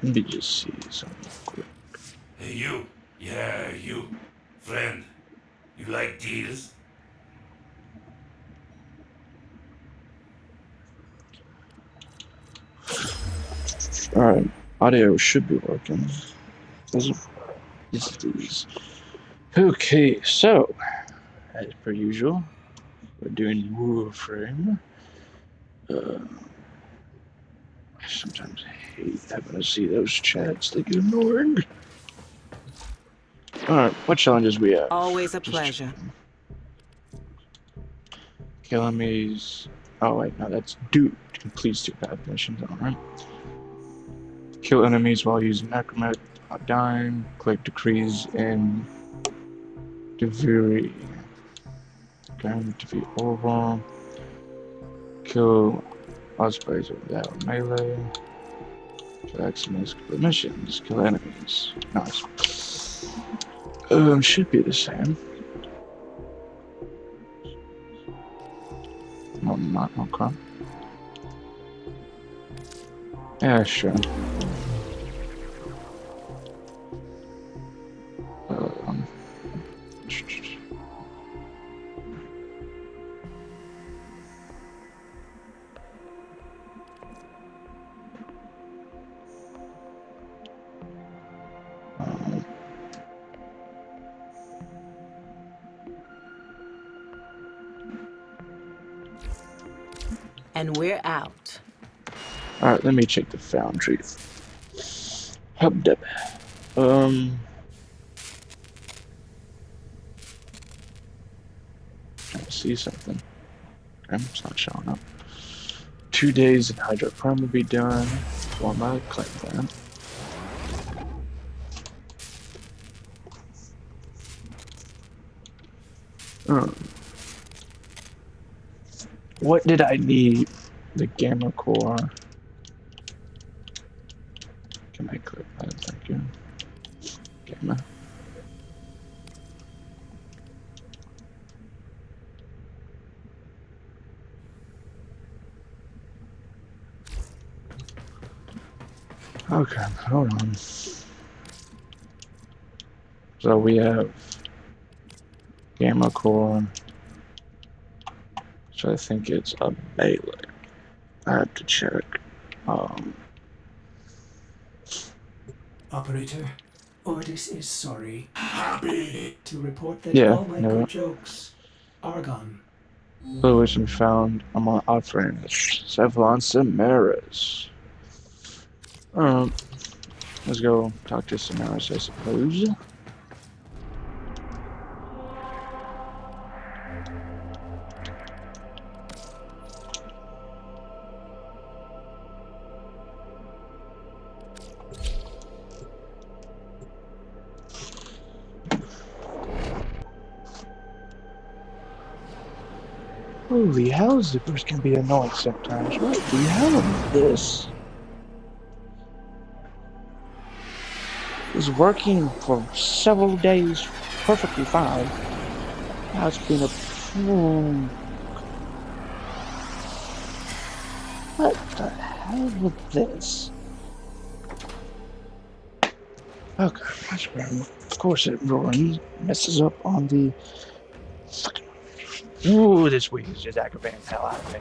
Let me just see something quick. Hey, you. Yeah, you. Friend, you like deals? Alright, audio should be working. Yes, it is. Okay, so, as per usual, we're doing Warframe. I sometimes hate having to see those chats, they get annoying. Alright, what challenges we have? Always a Just pleasure. checking. Kill enemies. Oh, wait, no, that's do. Complete 2 path missions, alright. Kill enemies while using necromancy without dying. Click decrease in Deviri. Going to defeat Orval. Kill ospreys without melee. Kill enemies. Kill missions. Kill enemies. Nice. Should be the same. No, not okay. Yeah, sure. Um, And we're out. Alright, let me check the foundry. Hub up. I see something. Okay, it's not showing up. 2 days and hydroprime will be done. For my claim plan. What did I need? The gamma core. Can I click that? Thank you. Gamma. Okay, hold on. So we have gamma core. So I think it's a melee. I have to check. Operator, Ordis is sorry Happy! to report that Yeah, all my no. good jokes are gone. Solution found among offerings. Cephalon Samaras. Let's go talk to Samaras, I suppose. Holy hell, zippers can be annoying sometimes. What the hell is this? It's working for several days perfectly fine. Now it's been a... What the hell with this? Okay, that's right. Of course it ruins, messes up on the... Ooh, this week is just aggravating the hell out of me.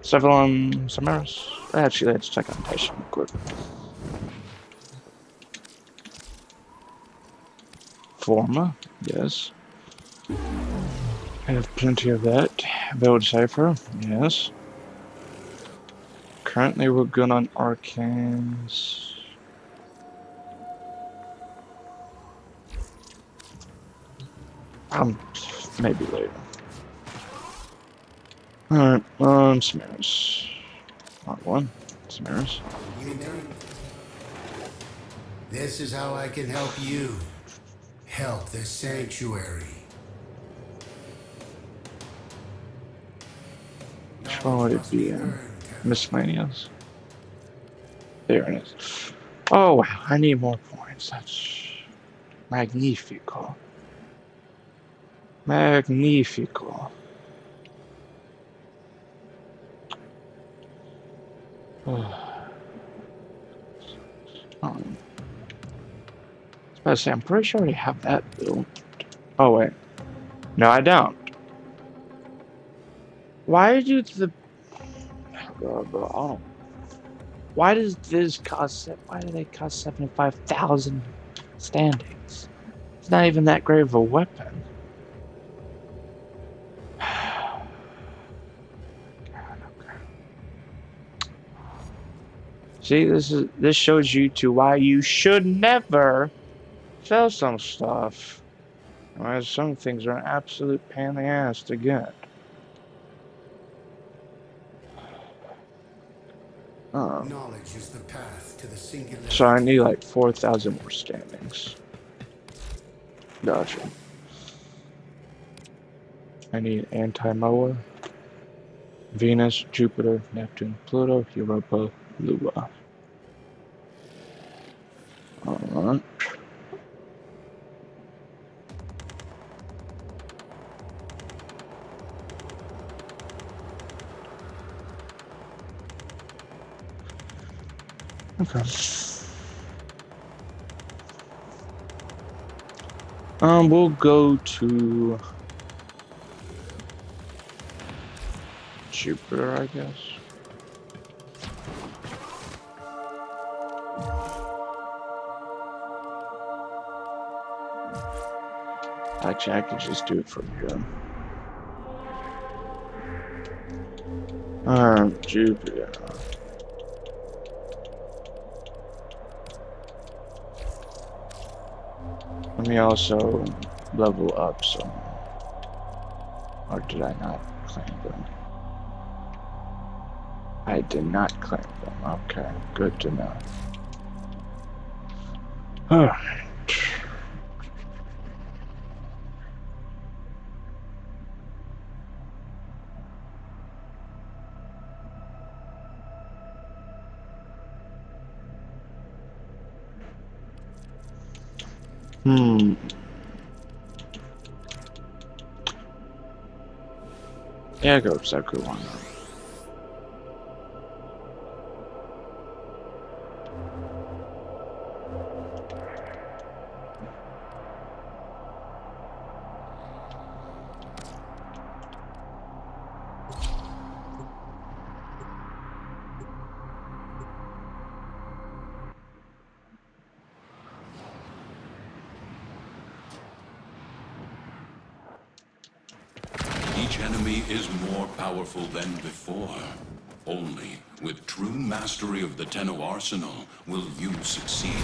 Cephalon Samaras. Actually, let's check on Tyson real quick. Forma, yes. I have plenty of that. Build Cipher, yes. Currently we're good on Arcanes. Maybe later. Alright, Samaras. Not one. Samaras. This is how I can help you. Help the sanctuary. Which one would it be in? Miscellaneous? There it is. Oh wow, I need more points. That's magnifico. Magnifico. Um, I was about to say, I'm pretty sure I already have that built. Oh, wait. No, I don't. Why do the... Oh. Why does this cost... Why do they cost 75,000 standings? It's not even that great of a weapon. God, okay. See, this shows you to why you should never sell some stuff. Whereas some things are an absolute pain in the ass to get. Knowledge is the path to the singularity. So I need like 4,000 more standings. Gotcha. I need anti-mower, Venus, Jupiter, Neptune, Pluto, Europa, Lua. Alright. Okay. We'll go to Jupiter, I guess. Actually, I could just do it from here. Jupiter. Let me also level up some. Or did I not claim them? I did not claim them. Okay, good to know. Alright. Yeah, go Saku one. Each enemy is more powerful than before. Only with true mastery of the Tenno arsenal will you succeed.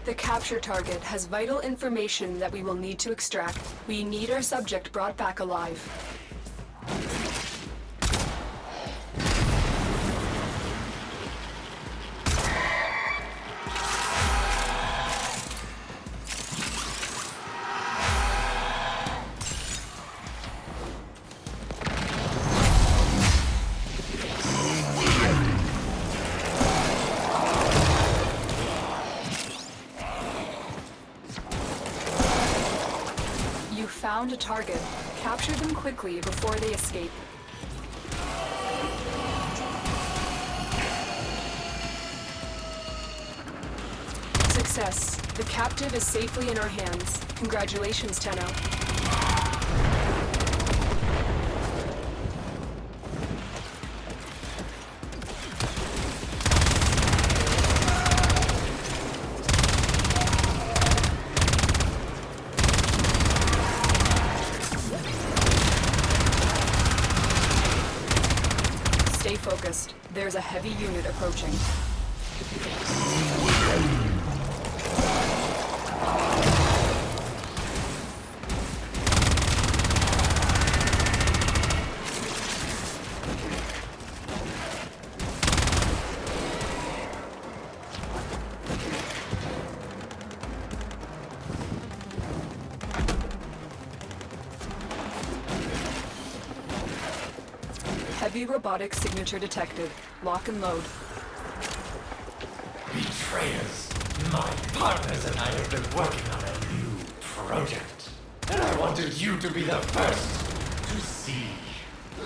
The capture target has vital information that we will need to extract. We need our subject brought back alive. Found a target. Capture them quickly before they escape. Success. The captive is safely in our hands. Congratulations, Tenno. Stay focused. There's a heavy unit approaching. Heavy robotic signature detected. Lock and load. Betrayers. My partners and I have been working on a new project. And I wanted you to be the first to see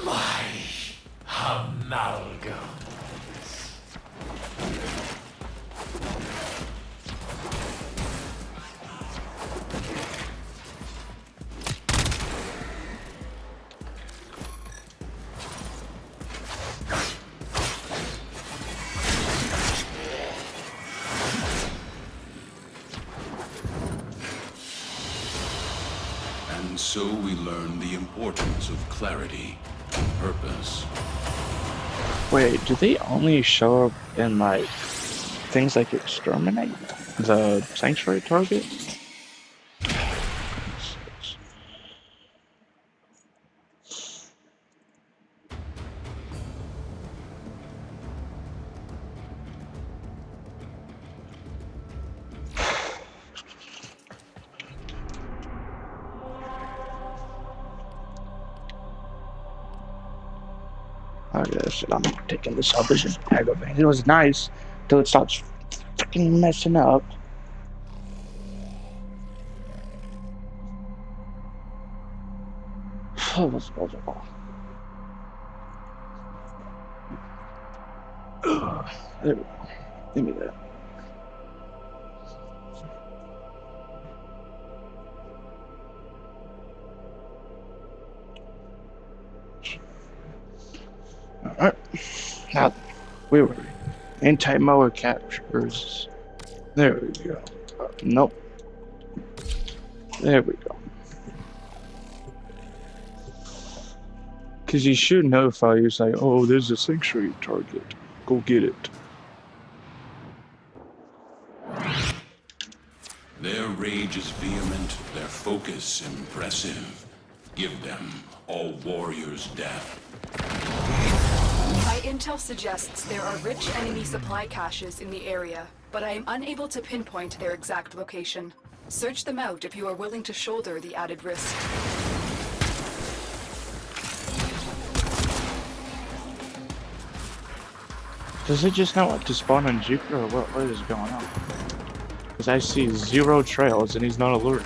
my amalgams. And so we learn the importance of clarity and purpose. Wait, do they only show up in like things like exterminate the sanctuary target? Oh yeah, shit, I'm taking this up as just aggravating. It was nice till it starts freaking messing up. There we go. Give me that. Alright. Now, we were anti-mower captures. There we go. Nope. There we go. Because he should notify you, say, oh, there's a sanctuary target. Go get it. Their rage is vehement, their focus impressive. Give them all warriors' death. My intel suggests there are rich enemy supply caches in the area, but I am unable to pinpoint their exact location. Search them out if you are willing to shoulder the added risk. Does it just not want to spawn on Jupiter, or what is going on? Because I see 0 trails and he's not alerted.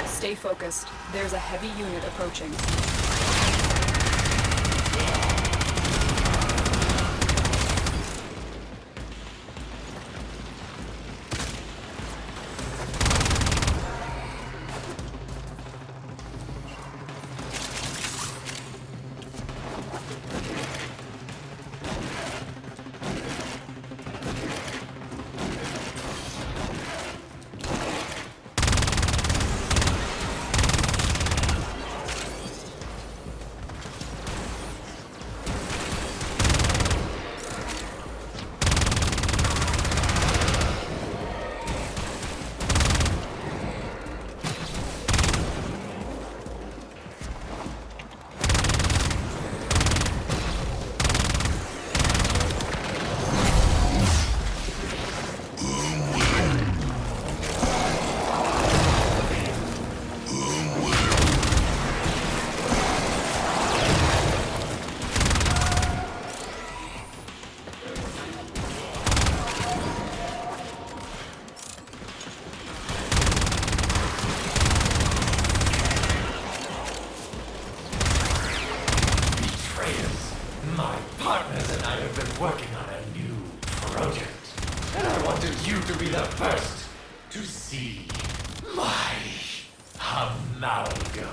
Stay focused. There's a heavy unit approaching. Atreus, my partners and I have been working on a new project. And I wanted you to be the first to see my amalgam.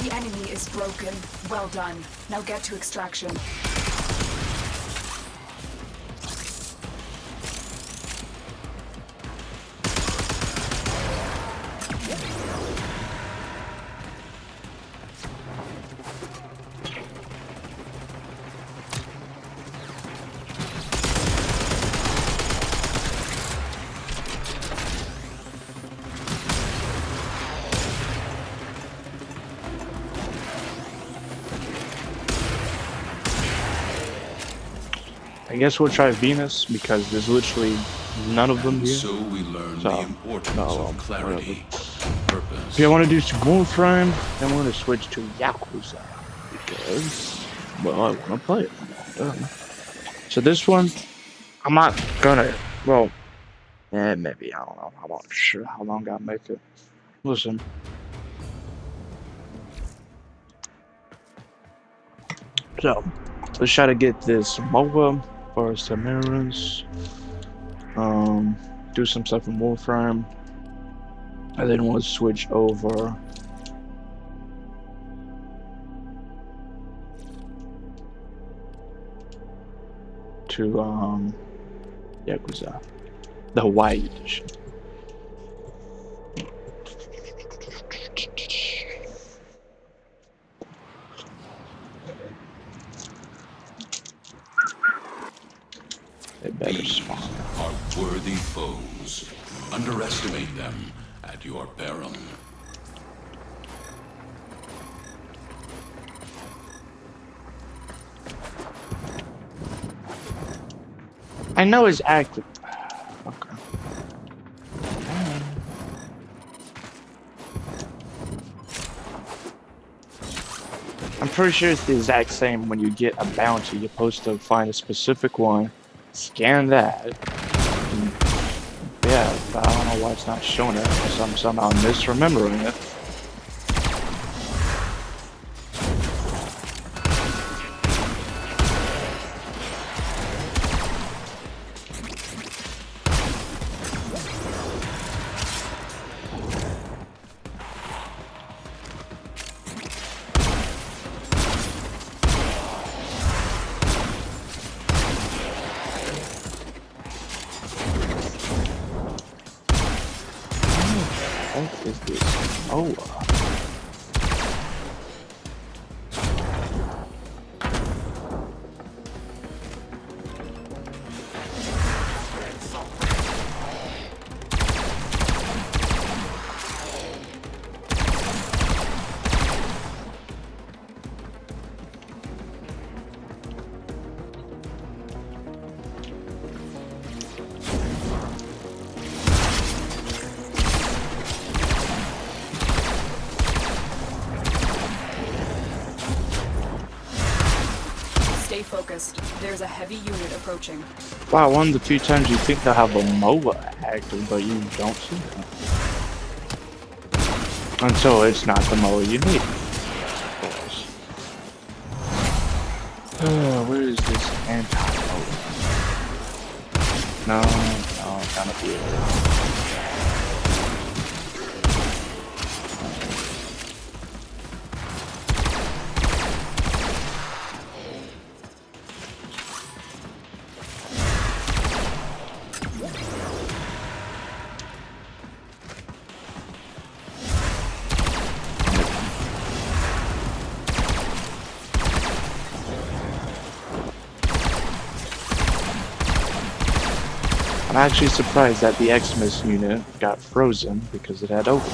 The enemy is broken. Well done. Now get to extraction. I guess we'll try Venus because there's literally none of them And here. so we learn So, the importance no, of clarity, If purpose. you want to do some Warframe, then we're going to switch to Yakuza because, well, I want to play it. So this one, I'm not gonna. Well, maybe I don't know. I'm not sure how long I'll make it. Listen. So, let's try to get this MOA for Samaras. Do some stuff in Warframe. And then we'll switch over to Yakuza, the Hawaii edition. They better spawn. Are worthy foes. Underestimate them at your peril. I know it's active. Okay. I'm pretty sure it's the exact same when you get a bounty. You're supposed to find a specific one, scan that. And yeah, but I don't know why it's not showing it. Unless I'm somehow misremembering it. What is this? Oh. Stay focused. There's a heavy unit approaching. Wow, one of the few times you think they'll have a MOA active, but you don't see them. Until it's not the MOA you need. Of course. Where is this anti-MOA? No, kind of weird. I'm actually surprised that the Xmas unit got frozen because it had open.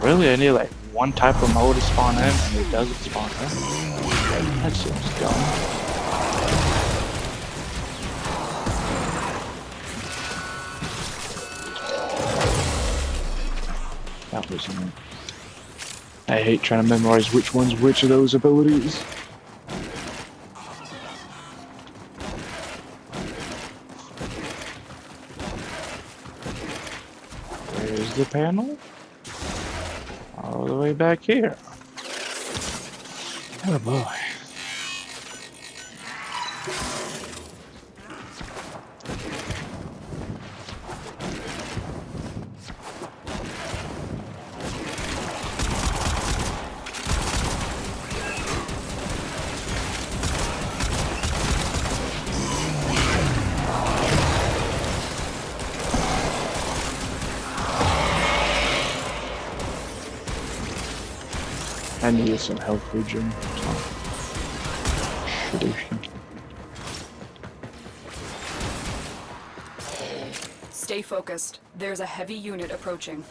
Really, I need like one type of mode to spawn in, and it doesn't spawn in. That seems dumb. That was me. I hate trying to memorize which one's which of those abilities. Where's the panel? All the way back here. Oh boy. I needed some health regen. Stay focused. There's a heavy unit approaching.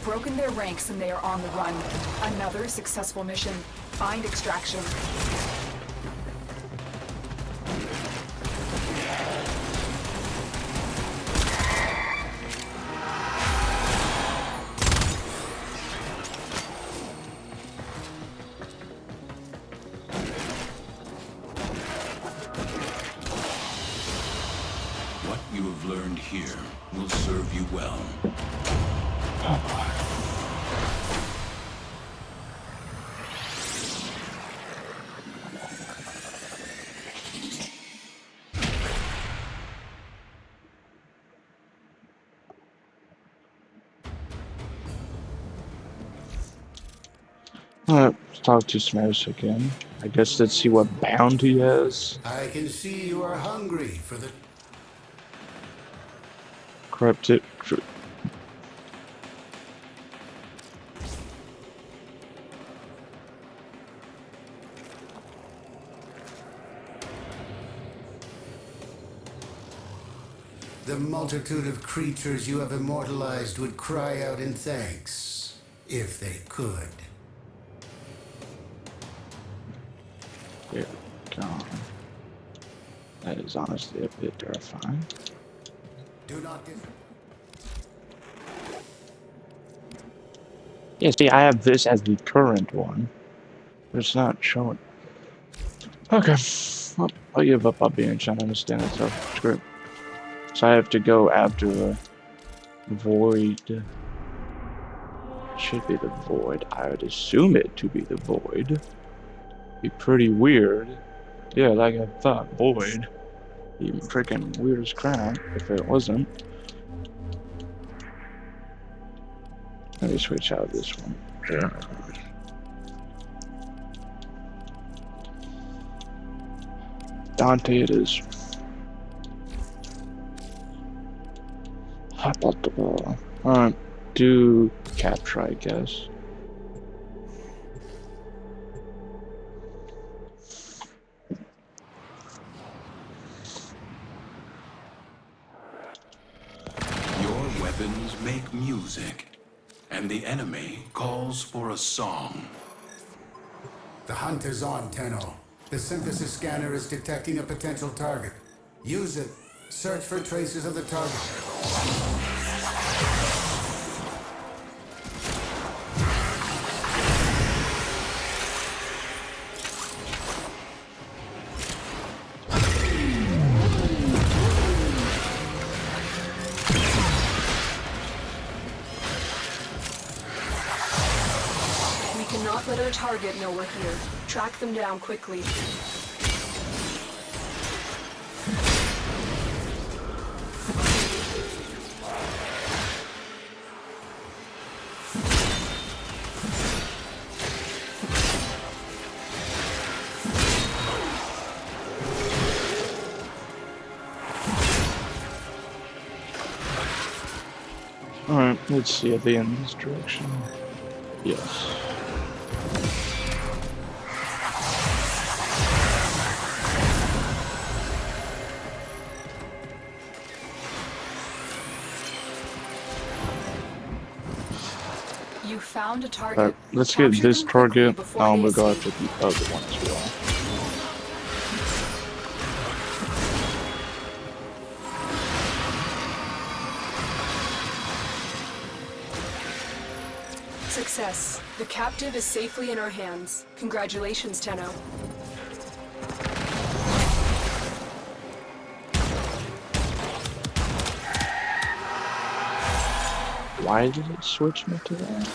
Broken their ranks and they are on the run. Another successful mission. Find extraction. What you have learned here will serve you well. Alright, let's talk to Smash again. I guess let's see what bound he has. I can see you are hungry for the... Corrupted. The multitude of creatures you have immortalized would cry out in thanks, if they could. Here, gone. That is honestly a bit terrifying. Do not dis- Yeah, see, I have this as the current one, but it's not showing. Okay, well, I'll give up on being trying to understand it, so screw it. So I have to go after the void. Should be the void. I would assume it to be the void. Be pretty weird. Yeah, like I thought, void. Be freaking weird as crap if it wasn't. Let me switch out this one. Yeah. Dante it is. How about the ball? Do capture, I guess. Your weapons make music, and the enemy calls for a song. The hunt is on, Tenno. The synthesis scanner is detecting a potential target. Use it. Search for traces of the target. We cannot let our target know we're here. Track them down quickly. Alright, let's see, are they in this direction? Yes. You found a target. Alright, let's get Capture this them quickly target. before they We'll go escape. after the other one as well. Success. The captive is safely in our hands. Congratulations, Tenno. Why did it switch me to that?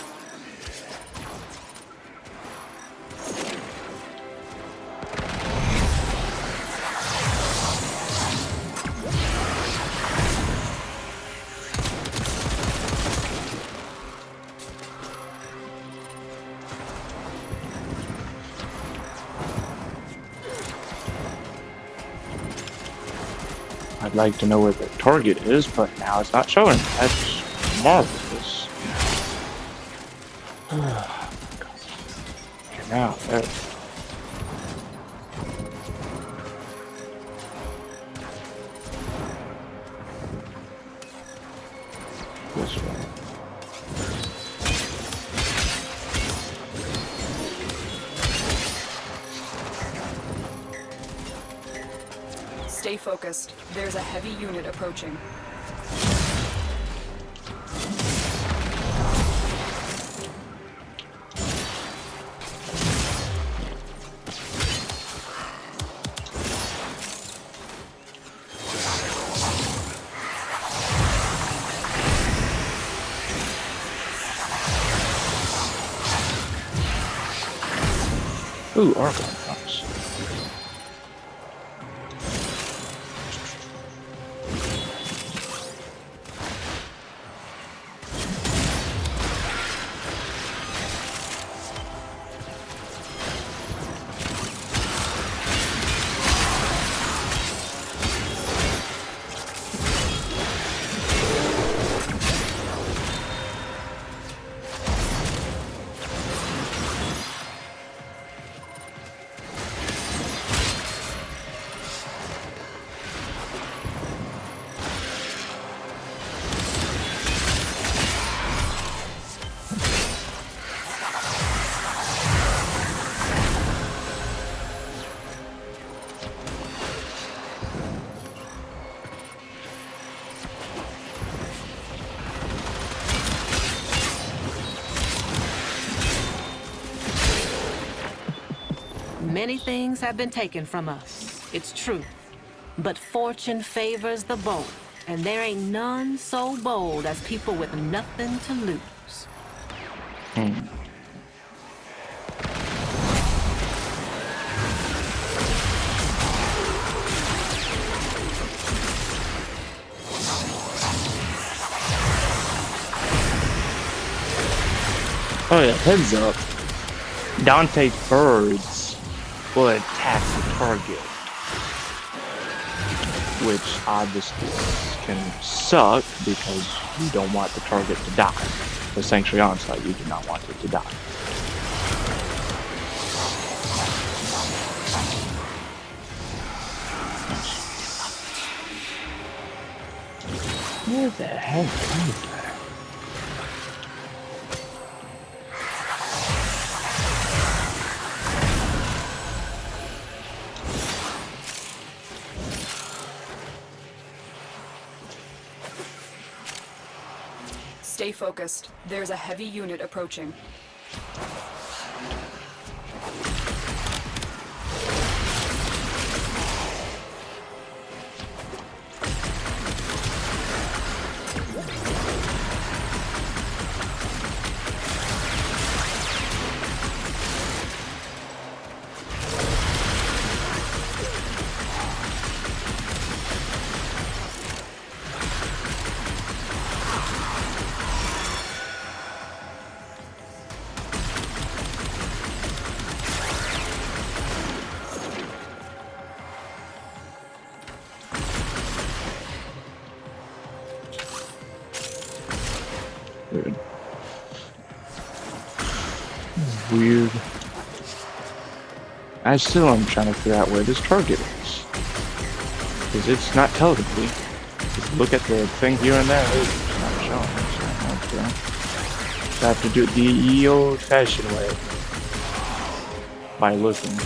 I'd like to know where the target is, but now it's not showing. That's marvelous. Now, there. This way. Stay focused. There's a heavy unit approaching. Ooh, Argon comes. Many things have been taken from us, it's true. But fortune favors the bold, and there ain't none so bold as people with nothing to lose. Oh yeah, heads up. Dante's birds will attack the target. which obviously can suck because you don't want the target to die. The Sanctuary Onslaught, you do not want it to die. Where the heck is that? Stay focused. There's a heavy unit approaching. Dude. Weird. I still am trying to figure out where this target is. Because it's not telling me. Just look at the thing here and there. It's not showing. So I have to do it the old-fashioned way. By looking.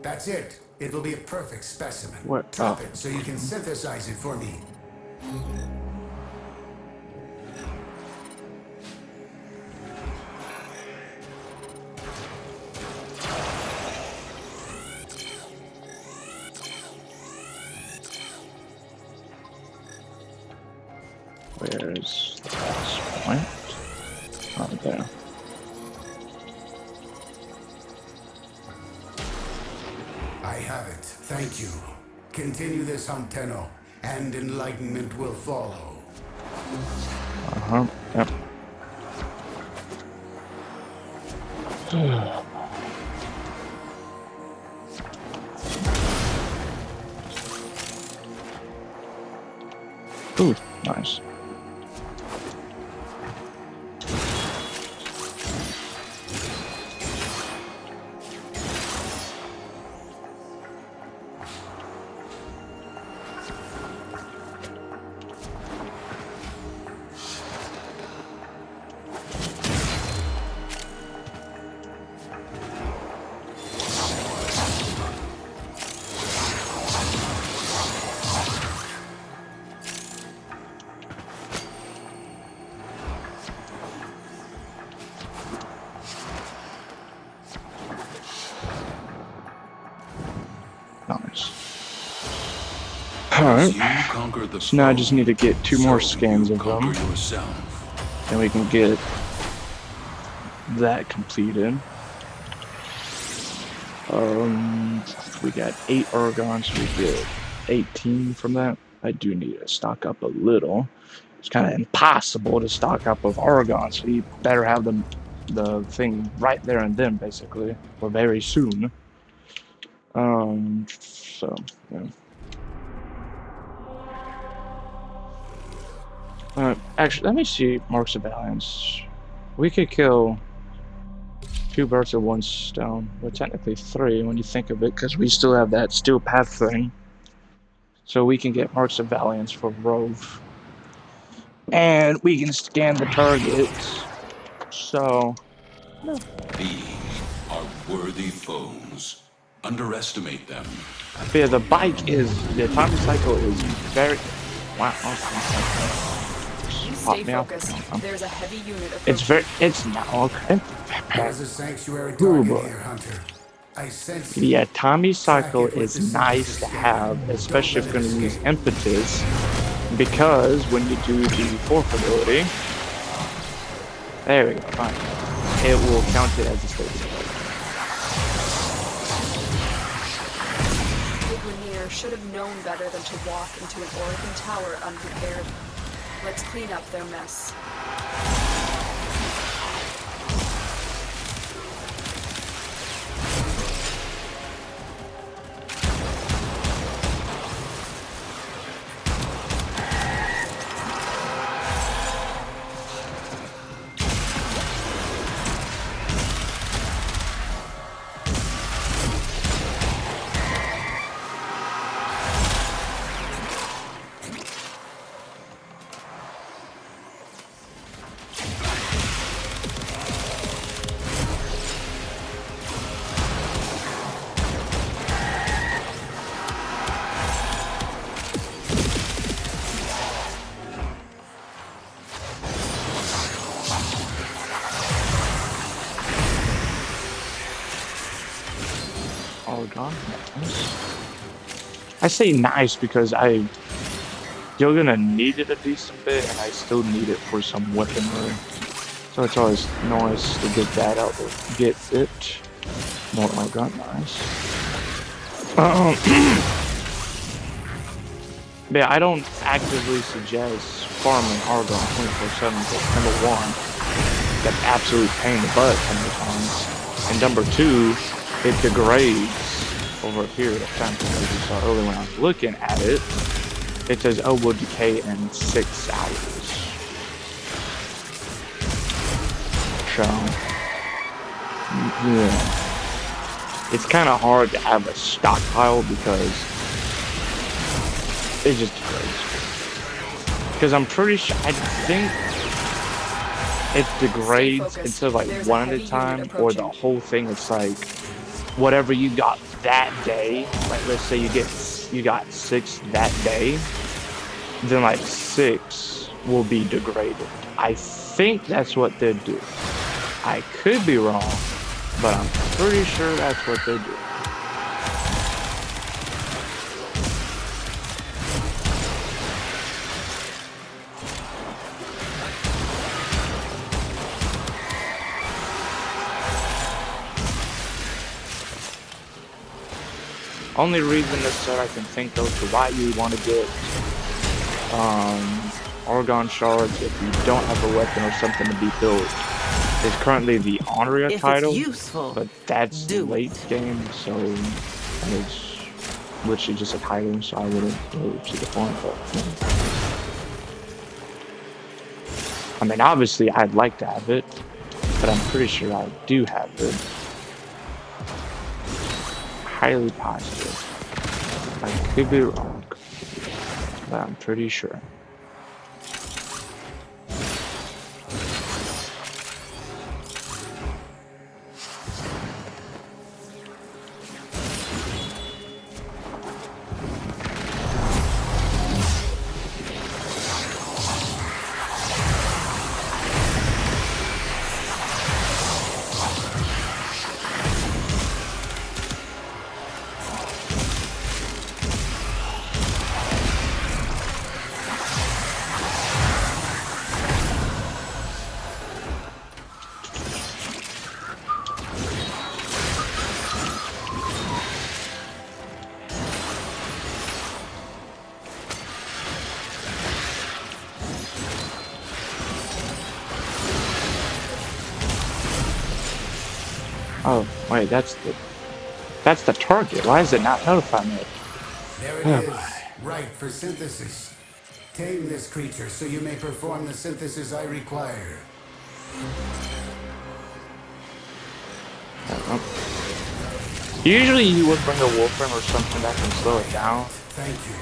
That's it. It will be a perfect specimen. What? Drop Oh. it so you can synthesize it for me. Where's the last point? Oh, there. I have it. Thank you. Continue this, Tenno, and enlightenment will follow. Uh-huh. Yep. Ooh, nice. Nice. As Alright. you conquer the So now I foe, just need to get 2 more so scans you of conquer them. yourself. And we can get that completed. We got 8 Argons, so we get 18 from that. I do need to stock up a little. It's kind of impossible to stock up with Argon, so you better have the thing right there and then, basically, or very soon. So, yeah. Actually, let me see Marks of Valiance. We could kill 2 birds with 1 stone. Well, technically 3 when you think of it, because we still have that steel path thing. So we can get Marks of Valiance for Rove. And we can scan the targets. So, no. These are worthy foes. Underestimate them. But yeah, the atomic cycle is very... Wow, awesome. You Pop stay me out. focused. There's a heavy unit It's approaching. it's now, okay. There's a sanctuary Ooh, target boy. here, Hunter. I sense The it. atomic cycle Track it with is the nice synthesis to scanner. have, especially if Don't you're let going it to use escape. impetus, because when you do the fourth ability, there we go, fine. It will count it as a state spell. Grenier should have known better than to walk into an Oregon tower unprepared. Let's clean up their mess. All gone. Nice. I say nice because you're gonna need it a decent bit, and I still need it for some weaponry. So it's always nice to get that out there. Get it. More Argon, nice. Yeah, I don't actively suggest farming Argon 24/7 because number 1, that's absolute pain in the butt sometimes. And number 2, it degrades over a period of time. As you saw earlier when I was looking at it, it says, oh, will decay in 6 hours. So, yeah. It's kind of hard to have a stockpile because it just degrades. Because I'm pretty sure, I think it degrades instead of like There's a 1 at heavy a time, unit or the approaching. whole thing is like whatever you got that day. Like let's say you got 6 that day, then like 6 will be degraded. I think that's what they do. I could be wrong, but I'm pretty sure that's what they do. Only reason necessarily I can think of to why you want to get Argon shards if you don't have a weapon or something to be built is currently the Honoria If title, it's useful, but that's do late it. game, so it's literally just a title, so I wouldn't go to the point. But I mean, obviously I'd like to have it, but I'm pretty sure I do have it. Highly positive. I could be wrong, but I'm pretty sure. Oh, wait, that's the target. Why is it not notifying me? There it Oh, is, boy. right for synthesis. Tame this creature so you may perform the synthesis I require. Usually you would bring a Warframe or something that can slow it down, Thank you.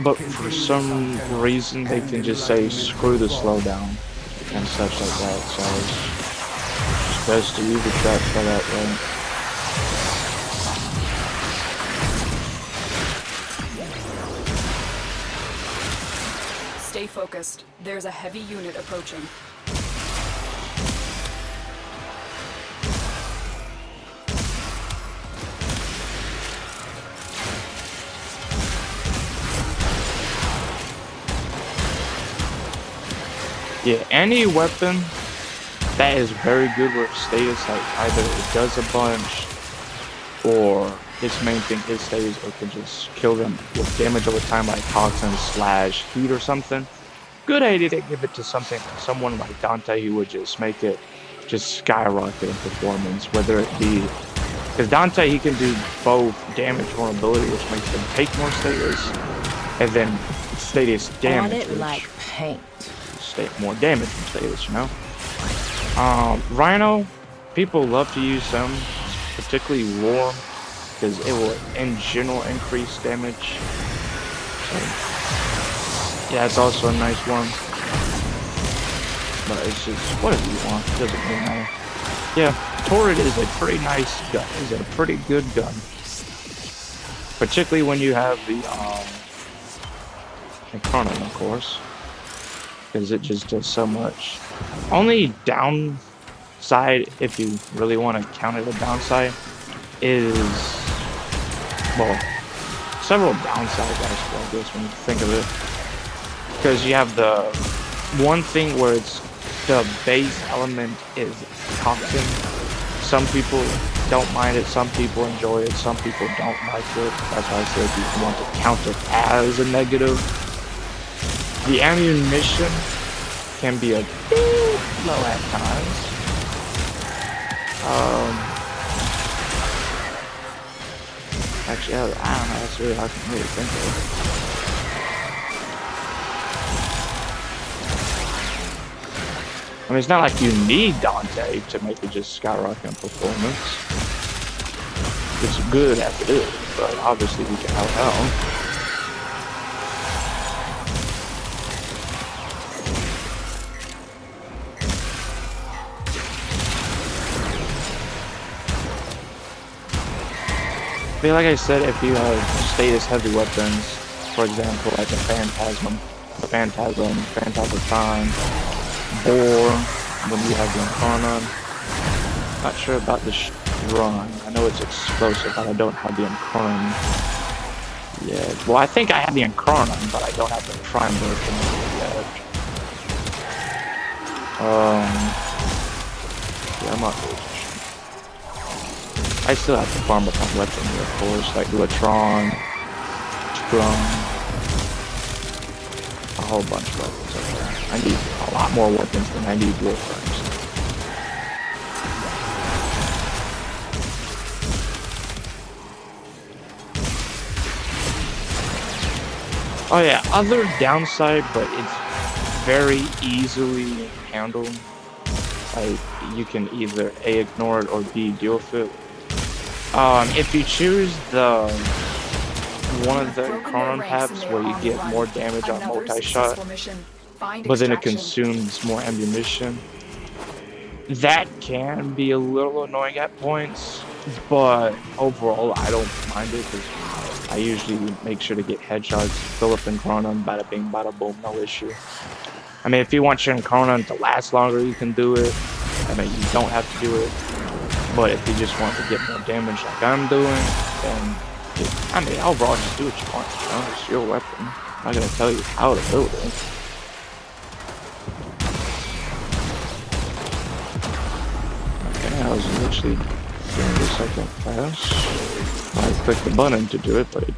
but for Continue this on some Tenno, reason they and can just say enlightenment screw the will follow. slowdown and such like that. So it's best to use the trap for that way. Stay focused. There's a heavy unit approaching. Yeah, any weapon that is very good with status, like either it does a bunch or its main thing is status, or can just kill them with damage over time like toxin slash heat or something. Good idea to give it to someone like Dante who would just make it just skyrocket in performance, whether it be because Dante he can do both damage vulnerability, which makes them take more status, and then status On damage, it which like paint. more damage from status, you know. Rhino, people love to use them, particularly Warm, because it will in general increase damage. So, yeah, it's also a nice one. But it's just whatever you want. It doesn't really matter. Yeah, Torrid is a pretty nice gun. It's a pretty good gun. Particularly when you have the Incarnate, of course. Because it just does so much. Only downside, if you really want to count it a downside, is, well, several downsides actually, I guess, when you think of it. Because you have the one thing where it's the base element is toxin. Some people don't mind it, some people enjoy it, some people don't like it. That's why I say if you want to count it as a negative. The ammunition can be a bit low at times. Actually, I don't know. That's really hard for me to think of. I mean, it's not like you need Dante to make it just skyrocket in performance. It's good as it is, but obviously we can help out. But like I said, if you have status heavy weapons, for example, like a Phantasm, Time, or when you have the Incarnon, not sure about the Strun. I know it's explosive, but I don't have the Incarnon yet. Well, I think I have the Incarnon, but I don't have the Prime version yet. Yeah, I'm not really sure. I still have to farm up on weaponry, of course, like Latron, Strun, a whole bunch of weapons up there. I need a lot more weapons than I need Warframes. Oh yeah, other downside, but it's very easily handled. Like, you can either A, ignore it, or B, deal with it. If you choose the one of the Chronon paths where you get more damage on multi-shot, but then it consumes more ammunition, that can be a little annoying at points, but overall I don't mind it because I usually make sure to get headshots, fill up in Chronon, bada bing, bada boom, no issue. I mean, if you want your Chronon to last longer, you can do it. I mean, you don't have to do it. But if you just want to get more damage like I'm doing, then, I mean, overall, just do what you want, you know? It's your weapon. I'm not going to tell you how to build it. Okay, I was literally doing the second pass. I clicked the button to do it, but it,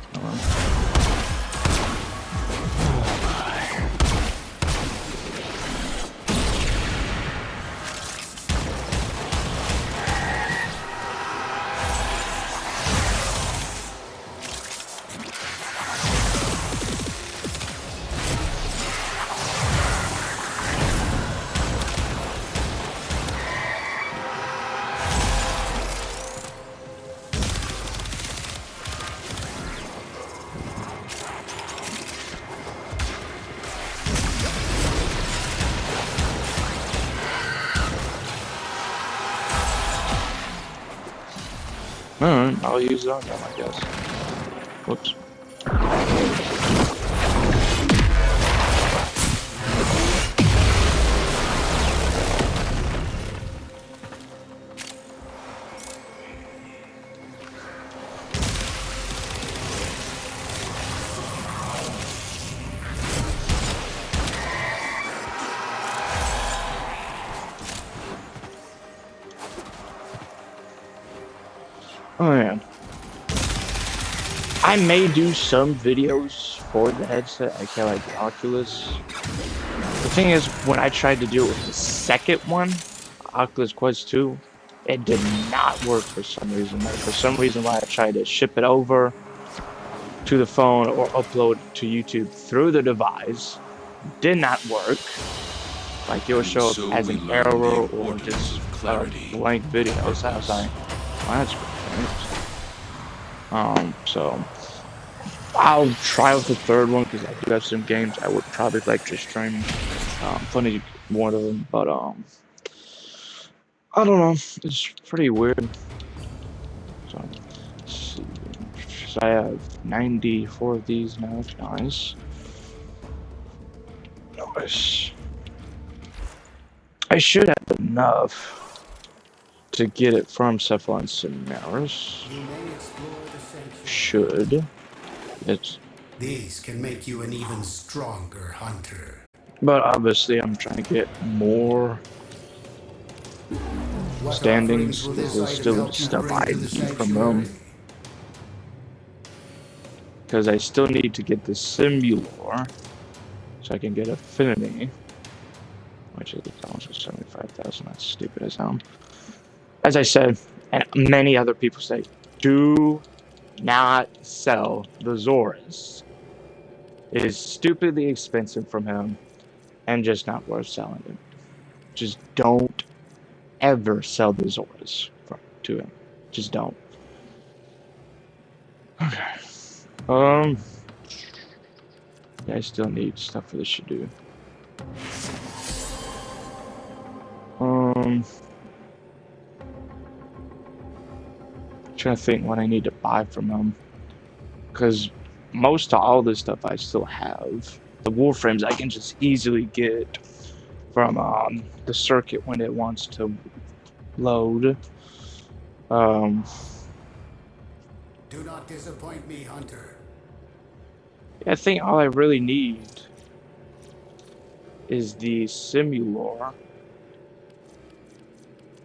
Alright, I'll use it on them, I guess. Whoops. Oh yeah. I may do some videos for the headset. I can't like the Oculus. The thing is, when I tried to do it with the second one, Oculus Quest 2, it did not work for some reason. Like, for some reason, when I tried to ship it over to the phone or upload to YouTube through the device, did not work. Like, it would show up as an error or just a blank video. So I was like, well, that's great. So I'll try with the third one because I do have some games I would probably like to stream. Funny one of them, but I don't know. It's pretty weird. So, let's see. So I have 94 of these now. Nice. Nice. I should have enough to get it from Cephalon Cineras. Should. These can make you an even stronger hunter. But obviously I'm trying to get more standings because there's still stuff I need from them. Because I still need to get the Simulor so I can get Affinity. Which is almost 75,000. That's stupid as hell. As I said, and many other people say, do not sell the Zoras. It is stupidly expensive from him and just not worth selling it. Just don't ever sell the Zoras to him. Just don't. Okay. Yeah, I still need stuff for the Shadoo. Trying to think what I need to buy from them, because most of all this stuff I still have. The Warframes I can just easily get from the circuit when it wants to load. Do not disappoint me, Hunter. I think all I really need is the Simulor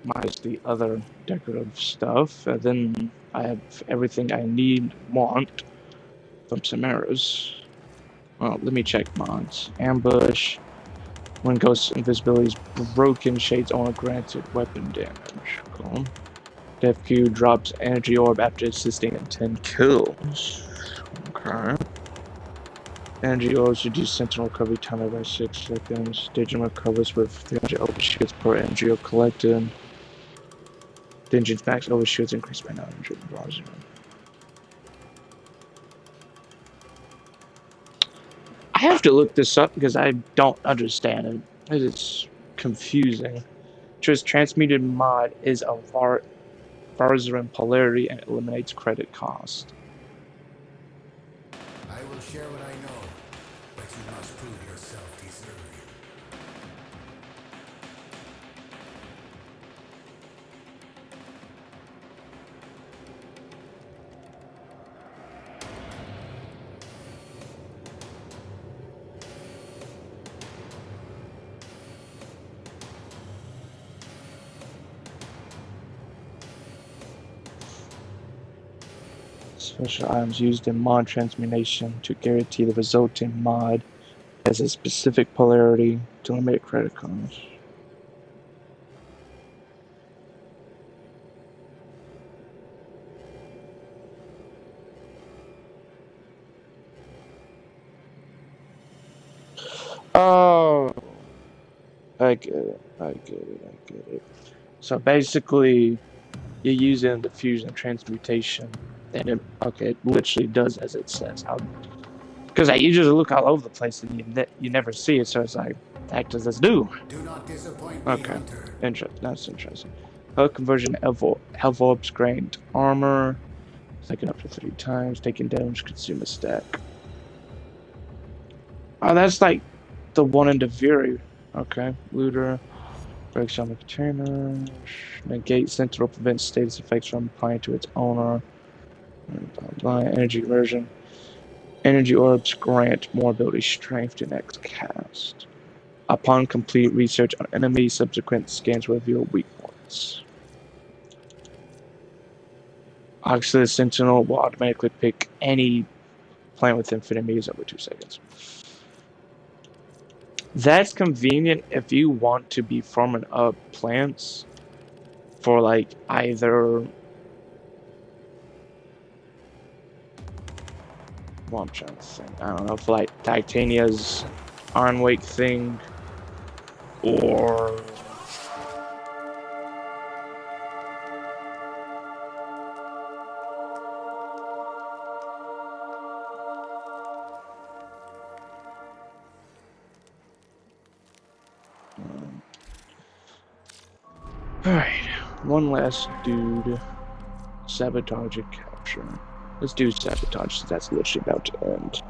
minus the other decorative stuff, and then I have everything I want from Cineras. Well, let me check mods. Ambush. When Ghost Invisibility is broken, Shades only granted weapon damage. Cool. Death Q drops energy orb after assisting in 10 kills. Okay. Energy orbs reduce sentinel recovery timer by 6 seconds. Digital recovers with 300 overshoots per energy orb collected. Dungeon's max overshoots increased by 900 bars. I have to look this up because I don't understand it. It's confusing. Just transmuted mod is a Varzarin polarity and eliminates credit cost. I will share what I know, but you must prove yourself deserving. Special items used in mod transmutation to guarantee the resulting mod has a specific polarity to limit credit costs. Oh, I get it. So basically, you're using the fusion and transmutation, and it literally does as it says. Because I usually look all over the place and you never see it, so it's like, act as it's due. Do not disappoint me, Okay, Hunter. that's interesting. Health conversion health orbs grant armor. Taken up to 3 times. Taking damage, consume a stack. Oh, that's like the one in the Fury. Okay. Looter. Breaks on the container. Negate sentinel prevents status effects from applying to its owner. Energy conversion. Energy orbs grant more ability strength to next cast. Upon complete research on enemies, subsequent scans will reveal weak points. Oxidus Sentinel will automatically pick any plant with infinite meters every 2 seconds. That's convenient if you want to be farming up plants for like either. Well, I'm trying to think. I don't know, for like Titania's Ironwake thing, or alright, one last dude. Sabotage and capture. Let's do sabotage since that's literally about to end.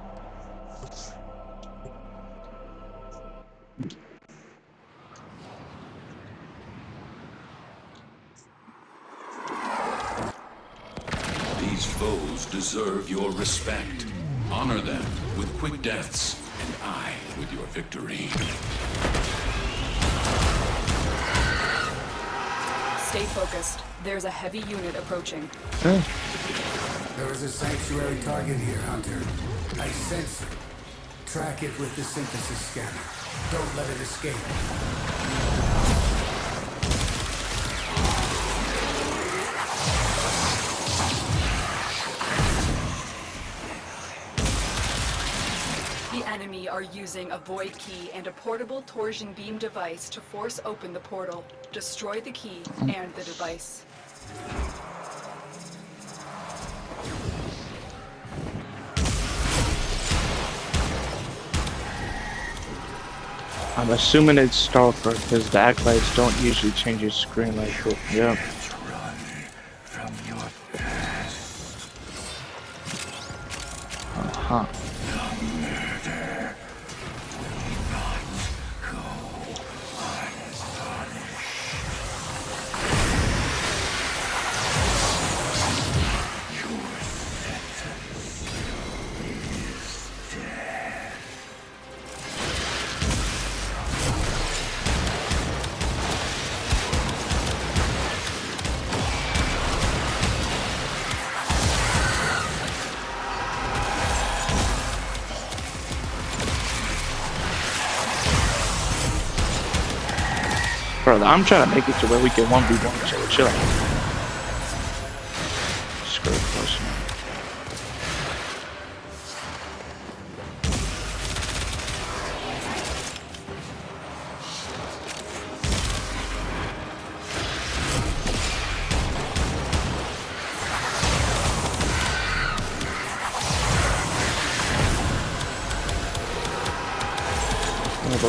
These foes deserve your respect. Honor them with quick deaths, and I with your victory. Stay focused. There's a heavy unit approaching. There is a sanctuary target here, Hunter. I sense it. Track it with the synthesis scanner. Don't let it escape. The enemy are using a void key and a portable torsion beam device to force open the portal. Destroy the key and the device. I'm assuming it's Starford because the acolytes don't usually change your screen like that. Yeah. Uh-huh. Bro, I'm trying to make it to where we can 1v1 so we're chilling. Screw it, close enough.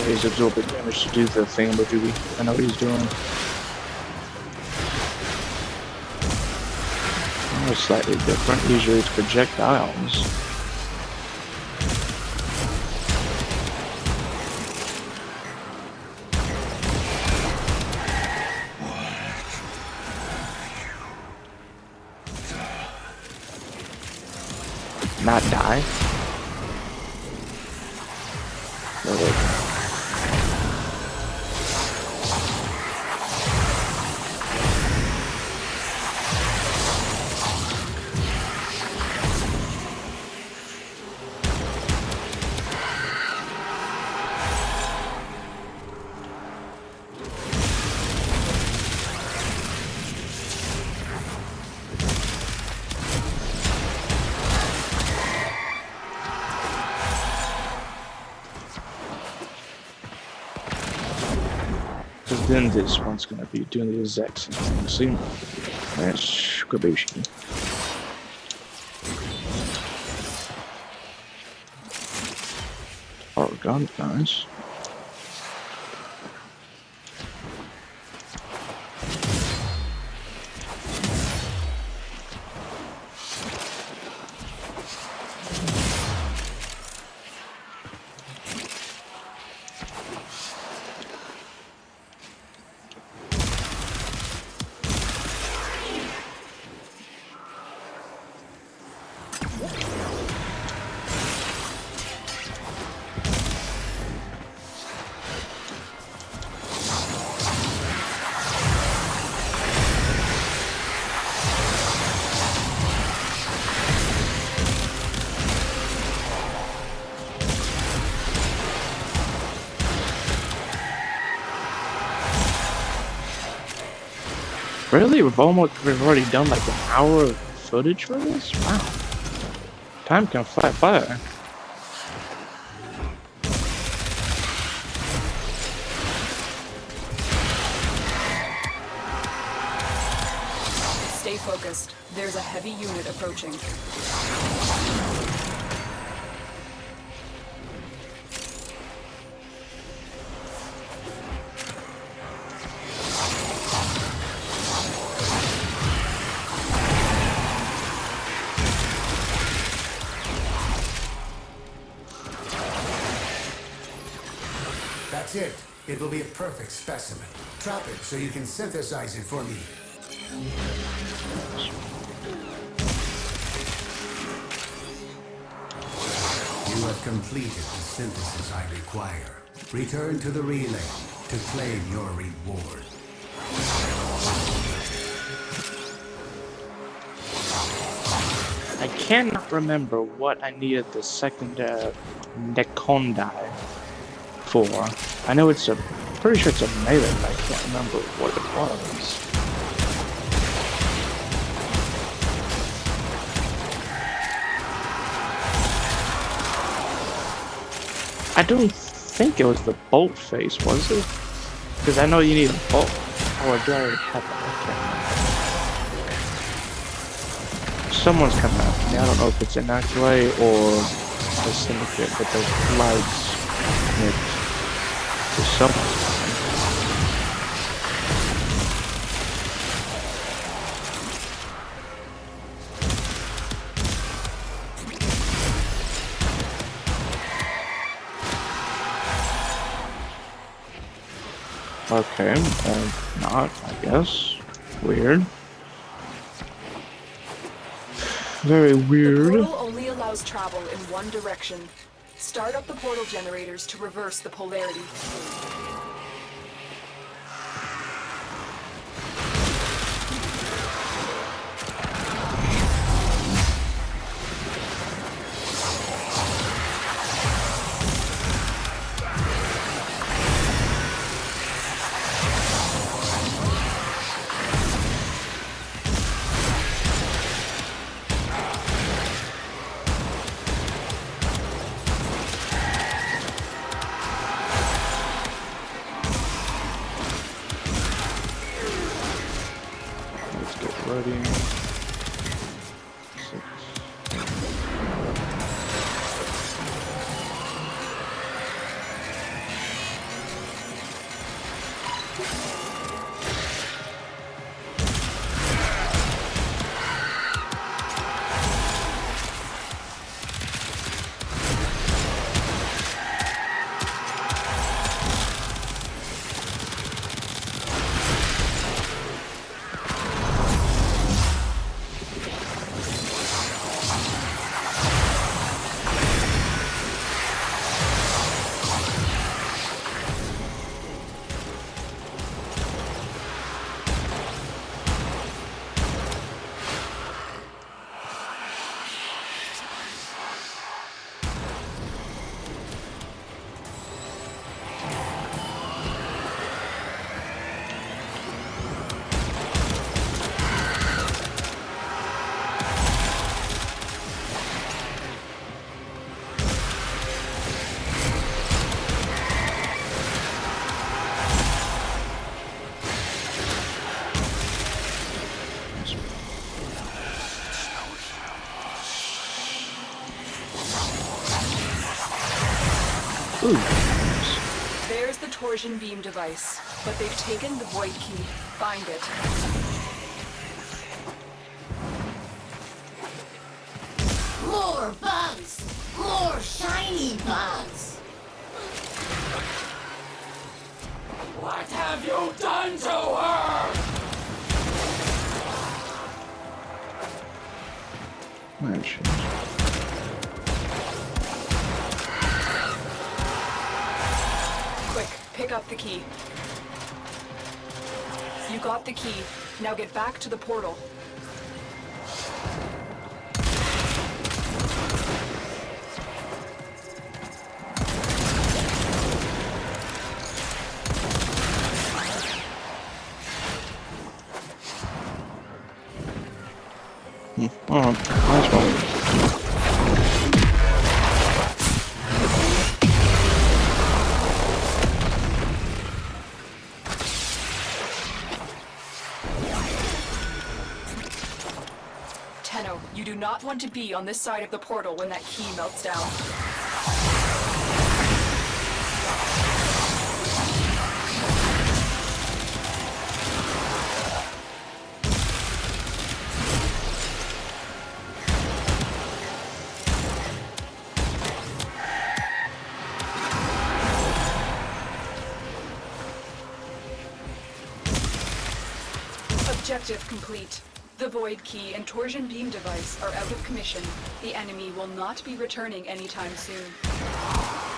He's absorbing damage to do the thing, but I know what he's doing. Oh, slightly different. Usually it's projectiles. Not die? No, wait. Then this one's gonna be doing the exact same thing. See? That's Kabushi. Oh, God, guys. Really? We've already done like an hour of footage for this? Wow. Time can fly by. Stay focused. There's a heavy unit approaching. That's it. It will be a perfect specimen. Trap it so you can synthesize it for me. You have completed the synthesis I require. Return to the relay to claim your reward. I cannot remember what I needed the second Nekondi for. I know it's pretty sure it's a melee, but I can't remember what it was. I don't think it was the bolt face, was it? Because I know you need a bolt. Or do I already have that? I can't remember. Someone's coming after me. I don't know if it's an Acolyte or a Syndicate, but the lights. There's someone. Okay, not, I guess. Weird. Very The weird. portal only allows travel in one direction. Start up the portal generators to reverse the polarity. Let's get ready. Ooh. There's the torsion beam device, but they've taken the void key. Find it. More bugs! More shiny bugs! What have you done to her? Quick, pick up the key. You got the key. Now get back to the portal. Oh, nice one. Tenno, you do not want to be on this side of the portal when that key melts down. Objective complete. The Void Key and Torsion Beam device are out of commission. The enemy will not be returning anytime soon.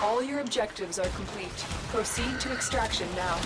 All your objectives are complete. Proceed to extraction now.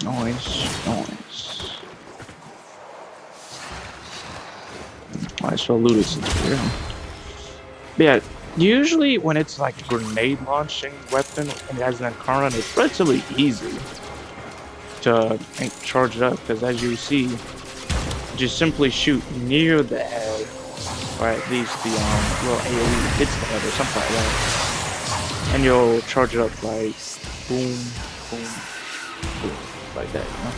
Nice. Might as well loot it since we're here. But yeah, usually when it's like a grenade launching weapon and it has an current, it's relatively easy to charge it up because as you see, just simply shoot near the head, or at least the little AoE hits the head or something like that, and you'll charge it up like boom, boom, boom, like that, you know?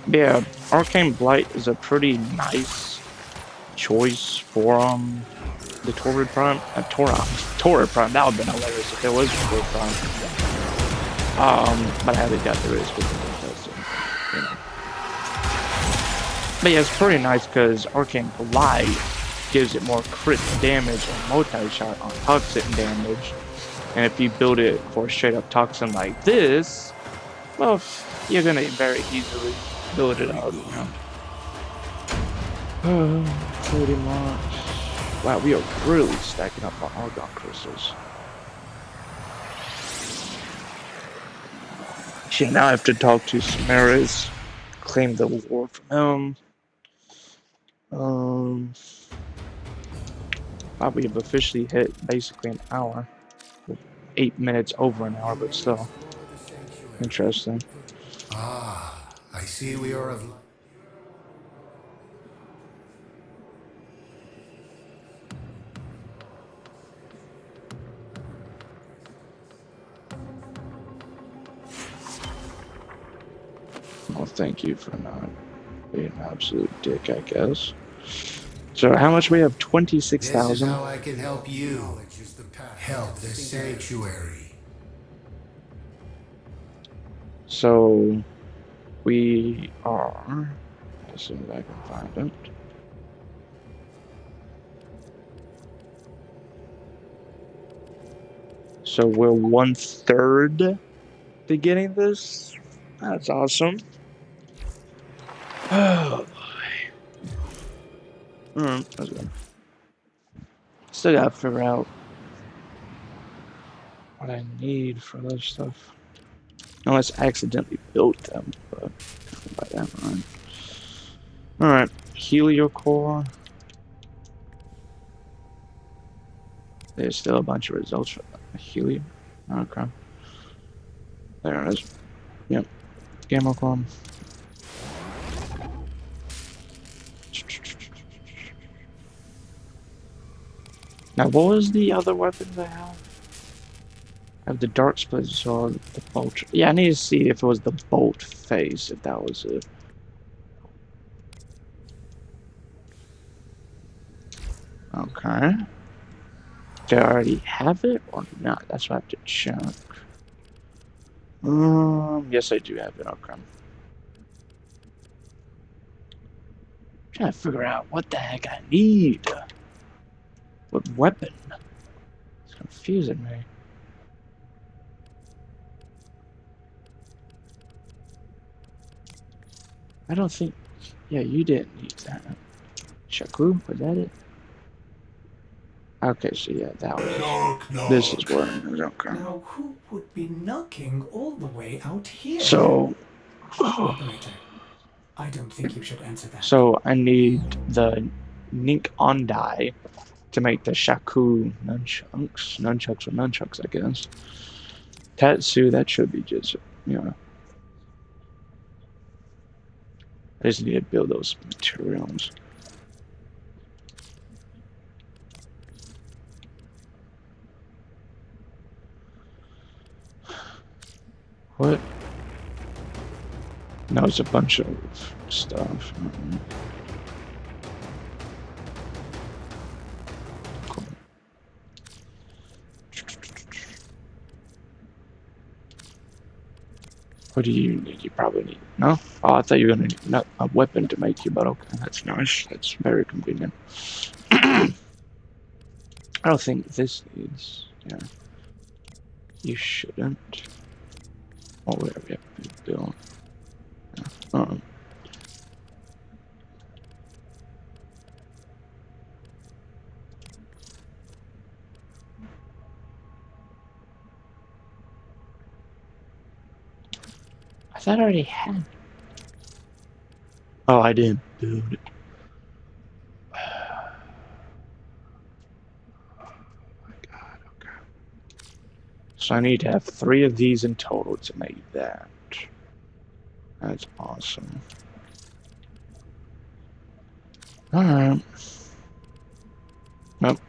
Yeah, Arcane Blight is a pretty nice choice for the Torrid Prime. Torrid Prime, that would have been hilarious if there was a Torrid Prime. But I highly doubt there is because you know. But yeah, it's pretty nice because Arcane Blight gives it more crit damage and multi-shot on toxin damage. And if you build it for a straight up toxin like this, Well, you're gonna very easily build it Very up. good. Pretty much. Wow, we are really stacking up our argon crystals. Shit, now I have to talk to Samaras, claim the war from him. Wow, we have officially hit basically an hour. 8 minutes over an hour, but still. Interesting. Ah, I see we are of... Well, thank you for not being an absolute dick, I guess. So how much we have? This is 26,000. how I can help you. Help the sanctuary. So we are, as soon as I can find it. So we're 1/3 to getting this. That's awesome. Oh boy. That's good. Still gotta figure out what I need for this stuff. Unless I accidentally built them, but by that mind. Alright, Heliocore. There's still a bunch of results for Helio. Okay. There it is. Yep. Gamocom. Now, what was the other weapons I have? I have the dark split sword, the bolt. Yeah, I need to see if it was the bolt face, if that was it. Okay. Do I already have it or not? That's what I have to check. Yes, I do have it. Okay. Trying to figure out what the heck I need. What weapon? It's confusing me. I don't think. Yeah, you didn't need that. Shaku, was that it? Okay, so yeah, that was. This is where it is. Okay. Now, who would be knocking all the way out here? So. Operator, I don't think you should answer that. So I need the Nink Ondai to make the Shaku nunchucks. Nunchucks or nunchucks, I guess. Tatsu, that should be just, you know. I just need to build those materials. What? No, it's a bunch of stuff. Cool. What do you need? You probably need... No? Oh, I thought you were going to need a weapon to make you, but okay, that's nice. That's very convenient. I don't think this needs... Yeah. You shouldn't. Oh, whatever you have to do. Yeah. I thought I already had. Oh, I didn't build it. Oh my god, okay. So I need to have 3 of these in total to make that. That's awesome. Alright. Nope.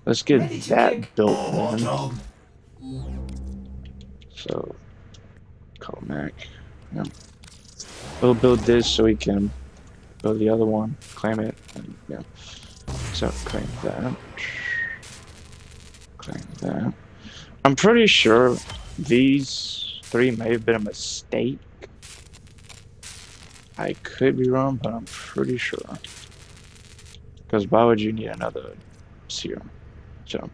Let's get that built then. So, Comac. Yep. We'll build this so we can build the other one, claim it, and yeah. So claim that. Claim that. I'm pretty sure these 3 may have been a mistake. I could be wrong, but I'm pretty sure. Because why would you need another serum? So,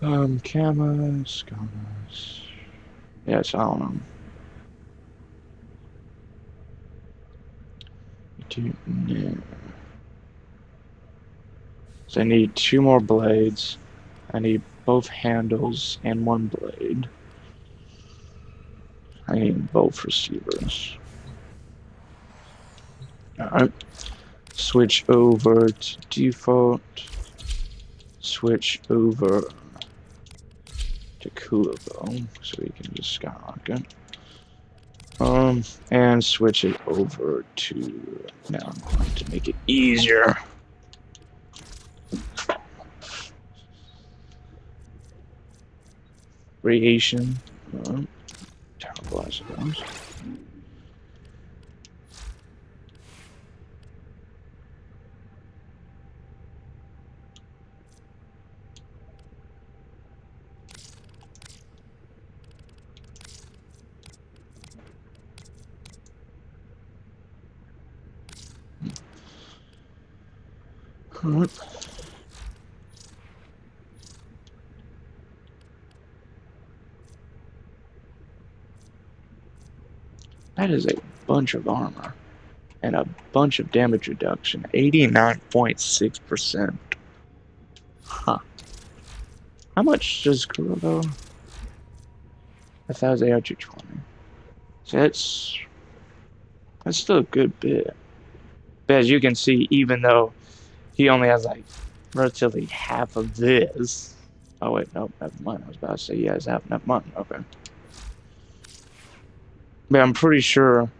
yeah. Camas. Yes, I don't know. No. So I need 2 more blades. I need both handles and 1 blade. I need both receivers. Alright. Switch over to default. Switch over to cooler bow so we can just skyrocket. And switch it over to, now I'm going to make it easier. Radiation. Terrible as it goes. Alright. That is a bunch of armor and a bunch of damage reduction. 89.6%. Huh. How much does Kurobo? 1,000 AR 220. So that's still a good bit. But as you can see, even though he only has like relatively half of this. Oh wait, no, never mind. I was about to say he has half. Never mind. Okay. But I'm pretty sure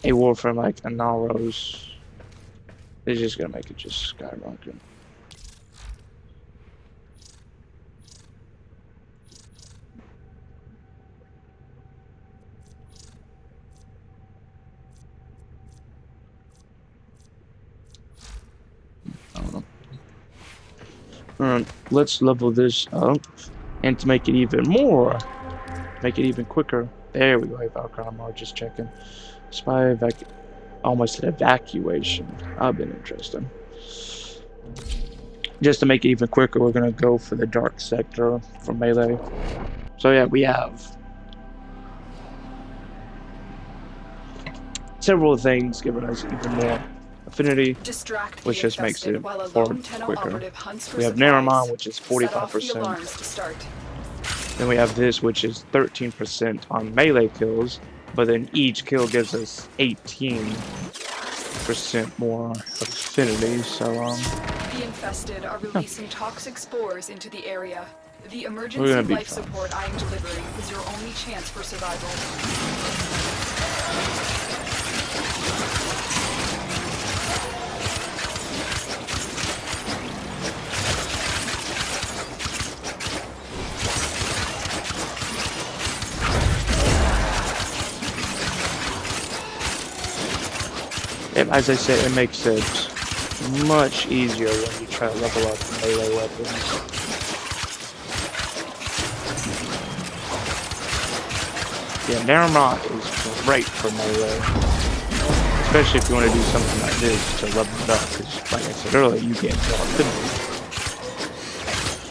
a Warframe like Anaro's is just gonna make it just skyrocket. I don't know. Alright, let's level this up, and to make it even more, make it even quicker. There we go. Hey, Valkyrie, just checking. Spy almost an evacuation. I've been interested. Just to make it even quicker, we're gonna go for the dark sector for melee. So yeah, we have several things giving us even more affinity, which just makes it forward quicker. We have Naramon, which is 45%. Then we have this, which is 13% on melee kills, but then each kill gives us 18% more affinity. So The infested are releasing toxic spores into the area. The emergency life support I am delivering is your only chance for survival. as I said, it makes it much easier when you try to level up melee weapons. Yeah, Naramon is great for melee, especially if you want to do something like this to level it up, because like I said earlier, you get more affinity.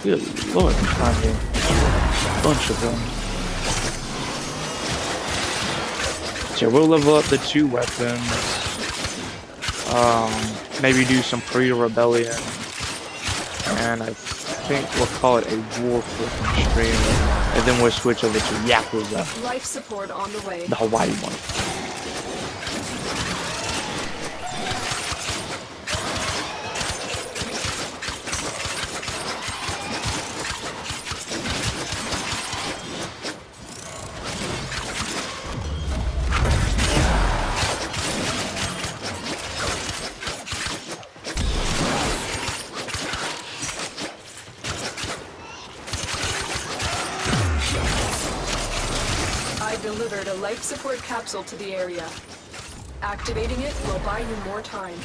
Good lord, I'm finding a bunch of them. So we'll level up the 2 weapons. Maybe do some pre-rebellion, and I think we'll call it a Warframe stream, and then we'll switch over to Yakuza, life support on the way. the Hawaii one. Delivered a life support capsule to the area. Activating it will buy you more time.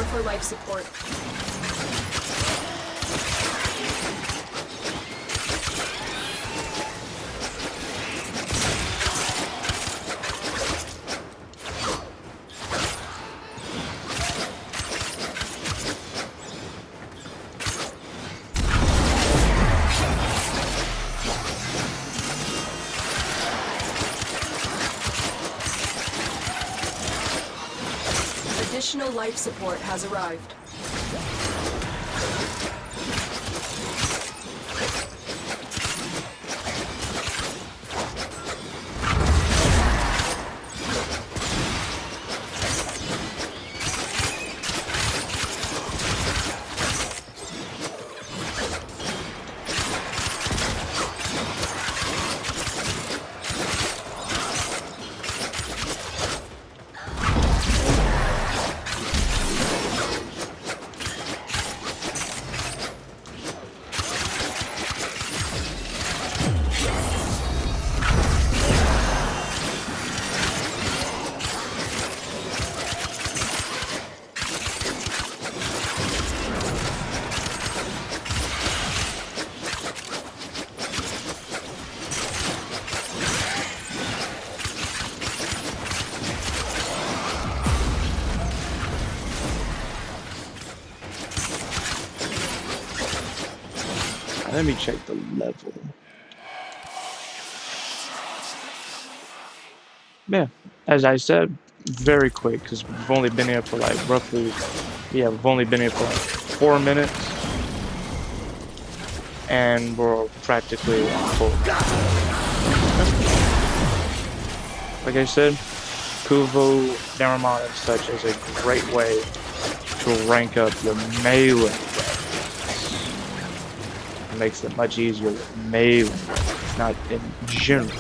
Prepare for life support. Additional life support has arrived. Let me check the level. Yeah, as I said, very quick because we've only been here for like roughly, we've only been here for like 4 minutes, and we're practically full. Like I said, Kuvo, Naramon, and such is a great way to rank up your melee weapons. It makes it much easier with melee weapons, not in general.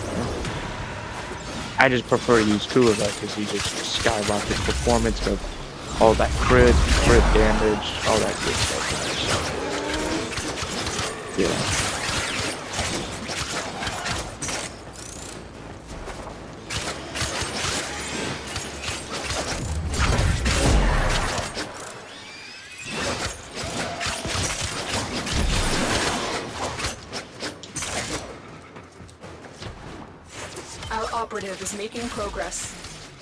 I just prefer to use Kuva because he just skyrockets performance of all that crit damage, all that good stuff. Yeah. Operative is making progress.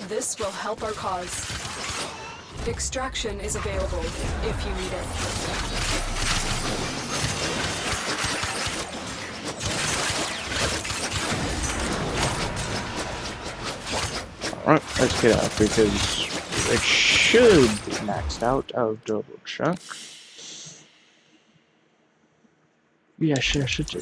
This will help our cause. Extraction is available if you need it. Alright, let's get out because it should be maxed out. I'll double check. Yeah, sure, should do.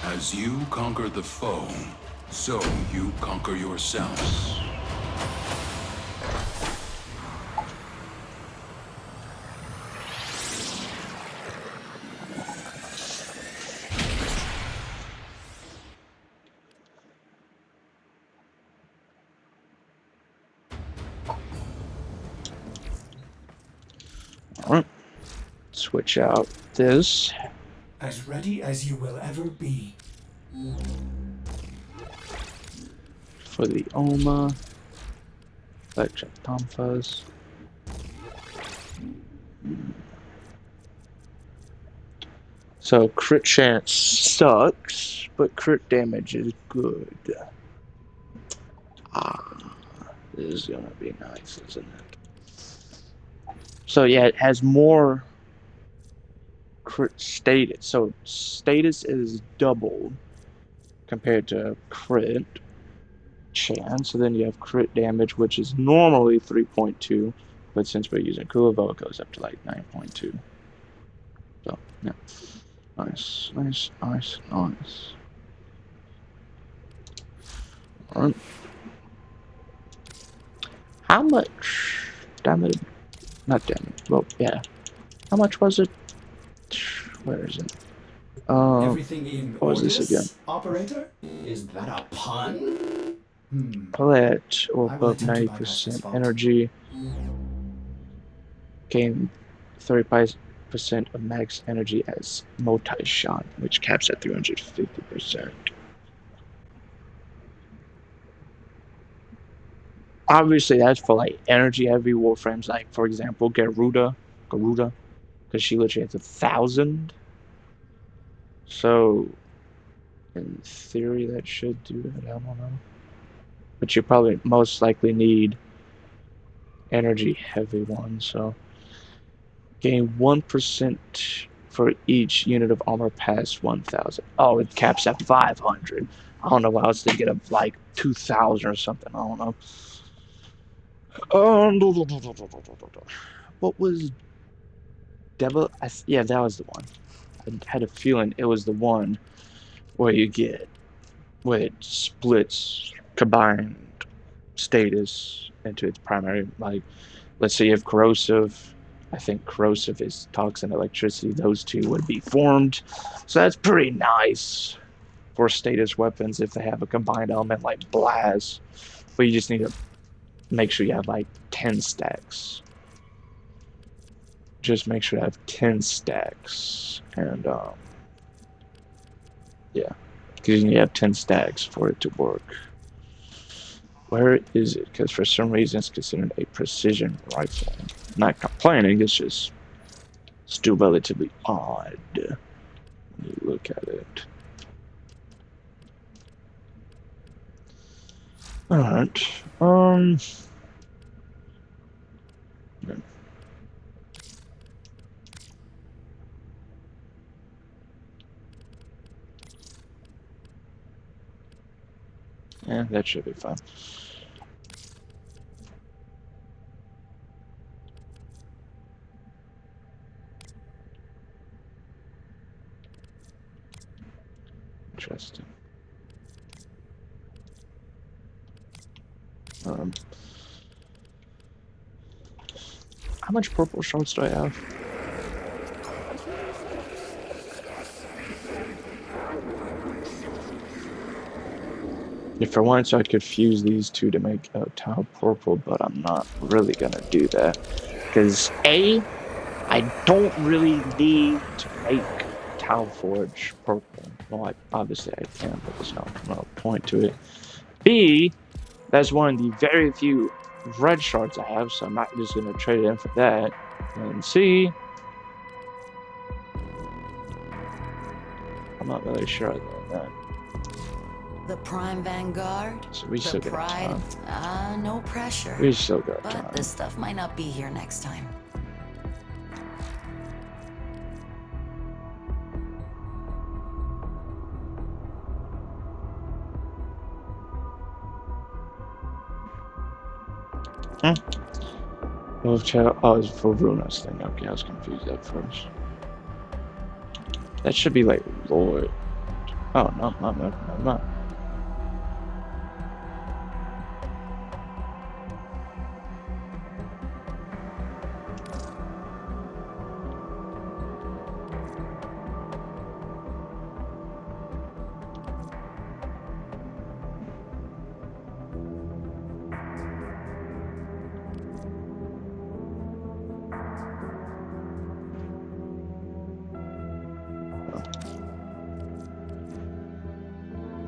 As you conquer the foe, so you conquer yourself. Alright, switch out this. As ready as you will ever be. For the Oma. Electric Tom Fuzz. So crit chance sucks, but crit damage is good. This is gonna be nice, isn't it? So yeah, it has more crit status. So status is doubled compared to crit chance. So then you have crit damage, which is normally 3.2, but since we're using Kuvo, it goes up to like 9.2. So yeah, nice. All right. How much damage? Not damage. Well, yeah. How much was it? Where is it? Everything in What was this again? operator? Is that a pun? Palette or I will above attempt to bypass this 90% fault. energy. Gain 35% of max energy as multi-shot, which caps at 350%. Obviously, that's for like energy-heavy warframes, like for example, Garuda, because she literally has 1,000. So, in theory, that should do it. I don't know, but you probably most likely need energy-heavy ones. So, gain 1% for each unit of armor past 1,000. Oh, it caps at 500. I don't know why I was thinking of like 2,000 or something. I don't know. What was Devil? Yeah, that was the one. I had a feeling it was the one where it splits combined status into its primary. Like, let's say you have corrosive. I think corrosive is toxin, electricity. Those two would be formed. So that's pretty nice for status weapons if they have a combined element like blast. But you just need to make sure you have like 10 stacks. Just make sure you have 10 stacks. And yeah, because you need to have 10 stacks for it to work. Where is it? Because for some reason it's considered a precision rifle. I'm not complaining, it's just still relatively odd when you look at it. Alright. Yeah, that should be fine. Interesting. How much purple shards do I have? If I wanted to, I could fuse these two to make a tau purple, but I'm not really gonna do that. Because A, I don't really need to make tau forge purple. Well, obviously I can, but there's no point to it. B, that's one of the very few red shards I have, so I'm not just gonna trade it in for that. And C, I'm not really sure on that. The Prime Vanguard? So we the still got Pride? time. No pressure. We still got but time. this stuff might not be here next time. Oh, it's for Bruno's thing. Okay, I was confused at first. That should be like Lord. Oh, no, not.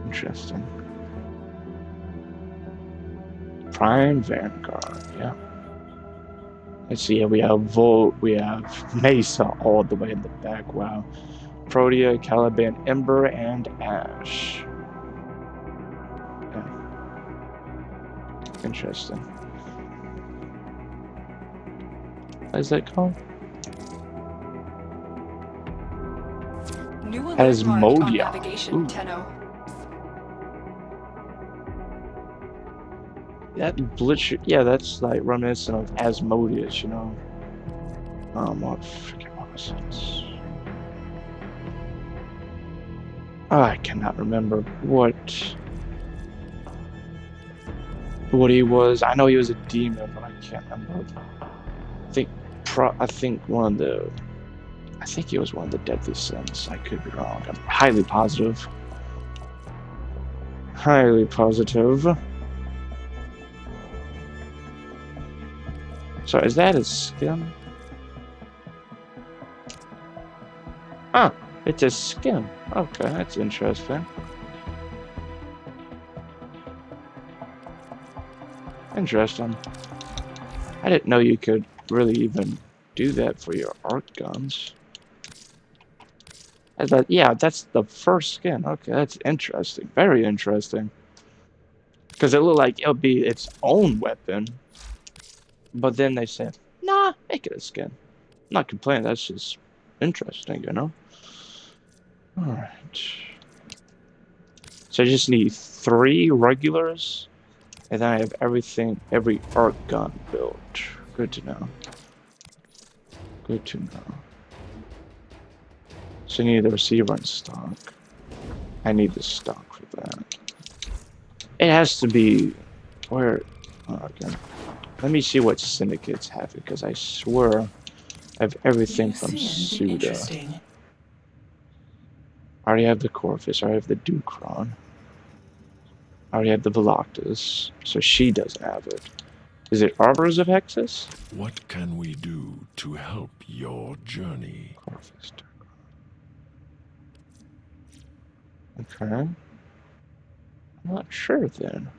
Interesting. Prime Vanguard, yeah. Let's see, we have Volt, we have Mesa all the way in the back, wow. Protea, Caliban, Ember, and Ash. Yeah. Interesting. What is that called? New alert marked on Asmodia. navigation, Ooh. Tenno. That blitz, yeah, that's like reminiscent of Asmodeus, you know. What was it? Oh, I cannot remember what he was. I know he was a demon, but I can't remember. I think one of the I think he was one of the deadly sins. I could be wrong. I'm highly positive. Highly positive. So is that his skin? Oh, it's his skin. Okay, that's interesting. Interesting. I didn't know you could really even do that for your arc guns. I thought, yeah, that's the first skin. Okay, that's interesting. Very interesting. Because it looked like it'll be its own weapon. But then they said, nah, make it a skin. I'm not complaining, that's just interesting, you know? Alright. So I just need 3 regulars. And then I have everything, every arc gun built. Good to know. Good to know. So I need the receiver in stock. I need the stock for that. It has to be... Where... Oh, okay. Let me see what syndicates have it, because I swear I have everything from Suda. I already have the Corvus, I have the Ducron. I already have the Veloctus, so she doesn't have it. Is it Arbors of Hexus? What can we do to help your journey? Corvus. Okay. I'm not sure then.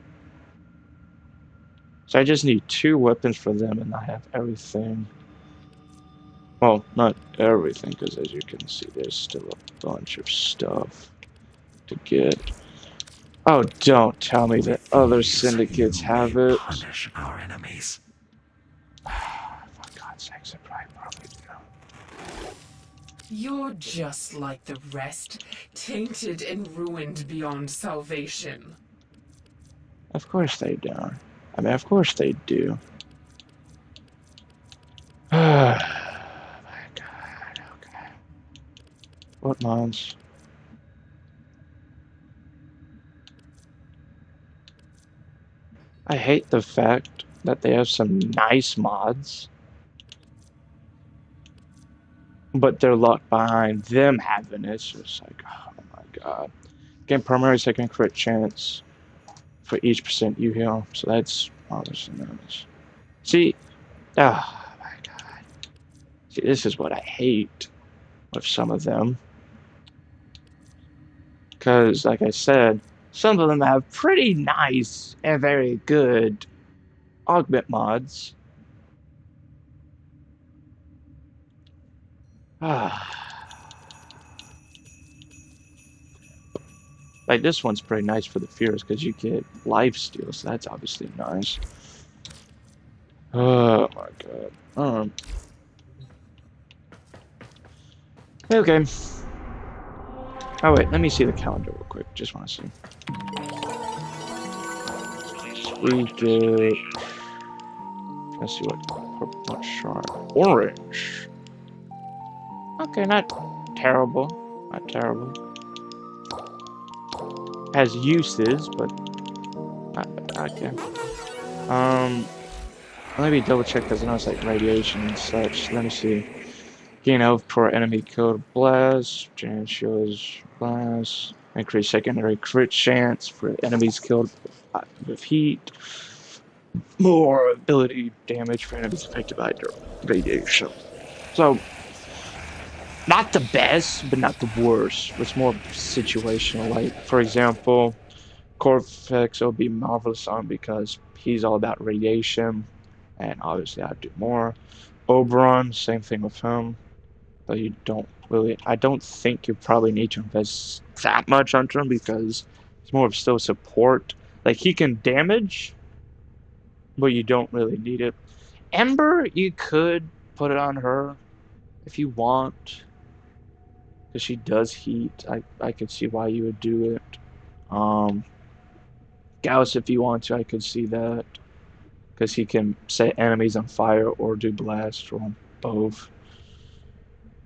So I just need 2 weapons for them and I have everything. Well, not everything, because as you can see, there's still a bunch of stuff to get. Oh, don't tell me that other syndicates have it. Punish our enemies. For God's sakes, I probably do. You're just like the rest, tainted and ruined beyond salvation. Of course they don't. I mean, of course they do. My God, okay. What mods? I hate the fact that they have some nice mods, but they're locked behind them having it. It's just like, oh my God. Gain primary second crit chance for each percent you heal. So that's obviously nice. See, oh my God. See, this is what I hate with some of them. Because, like I said, some of them have pretty nice and very good augment mods. Like this one's pretty nice for the Fears because you get lifesteal, so that's obviously nice. Oh my God. Okay. Oh wait, let me see the calendar real quick. Just want to see. We get. Let's see what sharp. Orange. Okay, not terrible. Not terrible. Has uses, but not bad. Okay. Let me double check because I know it's like radiation and such. Let me see. Gain health per enemy killed blast. Chance shields blast. Increase secondary crit chance for enemies killed with heat. More ability damage for enemies affected by radiation. So, not the best, but not the worst. It's more situational. Like, for example, Corvex will be marvelous on because he's all about radiation, and obviously I'd do more. Oberon, same thing with him. But you don't really, I don't think you probably need to invest that much onto him because it's more of still support. Like, he can damage, but you don't really need it. Ember, you could put it on her if you want, because she does heat. I could see why you would do it. Gauss, if you want to, I could see that, because he can set enemies on fire or do blast or both.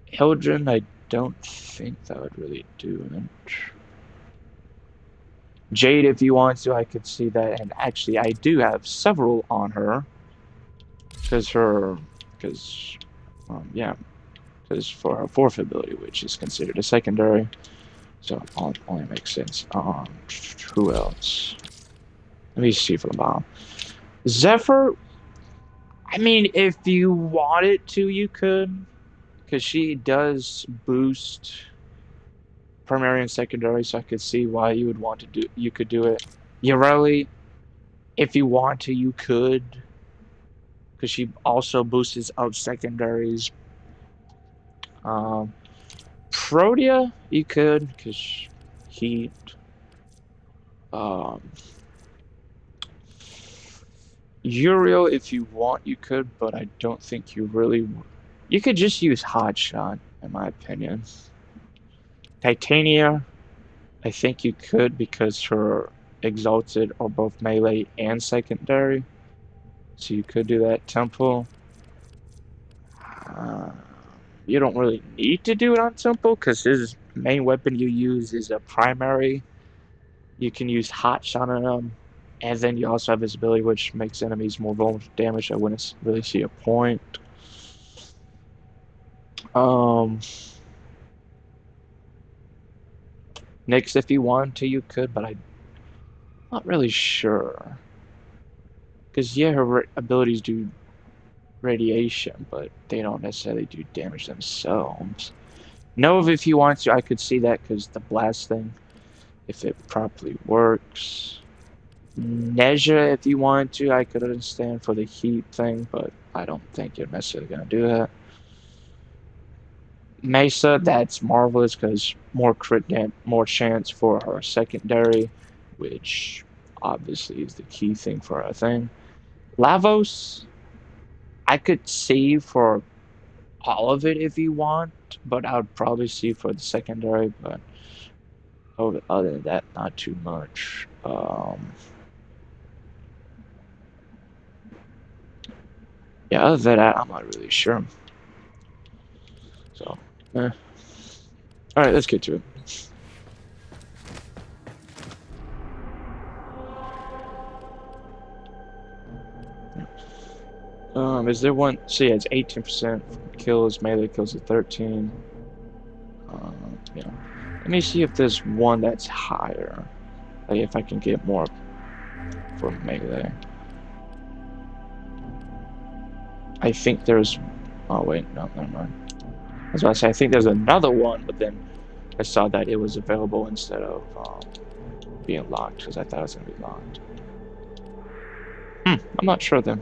Hildren, I don't think that would really do it. Jade, if you want to, I could see that. And actually, I do have several on her. Because because for her fourth ability, which is considered a secondary, so it only makes sense. Who else? Let me see from the bottom. Zephyr. I mean, if you wanted to, you could, because she does boost primary and secondary, so I could see why you would want to do. You could do it. Ureli, if you want to, you could, because she also boosts out secondaries. Protea, you could, because heat. Uriel, if you want, you could, but I don't think you really. You could just use Hotshot, in my opinion. Titania, I think you could because her Exalted are both melee and secondary. So you could do that. Temple. You don't really need to do it on Temple because his main weapon you use is a primary. You can use Hotshot on him. And then you also have his ability, which makes enemies more vulnerable to damage. I wouldn't really see a point. Nyx, if you want to, you could, but I'm not really sure. Because, yeah, her abilities do radiation, but they don't necessarily do damage themselves. Nova, if you want to, I could see that because the blast thing, if it properly works. Neja, if you wanted to, I could understand for the heat thing, but I don't think you're necessarily going to do that. Mesa, that's marvelous because more crit more chance for her secondary, which obviously is the key thing for her thing. Lavos, I could see for all of it if you want, but I would probably see for the secondary, but other than that, not too much. Yeah, other than that, I'm not really sure. So, Alright, let's get to it. Is there one? See, it's 18% kills, melee kills at 13. Yeah. Let me see if there's one that's higher. Like if I can get more for melee. I think there's. Oh wait, no, never mind. I was about to say I think there's another one, but then I saw that it was available instead of being locked because I thought it was gonna be locked. I'm not sure then.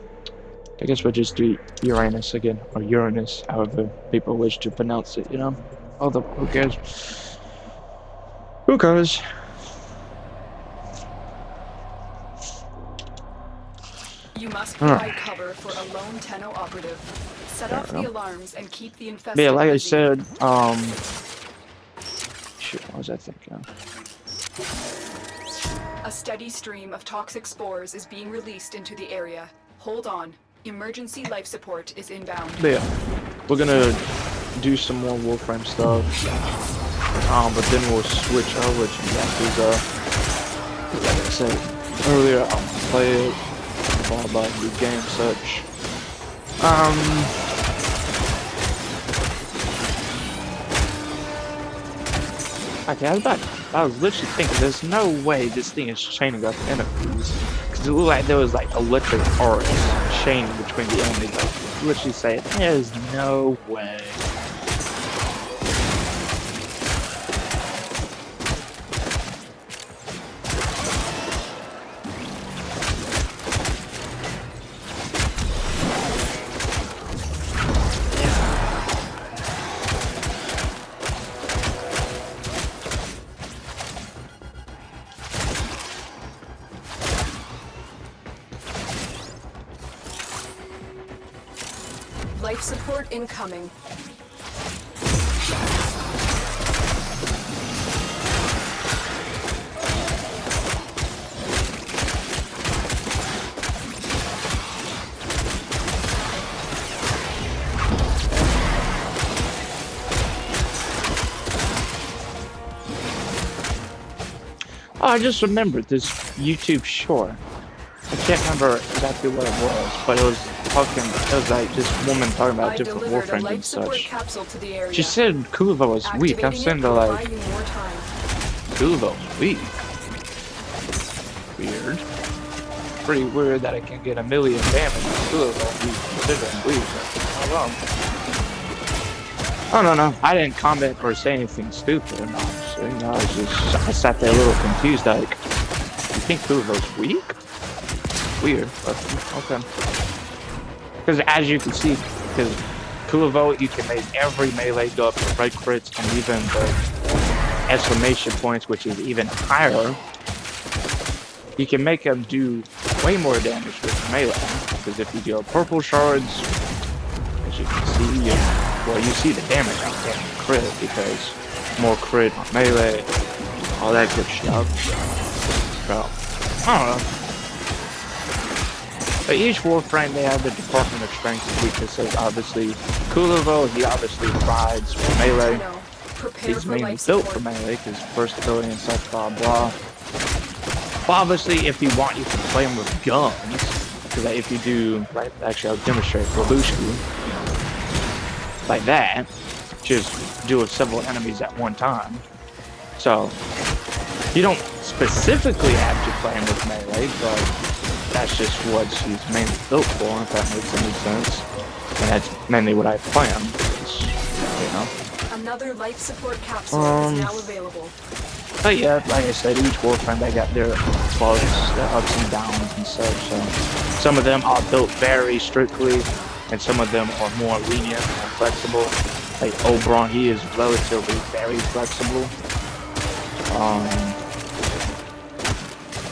I guess we'll just do Uranus again, or Uranus, however people wish to pronounce it, you know? Although, who cares? Who cares? You must provide cover for a lone Tenno operative. Set off the alarms and keep the infested. But yeah, like I busy. said, shoot, what was I thinking of? A steady stream of toxic spores is being released into the area. Hold on. Emergency life support is inbound. But yeah, we're gonna do some more Warframe stuff. But then we'll switch over to Yakuza. Like I said earlier, I'll play it. All about new game such. Okay, I was literally thinking there's no way this thing is chaining up enemies. Because it looked like there was like electric arcs chaining between the enemies. Like, literally saying, there's no way. Life support incoming. Oh, I just remembered this YouTube short. I can't remember exactly what it was, but it was like this woman talking about I different delivered a Warframes life and support such. capsule to the area. She said Kulava was weak. I'm Activating saying it to will like, buy you more time. Kulava was weak. Weird. Pretty weird that it can get 1,000,000 damage. Kulava will be considered weak. I don't know. I didn't comment or say anything stupid. Obviously, you know, I sat there a little confused. Like, you think Kulava's weak? Weird, but okay. Because as you can see, because Kulavo, you can make every melee go up to red crits and even the exclamation points, which is even higher. You can make them do way more damage with melee. Because if you deal purple shards, as you can see, you see the damage on getting crit because more crit on melee, all that good stuff. So, I don't know. But each Warframe, they have the department of strengths and weaknesses. Obviously, Kulavo, he obviously rides for melee. He's mainly built for melee because versatility and such, blah blah. But obviously, if you want, you can play him with guns. Because if you do, like, actually, I'll demonstrate for Lushku. Like that, just do with several enemies at one time. So, you don't specifically have to play him with melee, but that's just what she's mainly built for, if that makes any sense. And that's mainly what I plan, you know. Another life support capsule is now available. But yeah, like I said, each Warframe, they got their bugs, their ups and downs and such. So some of them are built very strictly, and some of them are more lenient and flexible. Like Oberon, he is relatively very flexible.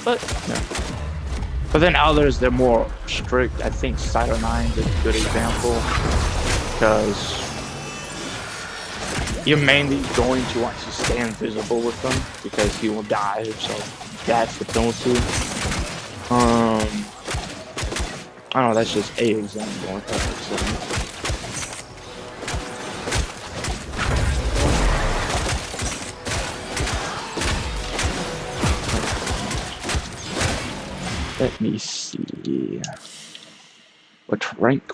But yeah. But then others, they're more strict. I think Cider 9 is a good example, because you're mainly going to want to stay invisible with them, because he will die, so that's the penalty. I don't know, that's just a example, if that makes sense. Let me see. What rank?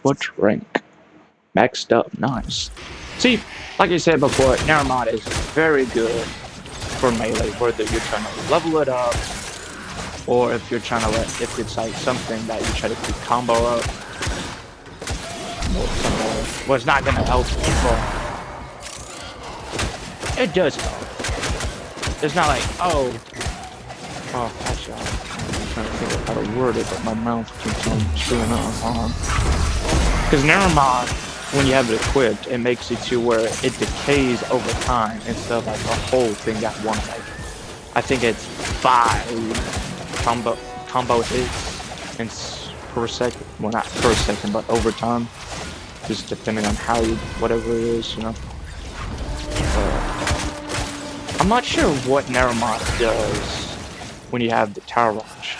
Maxed up, nice. See, like I said before, Naramod is very good for melee, whether you're trying to level it up, or if you're trying to if it's like something that you try to keep combo up. Well, it's not gonna help people. It does help. It's not like, actually, I'm trying to think of how to word it, but my mouth keeps on screwing up. Because Naramod, when you have it equipped, it makes it to where it decays over time instead of like a whole thing at one. Like, I think it's 5 combo hits and per second. Well, not per second, but over time, just depending on how you, whatever it is, you know. I'm not sure what Naramod does when you have the Tower Launch.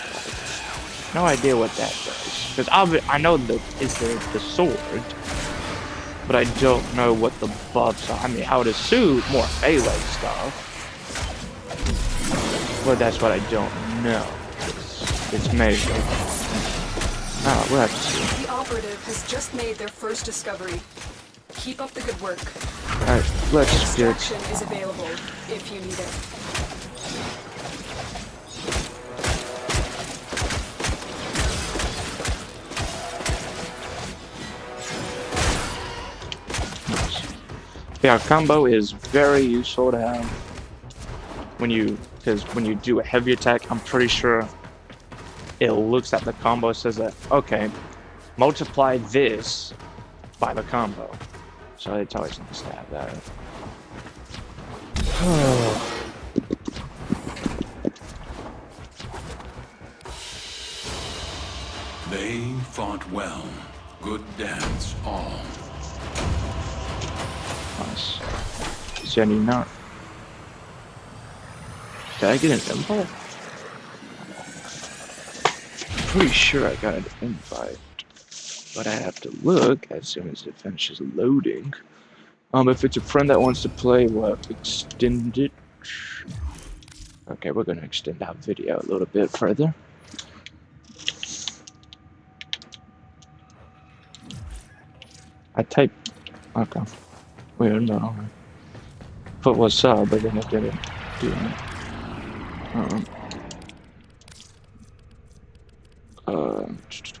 No idea what that does. Because I know it's the sword, but I don't know what the buffs are. I mean, I would assume more melee stuff, but that's what I don't know. It's melee. We'll have to see. The operative has just made their first discovery. Keep up the good work. Alright, let's Extraction is available if you need it. Yeah, combo is very useful to have because when you do a heavy attack, I'm pretty sure it looks at the combo, says that, okay, multiply this by the combo. So it's always nice to have that. They fought well. Good dance, all. Nice. Is there any not? Did I get an invite? Pretty sure I got an invite, but I have to look as soon as it finishes loading. If it's a friend that wants to play, we'll have to extend it. Okay, we're gonna extend our video a little bit further. I typed. Okay. Weird, no. Put what's up, but then it didn't do it.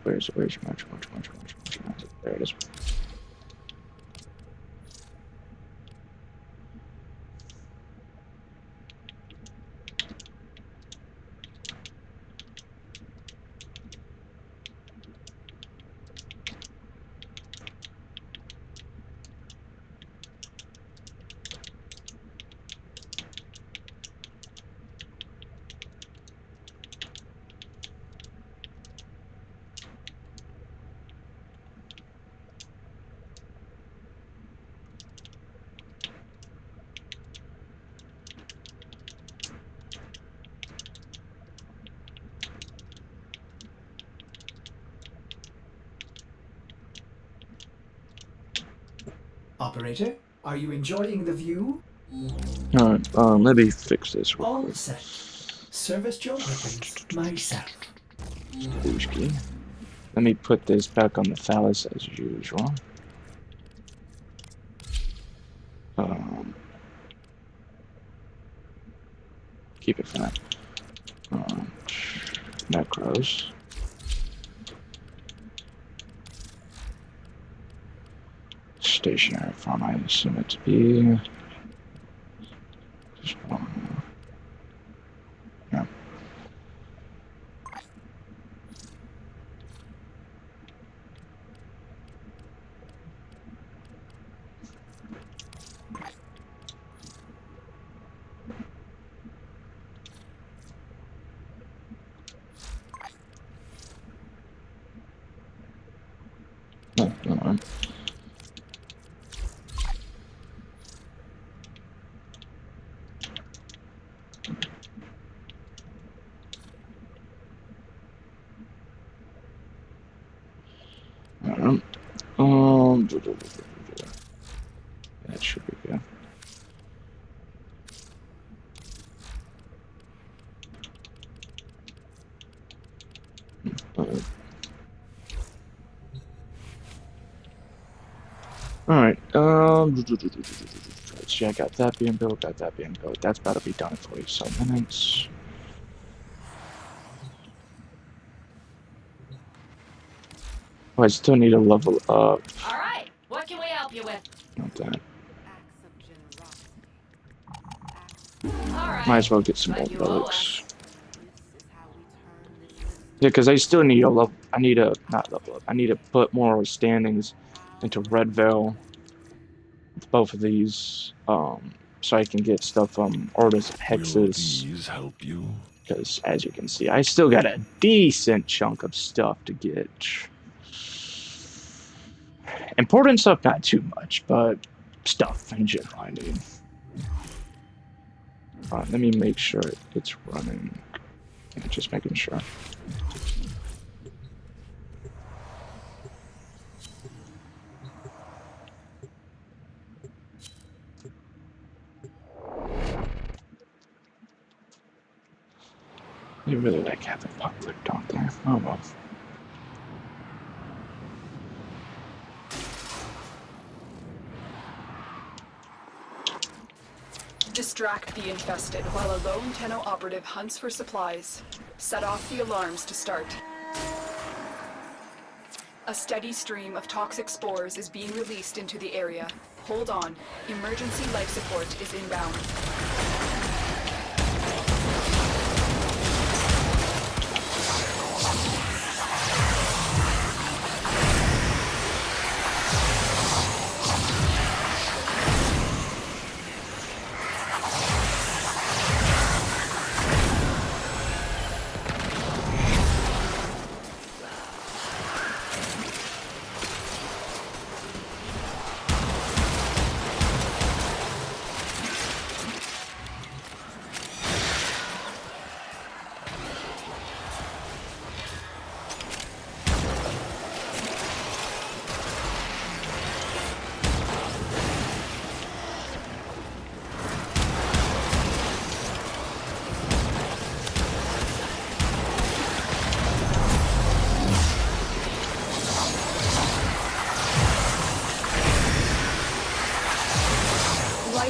Where's your match? There it is. Operator, are you enjoying the view? Alright, let me fix this real All quick. set. Service your weapons myself. Booshki. Let me put this back on the phallus as usual. Keep it flat. Macros. Stationary farm, I assume it to be. Just one. Yeah. No, no, no. That should be good. Alright, see, I got that being built, That's about to be done in 47 minutes. Oh, I still need to level up. Alright, what can we help you with? Not that. Alright. Might as well get some more relics. Yeah, because I still need a level. I need to not level up. I need to put more standings into Red Veil with both of these, so I can get stuff from Orders of Hexes. Will these help you? Because as you can see, I still got a decent chunk of stuff to get. Important stuff, not too much, but stuff in general. I need. Alright, let me make sure it's running. Yeah, just making sure. They really like having public, don't they? Oh well. Distract the infested while a lone Tenno operative hunts for supplies. Set off the alarms to start. A steady stream of toxic spores is being released into the area. Hold on. Emergency life support is inbound.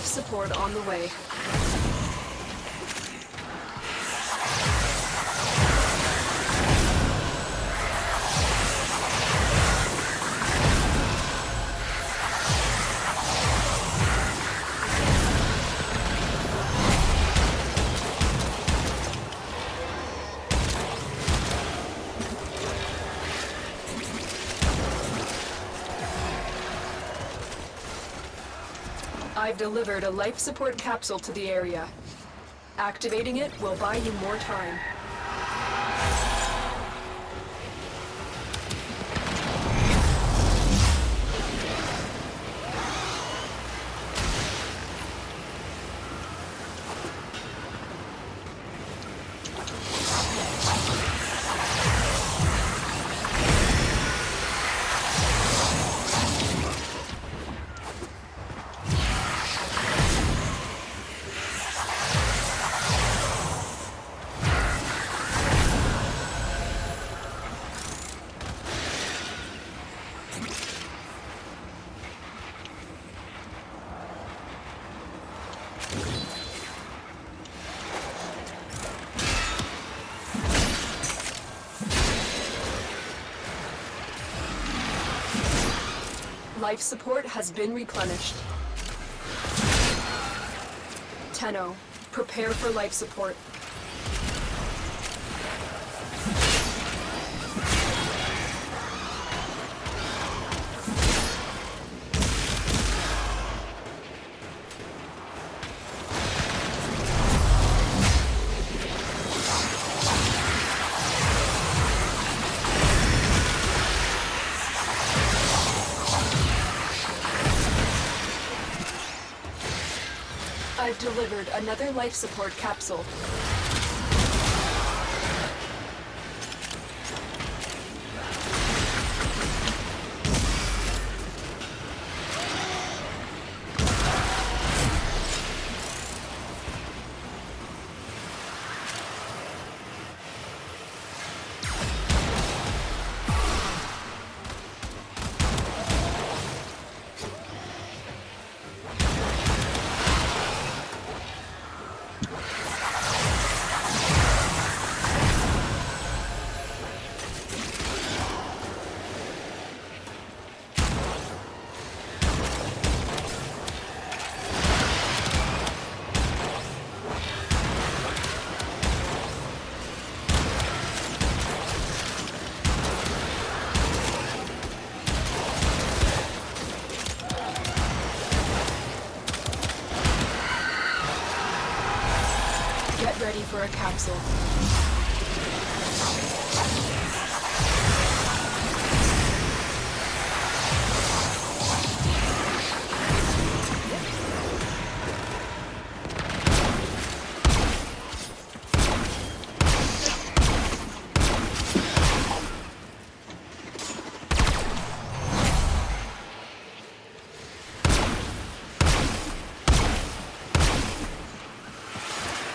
Life support on the way. I've delivered a life support capsule to the area. Activating it will buy you more time. Life support has been replenished. Tenno, prepare for life support. I've delivered another life support capsule. Get ready for a capsule.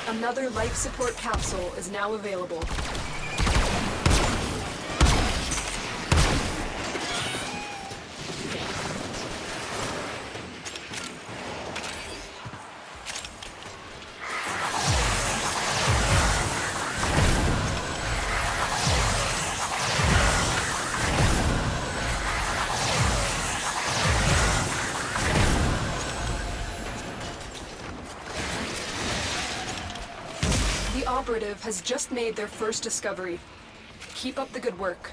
Another life support capsule is now available. The operative has just made their first discovery. Keep up the good work.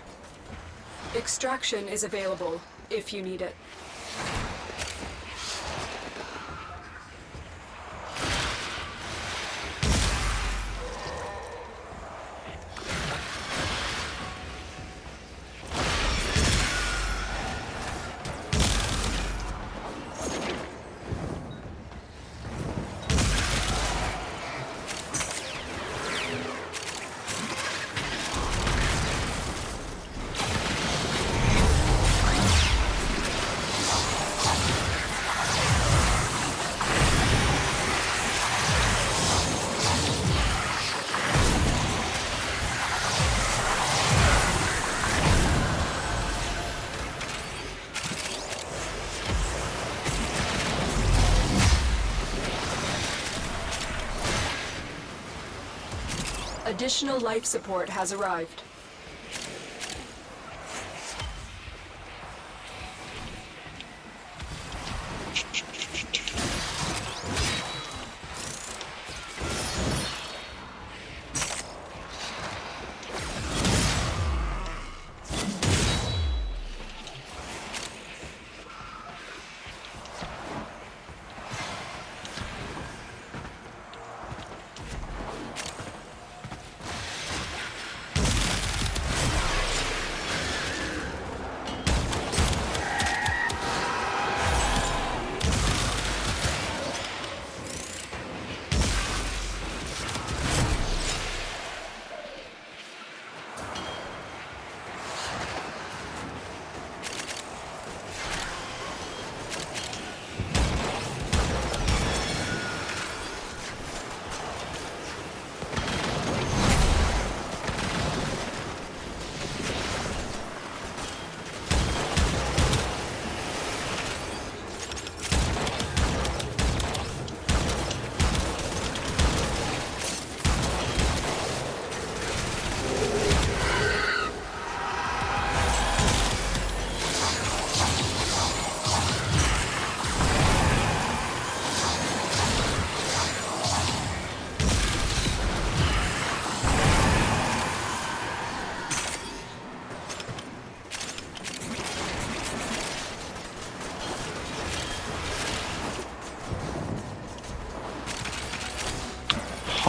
Extraction is available if you need it. Additional life support has arrived.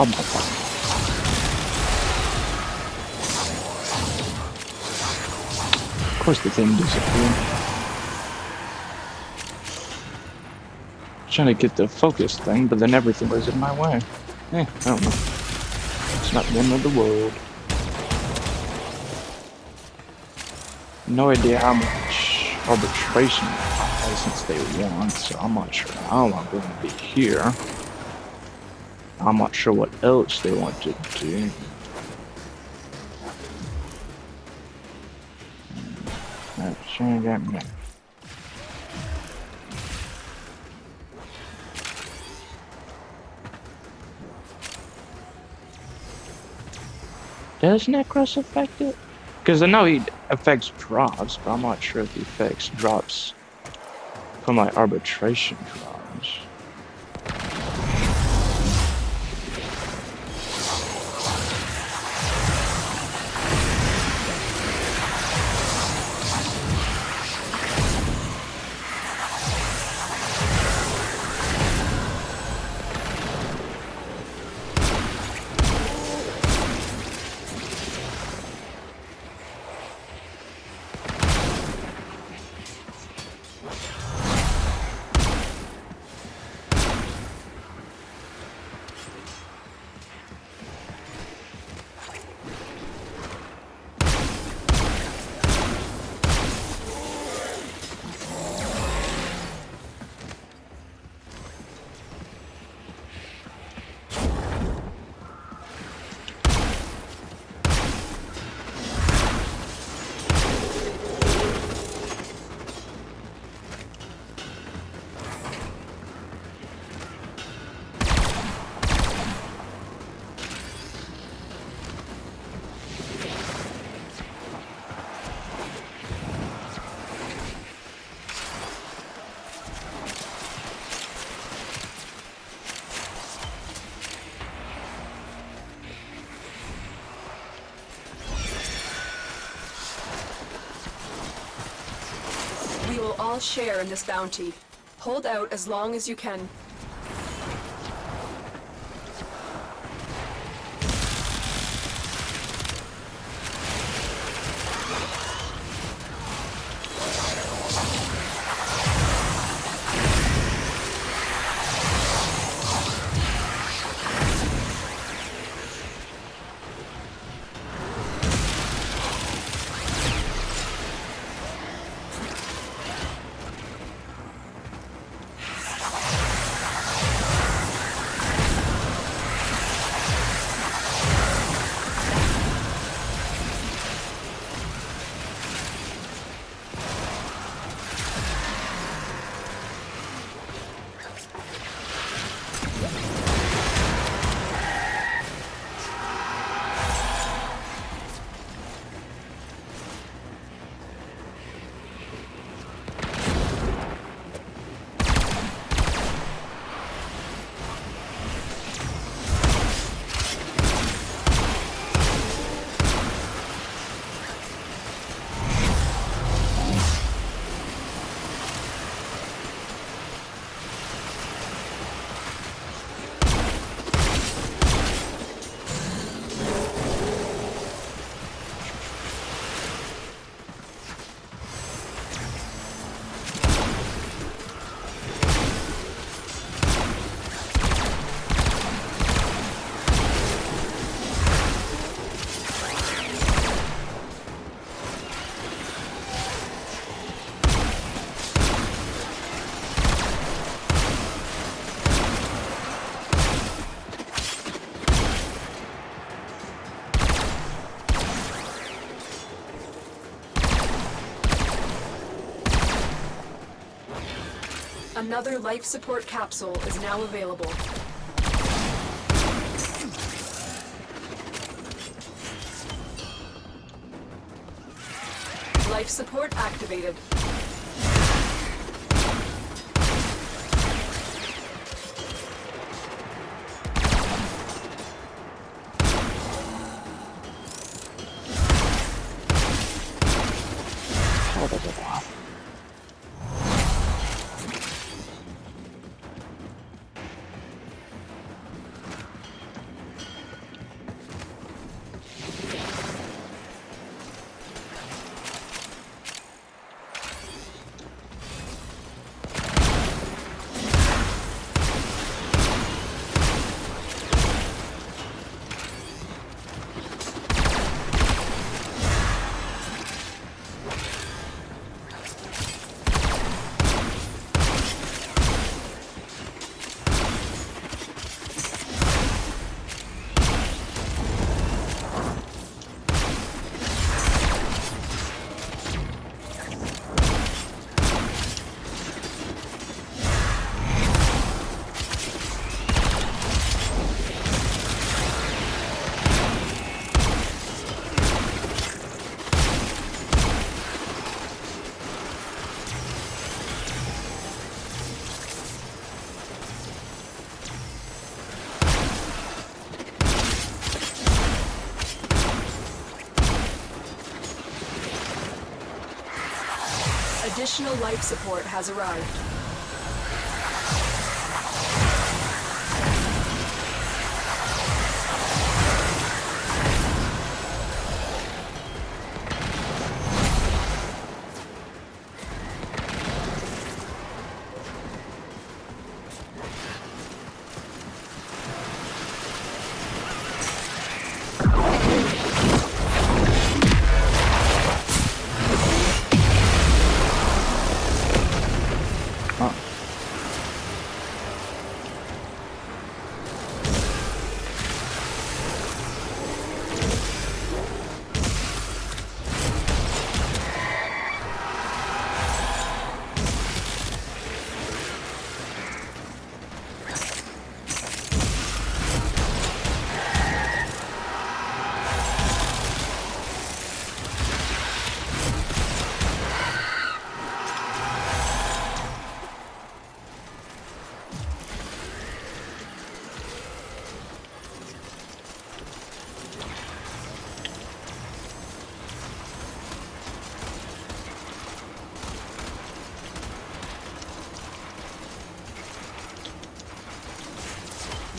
Oh my god. Of course the thing disappeared. Trying to get the focus thing, but then everything was in my way. I don't know. It's not the end of the world. No idea how much arbitration license they want, so I'm not sure how I'm going to be here. I'm not sure what else they want to do. That's sure got me. Does Necros affect it? Because I know he affects drops, but I'm not sure if he affects drops for my arbitration drops. We will all share in this bounty. Hold out as long as you can. Another life support capsule is now available. Life support activated. Additional life support has arrived.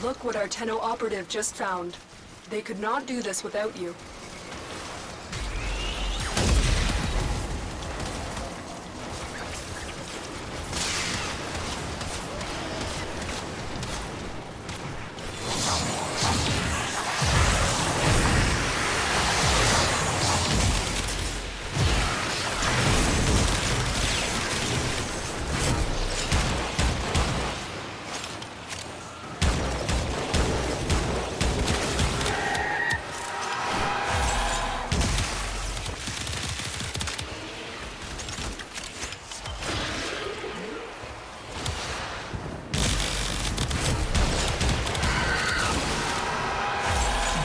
Look what our Tenno operative just found. They could not do this without you.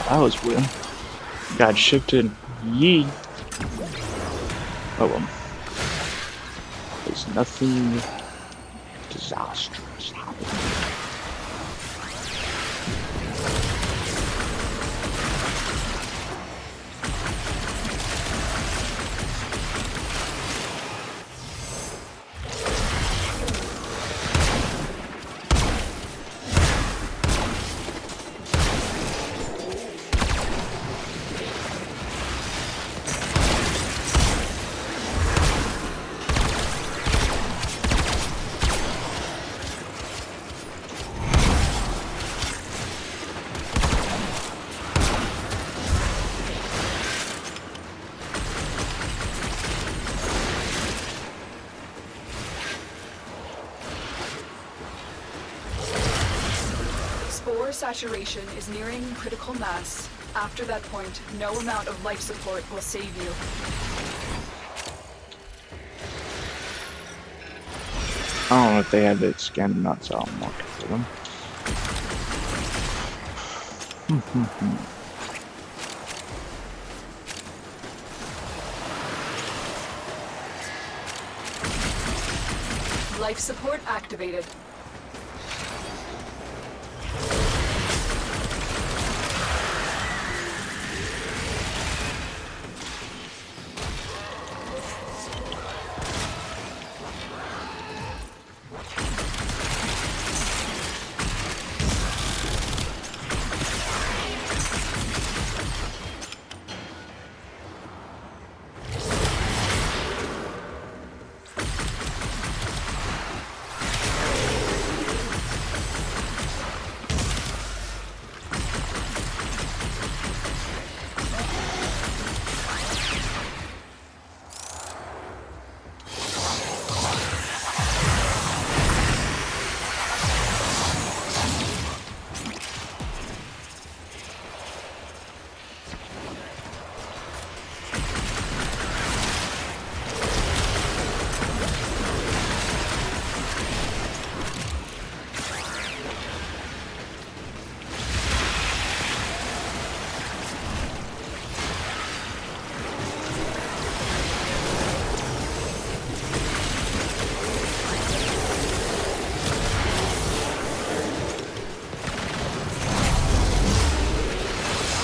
That was weird. Got shifted. Yee. Oh well. There's nothing disastrous happening. Spore saturation is nearing critical mass. After that point, no amount of life support will save you. I don't know if they have it scanned or not, so I'll mark it for them. Life support activated.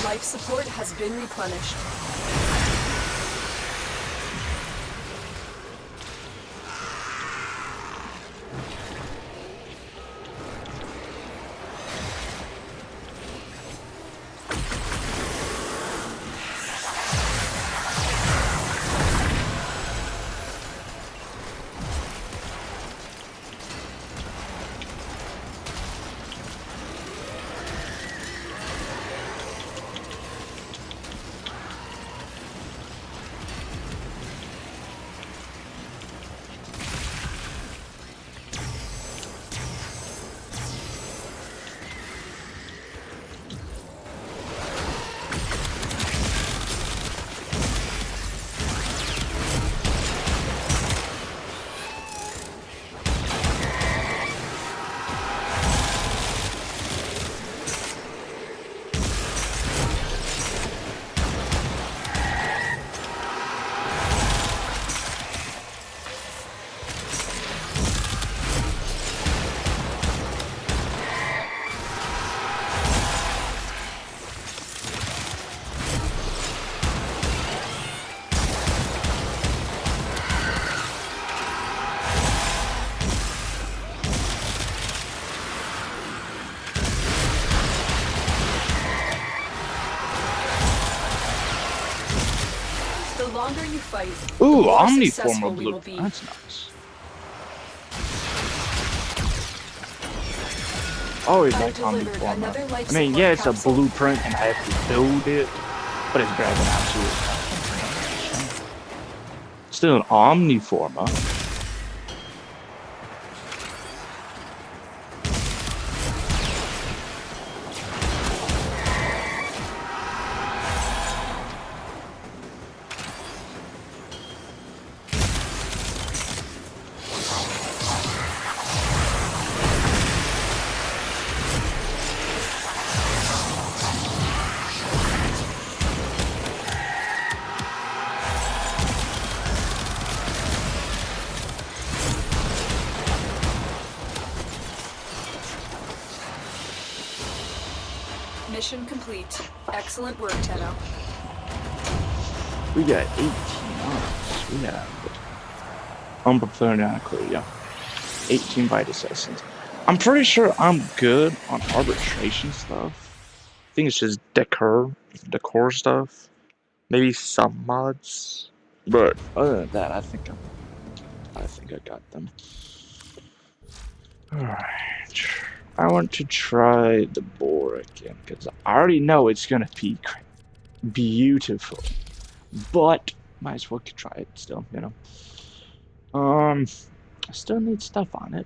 Life support has been replenished. The longer you fight, Ooh, the more Omniformer successful we will blue. be. That's nice. Always like Omniformer. I mean, yeah, it's a blueprint and I have to build it, but it's better than absolute. Still an Omniformer. Mission complete. Excellent work, Tenno. We got 18 arms. We have unprepared and clear, yeah. 18 bite assassins. I'm pretty sure I'm good on arbitration stuff. I think it's just decor stuff. Maybe some mods. But other than that, I think I got them. Alright. I want to try the boar again, because I already know it's gonna be beautiful. But might as well try it still, you know. I still need stuff on it.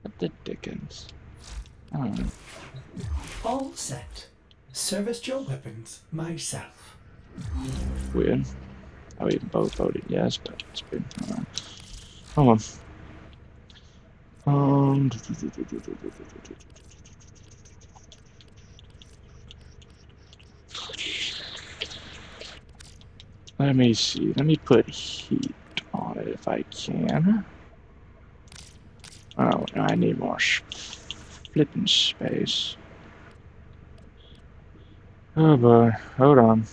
What the dickens? I don't know. All set. Serviced your weapons myself. Weird. Oh, we both voted yes, but it's been. Hold on. Um, let me see. Let me put heat on it if I can. Oh, no, I need more flipping space. Oh boy, hold on.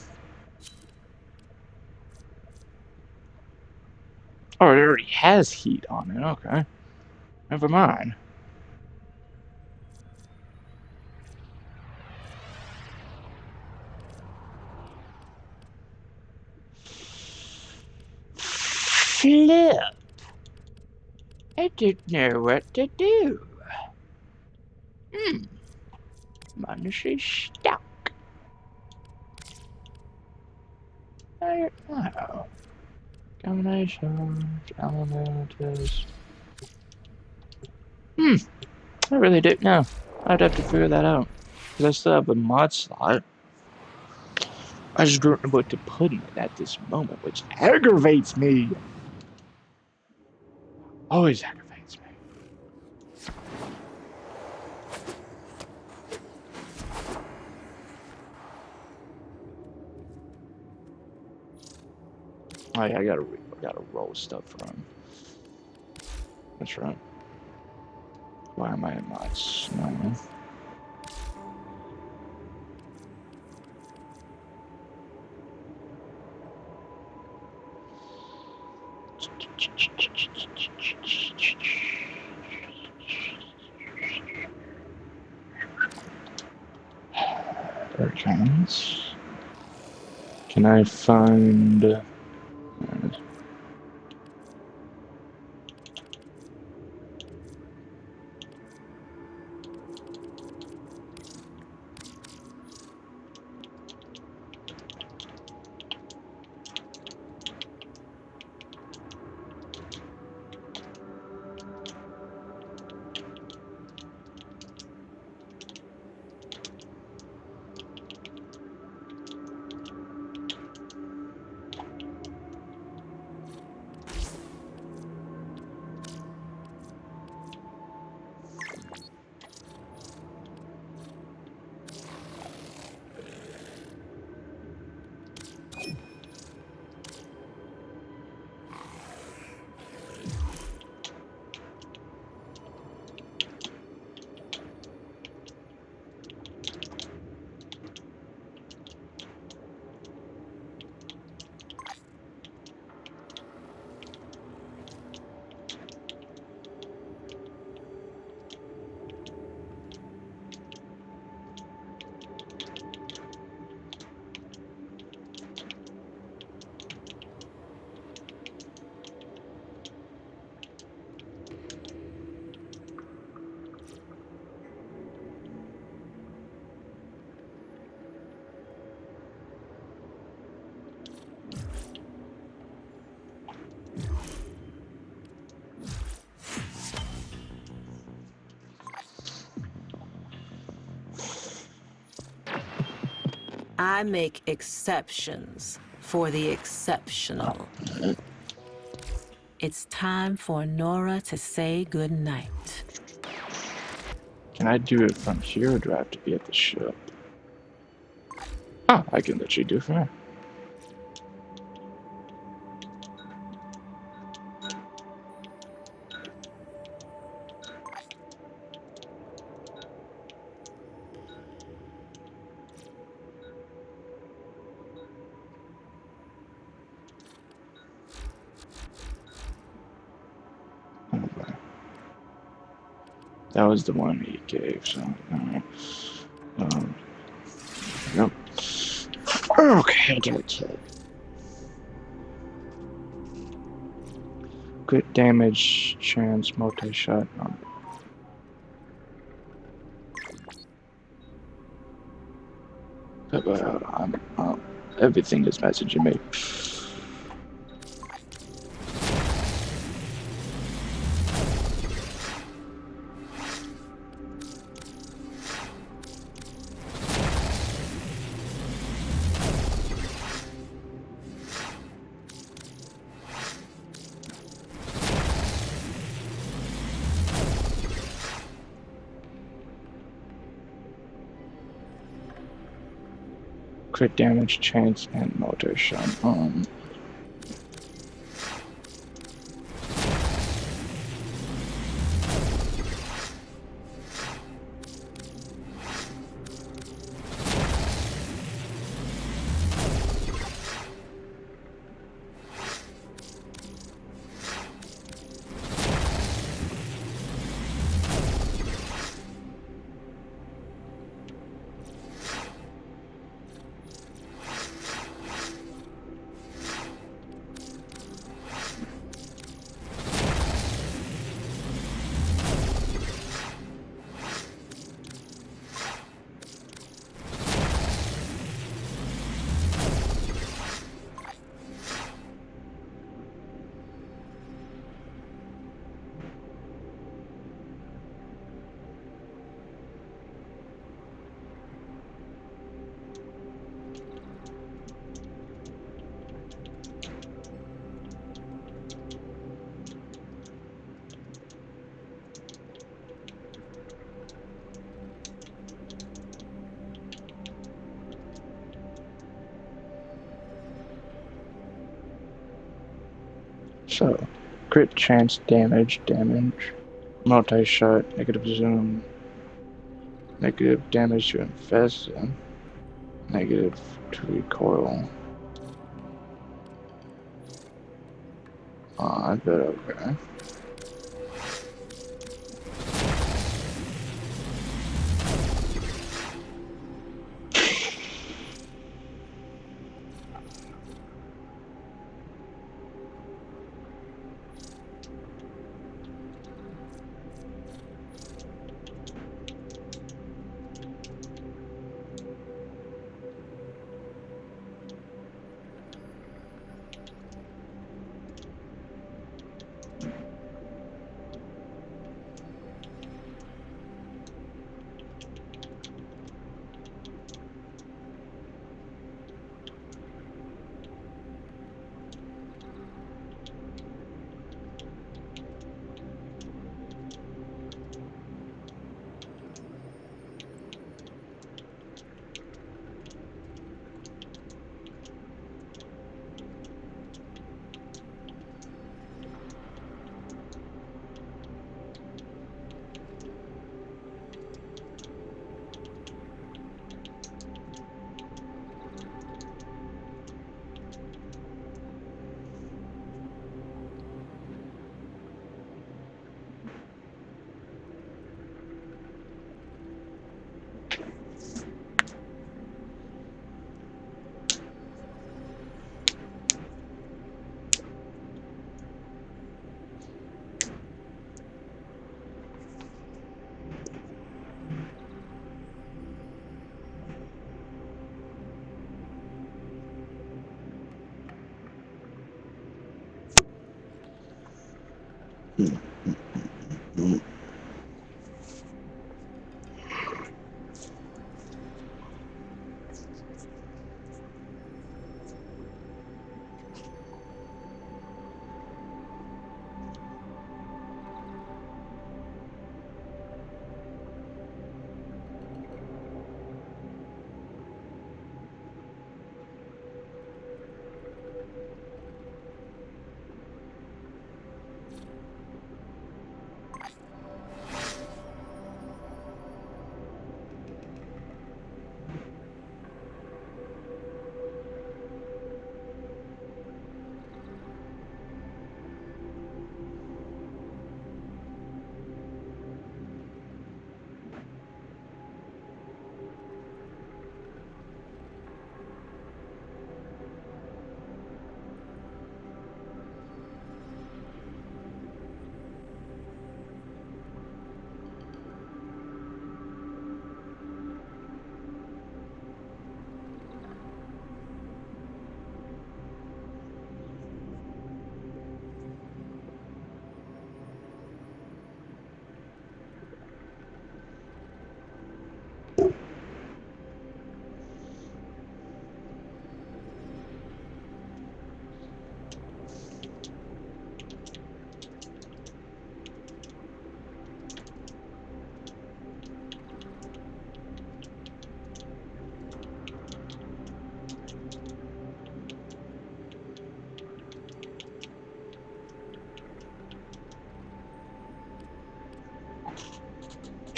Oh, it already has heat on it. Okay, never mind. Flip! I didn't know what to do. Manus is stuck. I don't know. Combinations, elementals. I really don't know. I'd have to figure that out. Because I still have a mod slot. I just don't know what to put in it at this moment, which aggravates me. Always aggravates me. Oh yeah, I gotta roll stuff from. That's right. Why am I not snowing? Hurricanes. Can I find? I make exceptions for the exceptional. It's time for Nora to say goodnight. Can I do it from here, or do I have to be at the ship? Oh, I can literally do it from here. That was the one he gave, so. Yep. Okay, okay. Good damage, chance, multi-shot. Everything is messaging me. crit damage, chance, and mortar shot. So, crit chance damage, multi-shot, negative zoom, negative damage to infest, negative to recoil. I bet okay.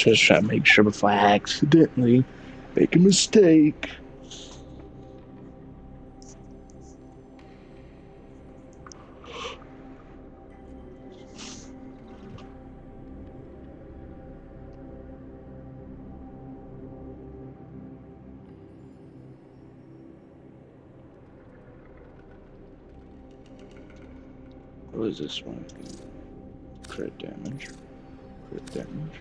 Just trying to make sure before I accidentally make a mistake. What is this one? Crit damage. Crit damage.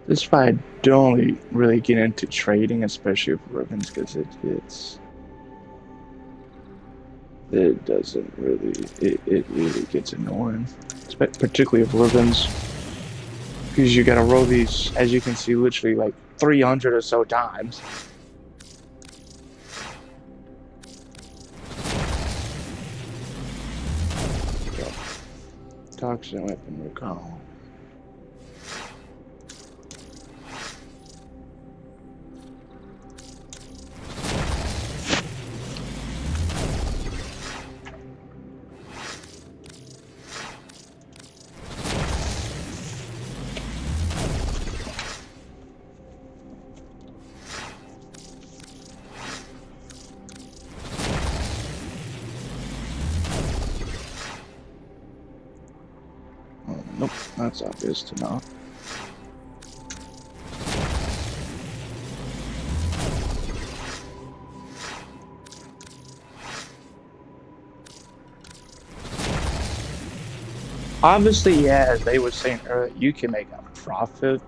This fight don't really get into trading, especially with ribbons, because it doesn't really it really gets annoying, particularly with ribbons, because you gotta roll these, as you can see, literally like 300 or so times. So, toxic weapon recall. Nope, that's obvious to not. Obviously, yeah, as they were saying earlier, you can make a profit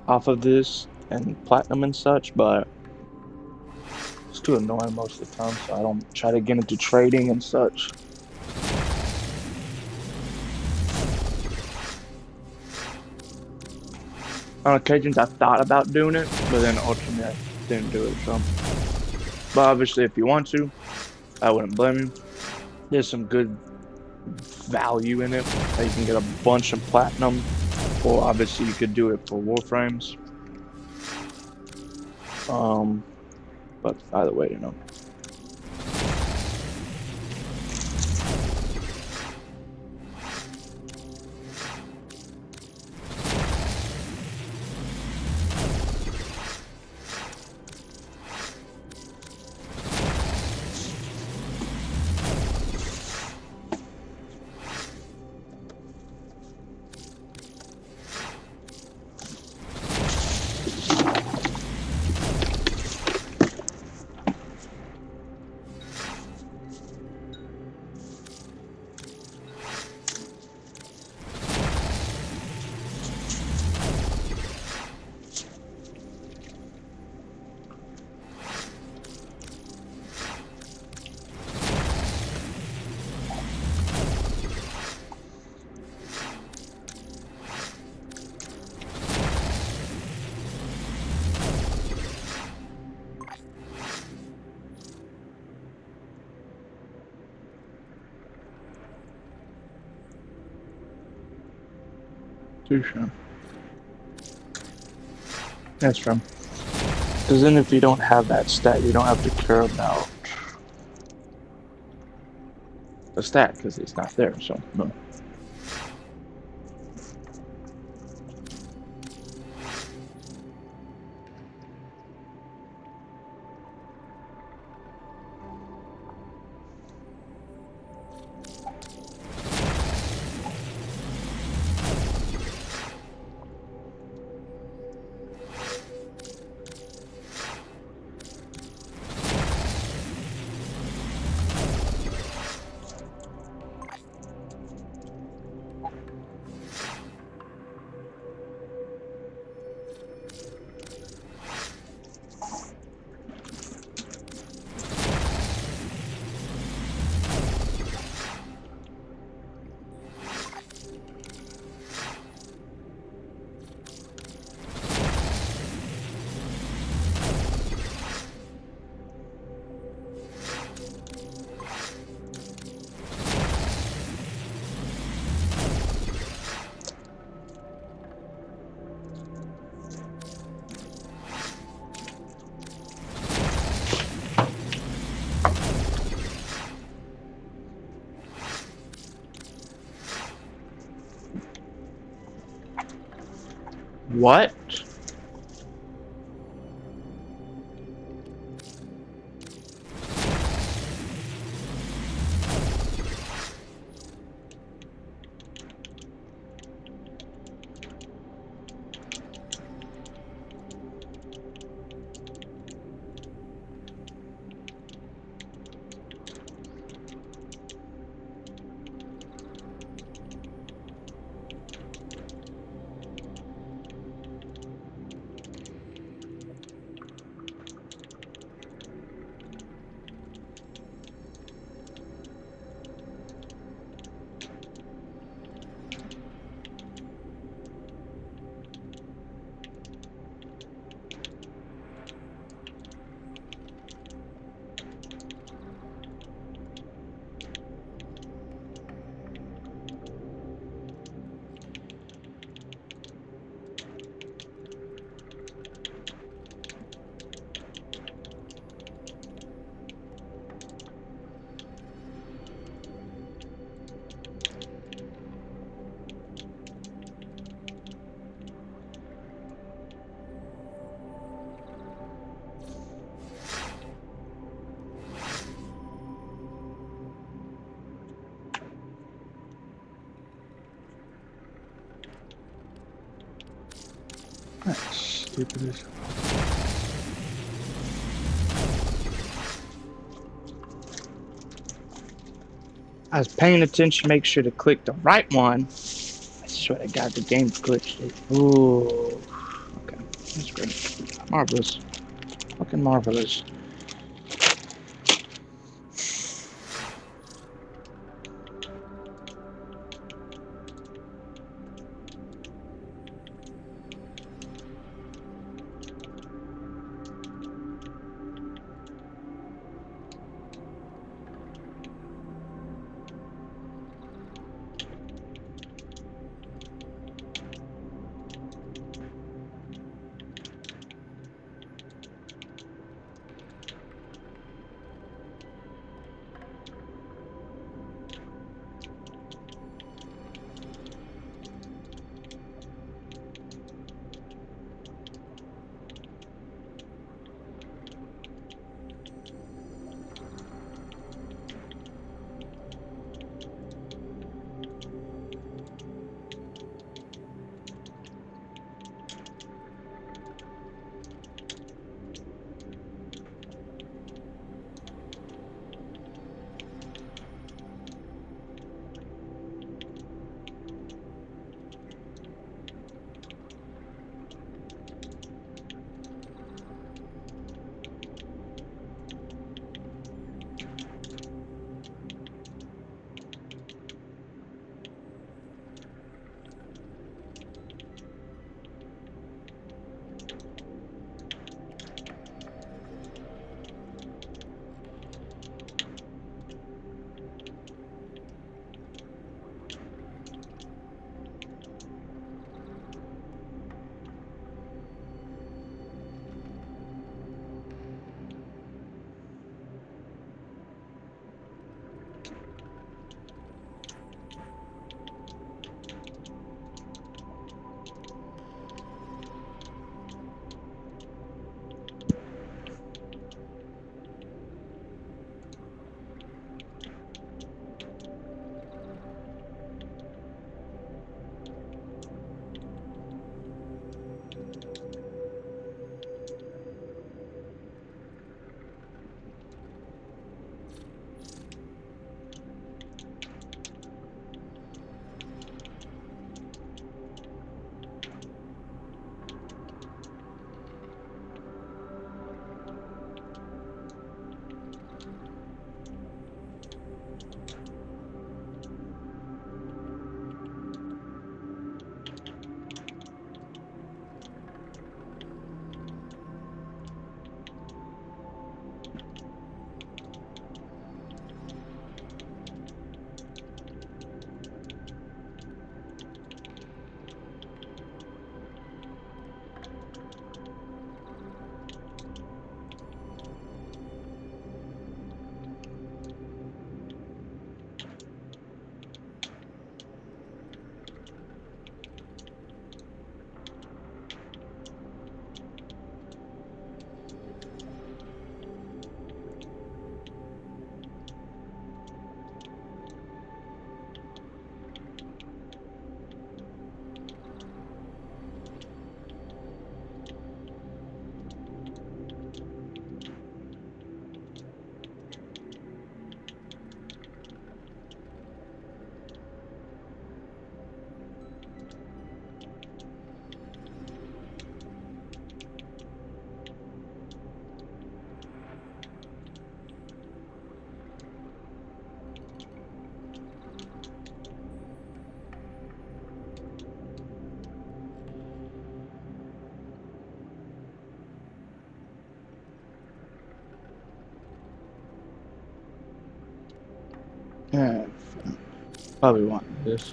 off of this and platinum and such, but it's too annoying most of the time, so I don't try to get into trading and such. On occasions, I thought about doing it, but then ultimately I didn't do it. So, but obviously, if you want to, I wouldn't blame you. There's some good value in it. That you can get a bunch of platinum, or obviously you could do it for Warframes. But either way, you know. Constitution. That's true. Because then if you don't have that stat, you don't have to care about the stat because it's not there. So no. What? That's stupid as hell. I was paying attention, make sure to click the right one. I swear to God, the game's glitched. Ooh. Okay, that's great. Marvelous. Fucking marvelous. Yeah, probably want this.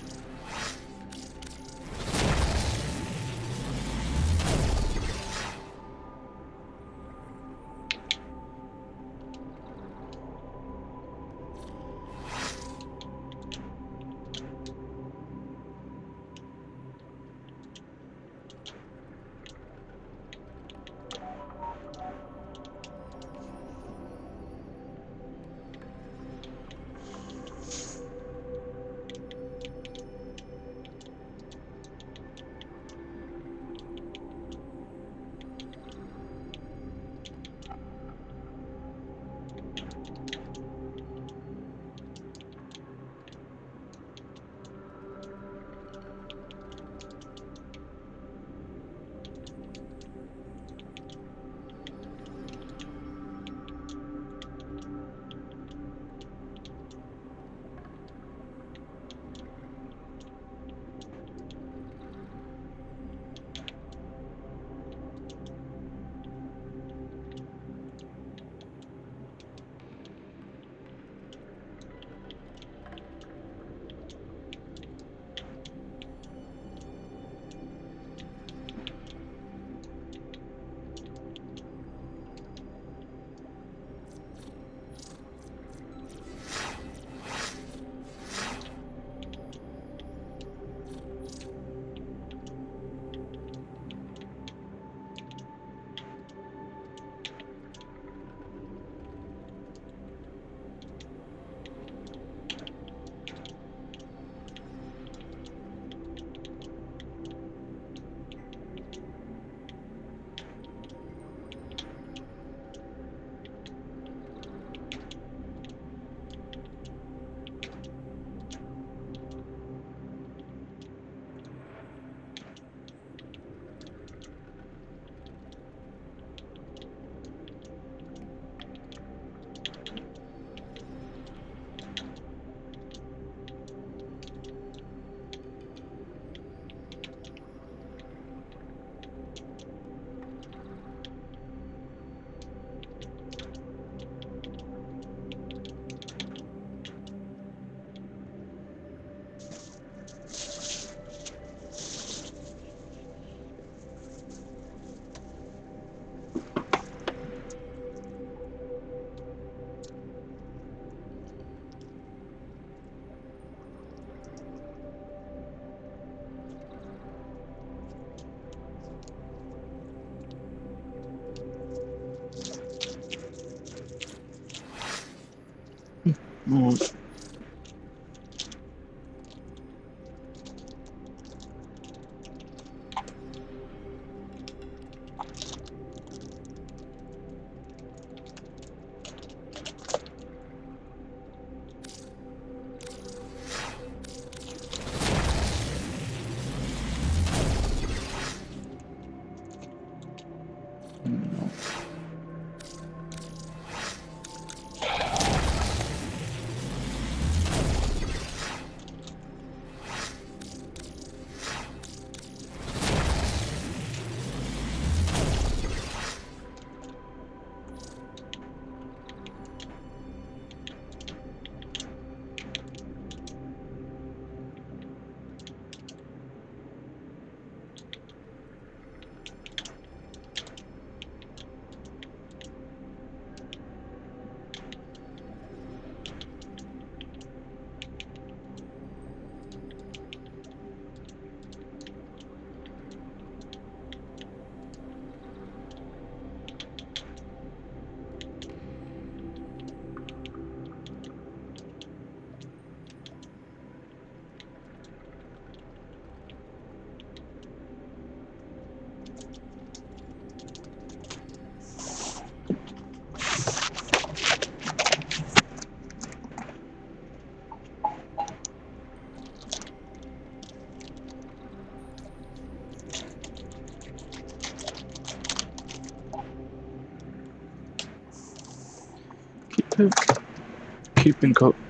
Mm.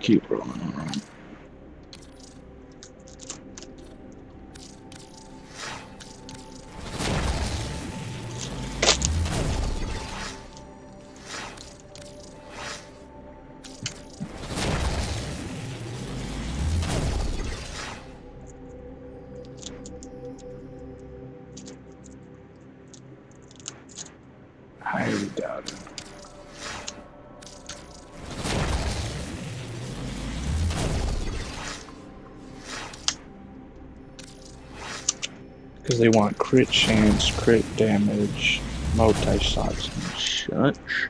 Keep rolling. Highly doubt it. Because they want crit chance, crit damage, multi-shots, and such.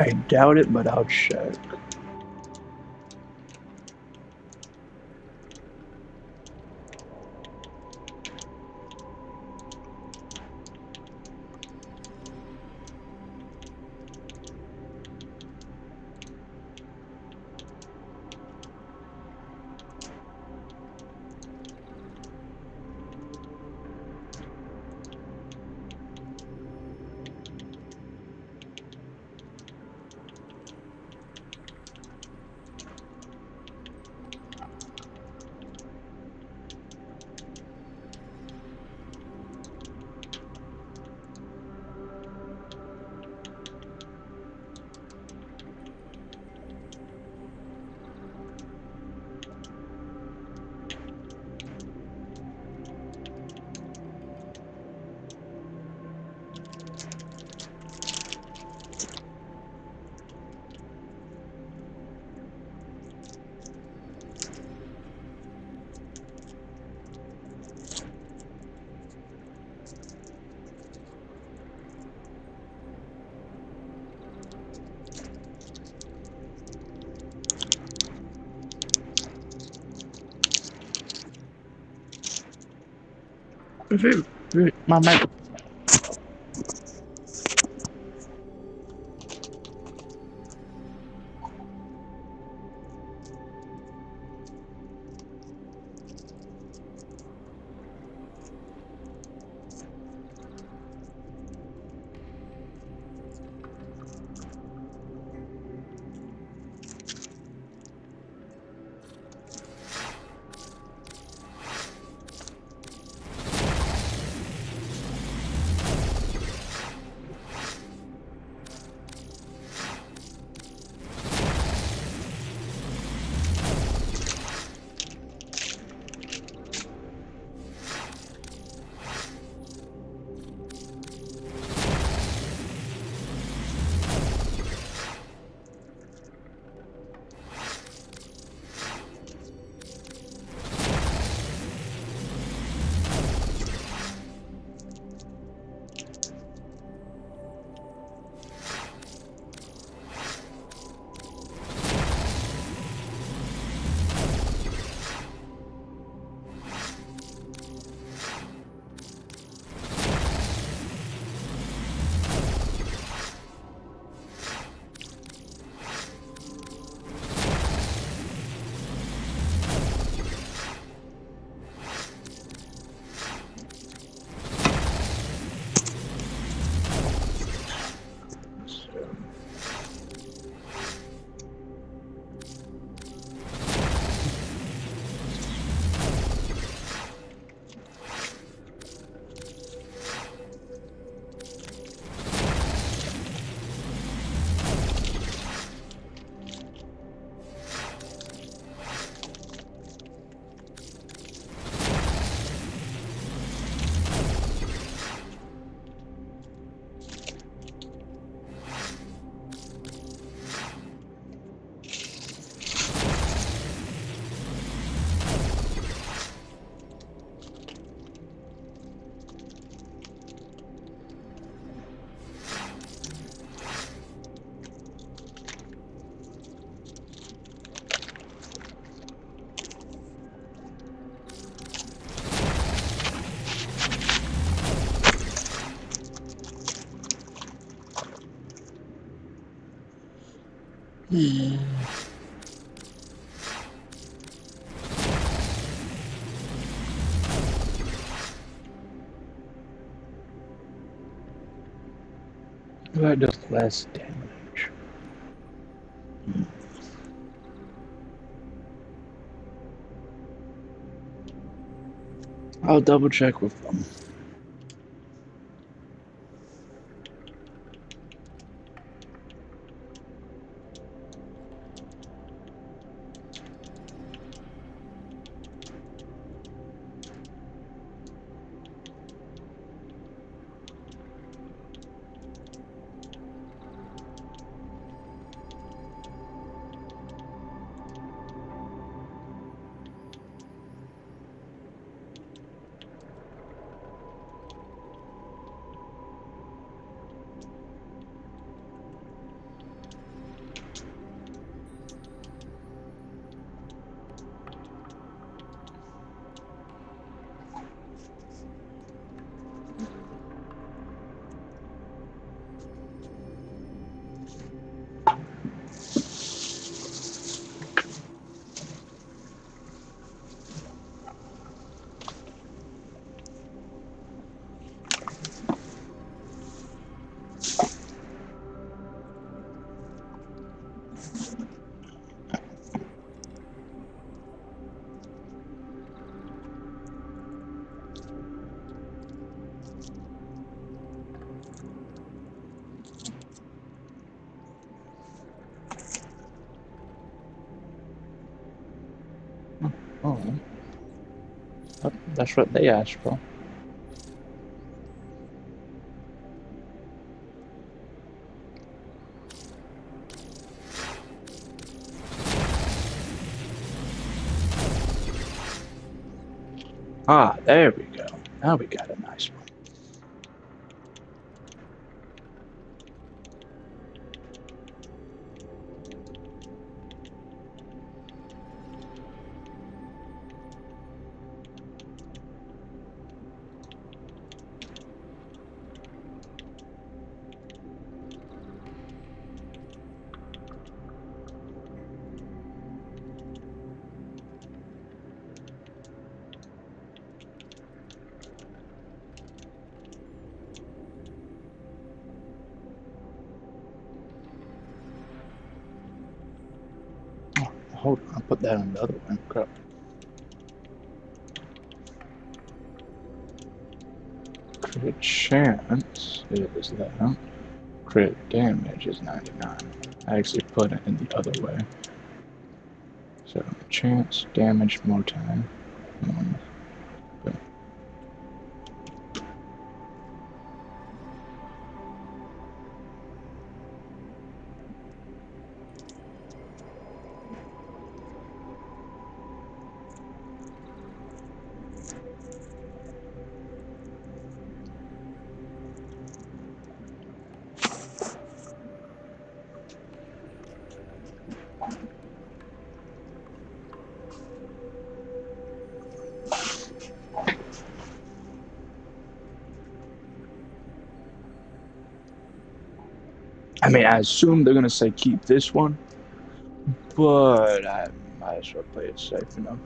I doubt it, but I'll check. My man. That does less damage. I'll double check with them. Oh, that's what they asked for. Ah, there we go. Now we got a nice one. Hold on, I'll put that on the other one. Crap. Crit chance is that. Crit damage is 99. I actually put it in the other way. So, chance, damage, more time. Okay. I mean, I assume they're gonna say keep this one, but I might as well play it safe enough.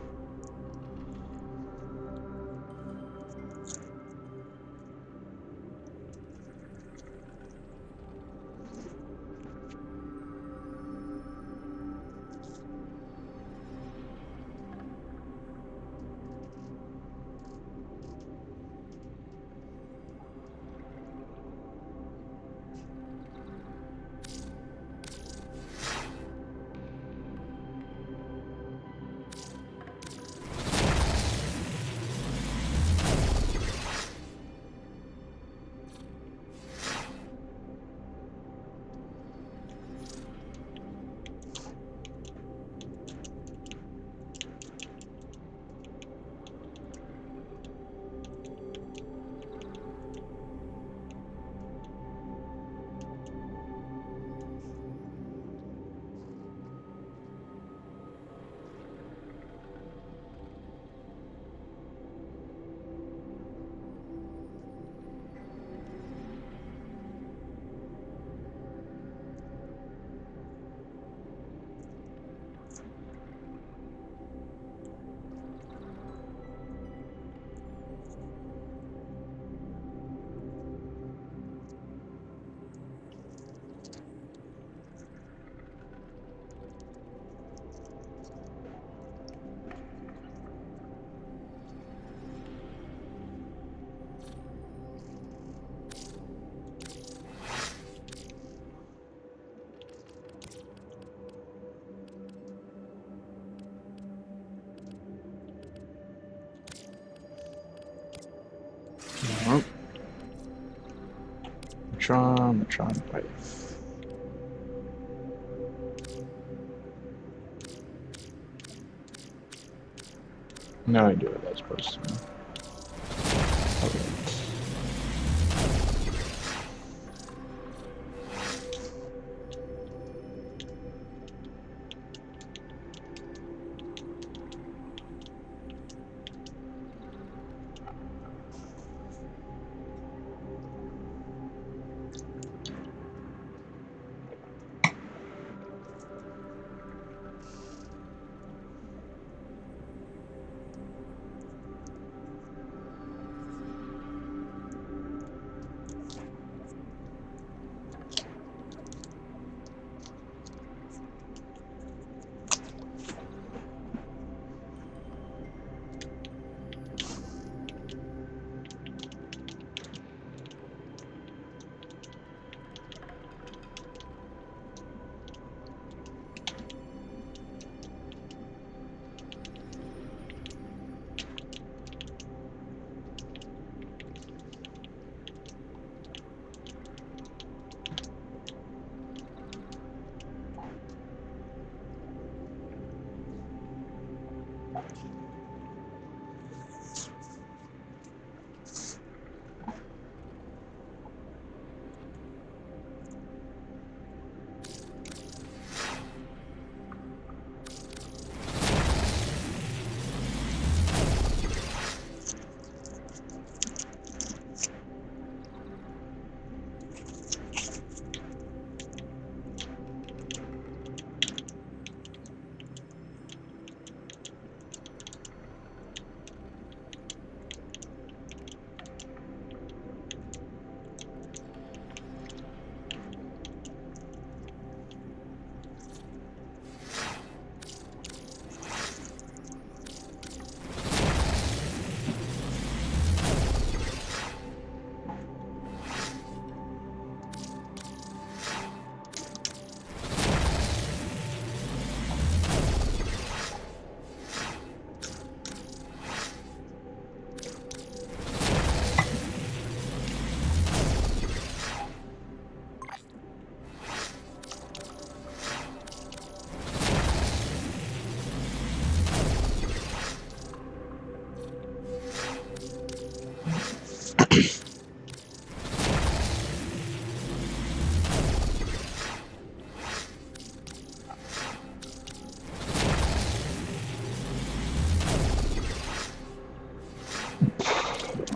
I'm gonna try and wait. No idea what that's supposed to mean. Okay.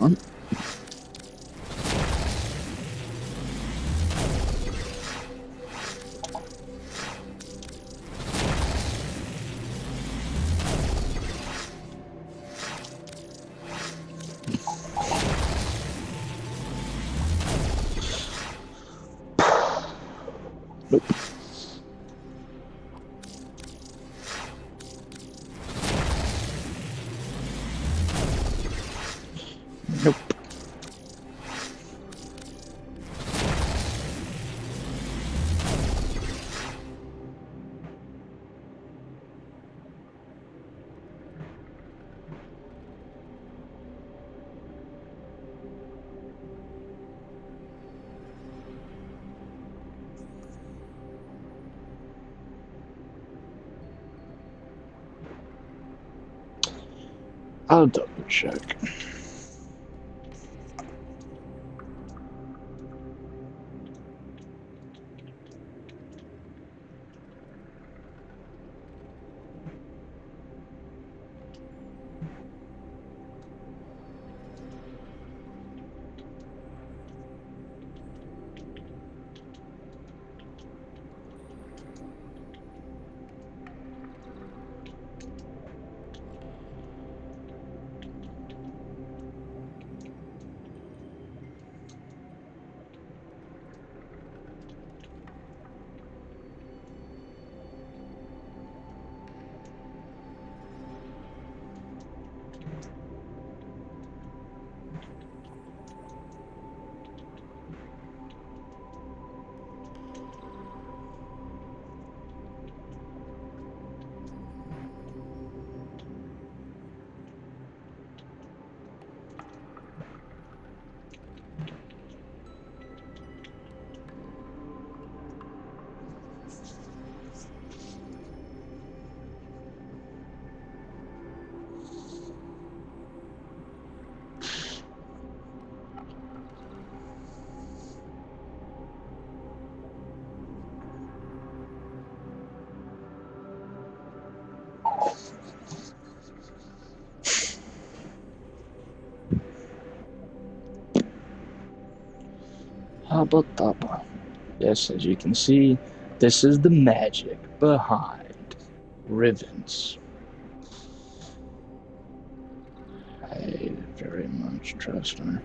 On. Nope. Nope. I'll double check. Hubba dubba. Yes, as you can see, this is the magic behind Rivens. I very much trust her.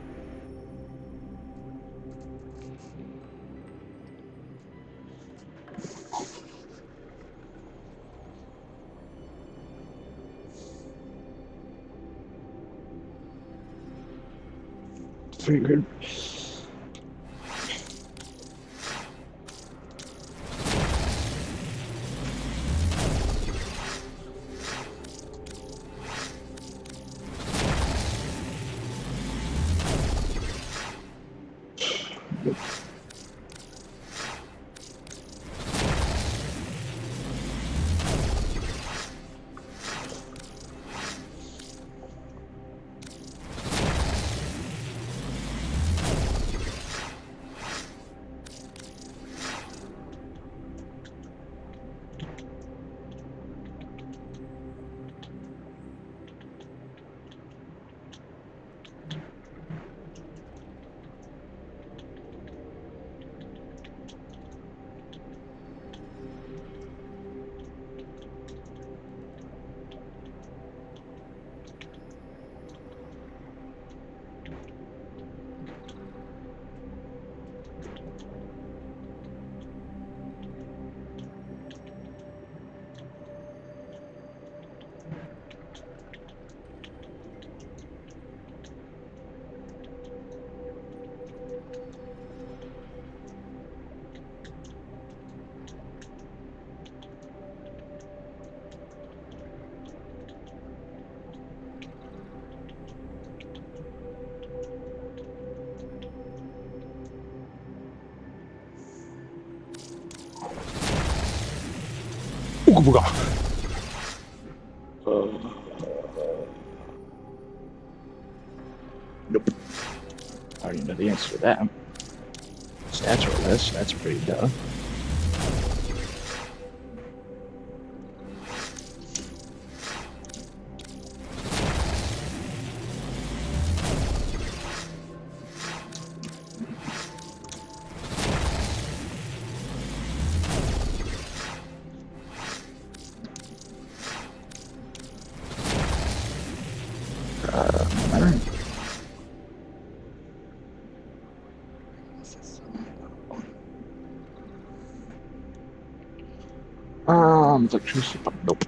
Figured. Ooga booga. Nope. I already know the answer to that. Stats or less, that's pretty dumb. Electricity, nope.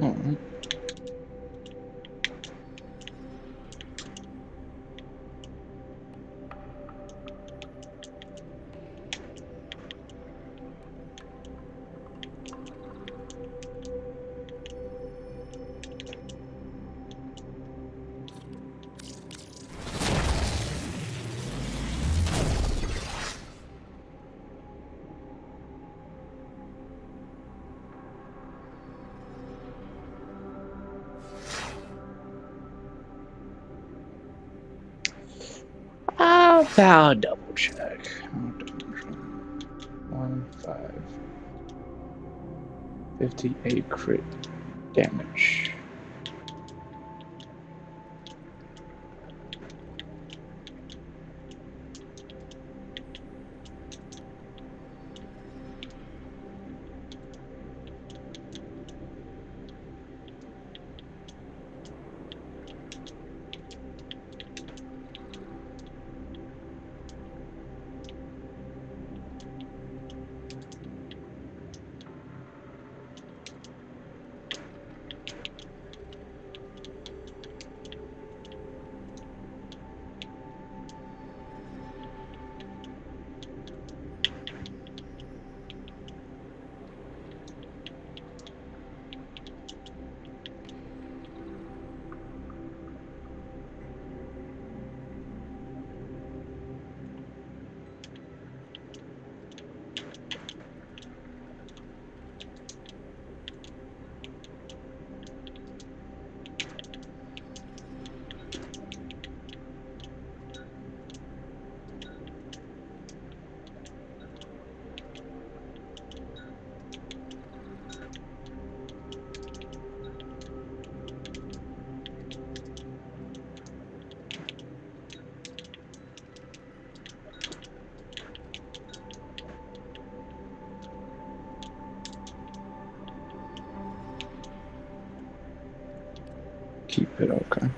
Alright. I'll double check. 58 crit damage. Keep it okay.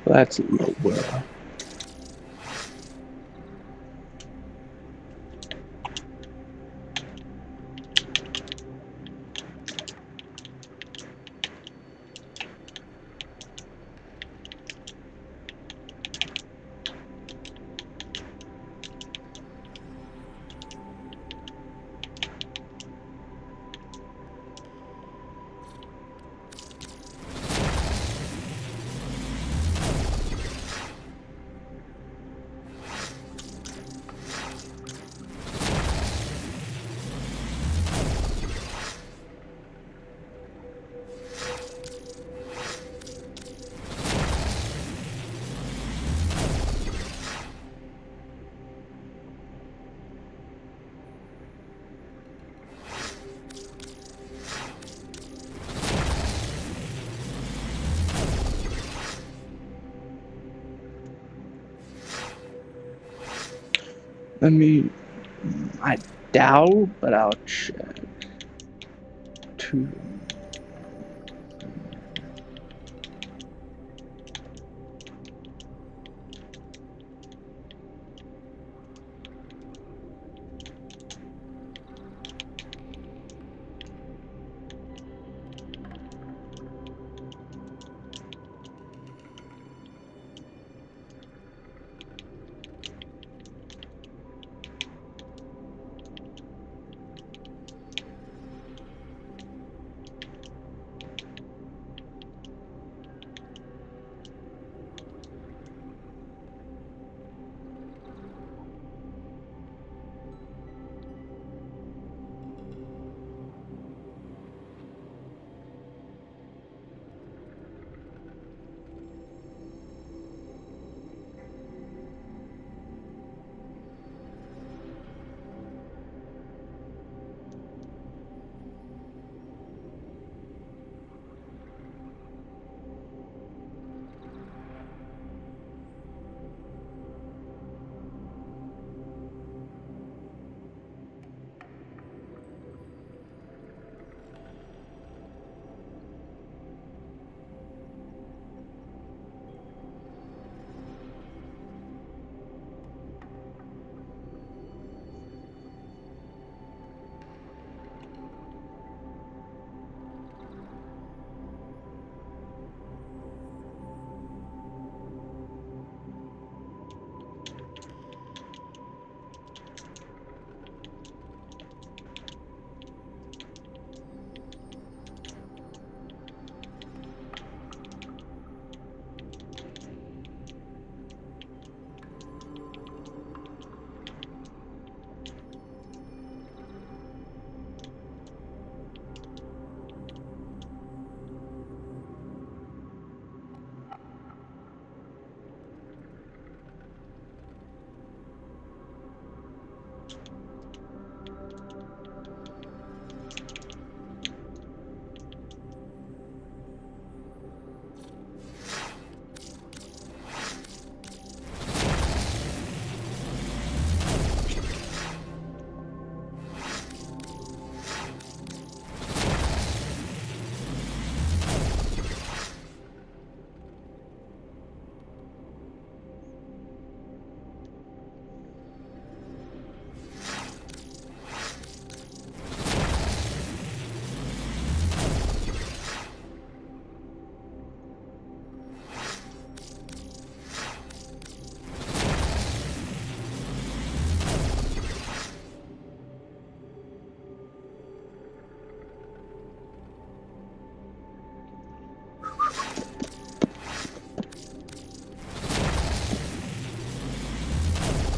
That's lower. Let me. I doubt, but I'll check. 2.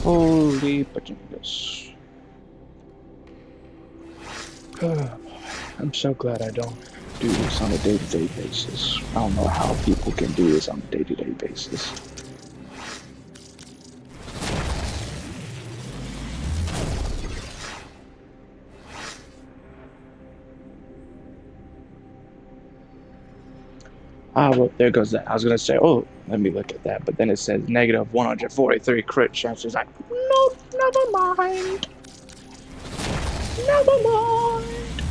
Holy pachingas. I'm so glad I don't do this on a day-to-day basis. I don't know how people can do this on a day-to-day basis. Ah, well, there goes that. I was gonna say, oh, let me look at that, but then it says negative 143 crit chances. Like, nope, never mind. Never mind.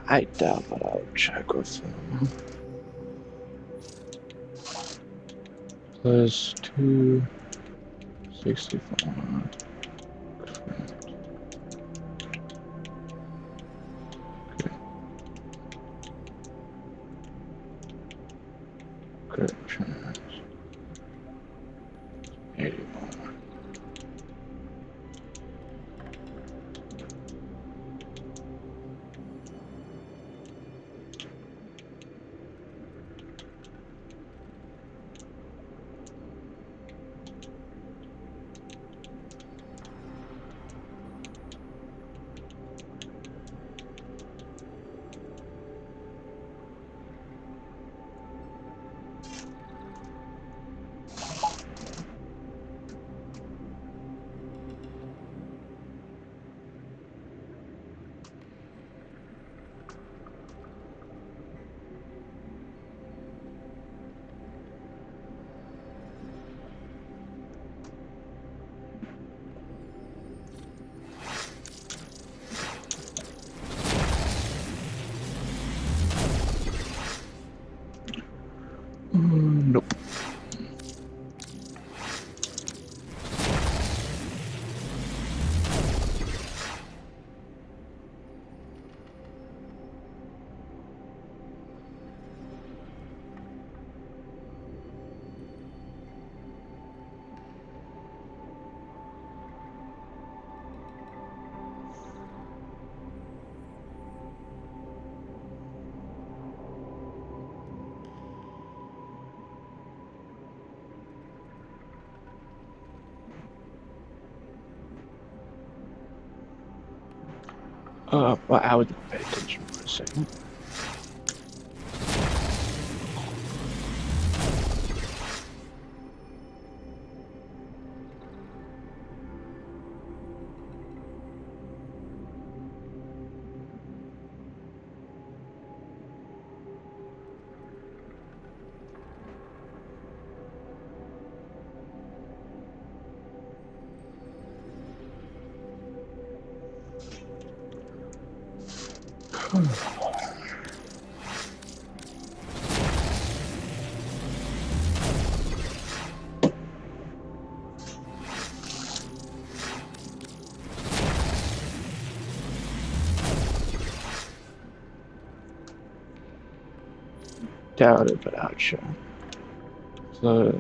I doubt, but I'll check with them. Plus 265. Crit chance. 81. Nope. Well, I would pay attention for a second. Doubt it, but I'll check. Plus.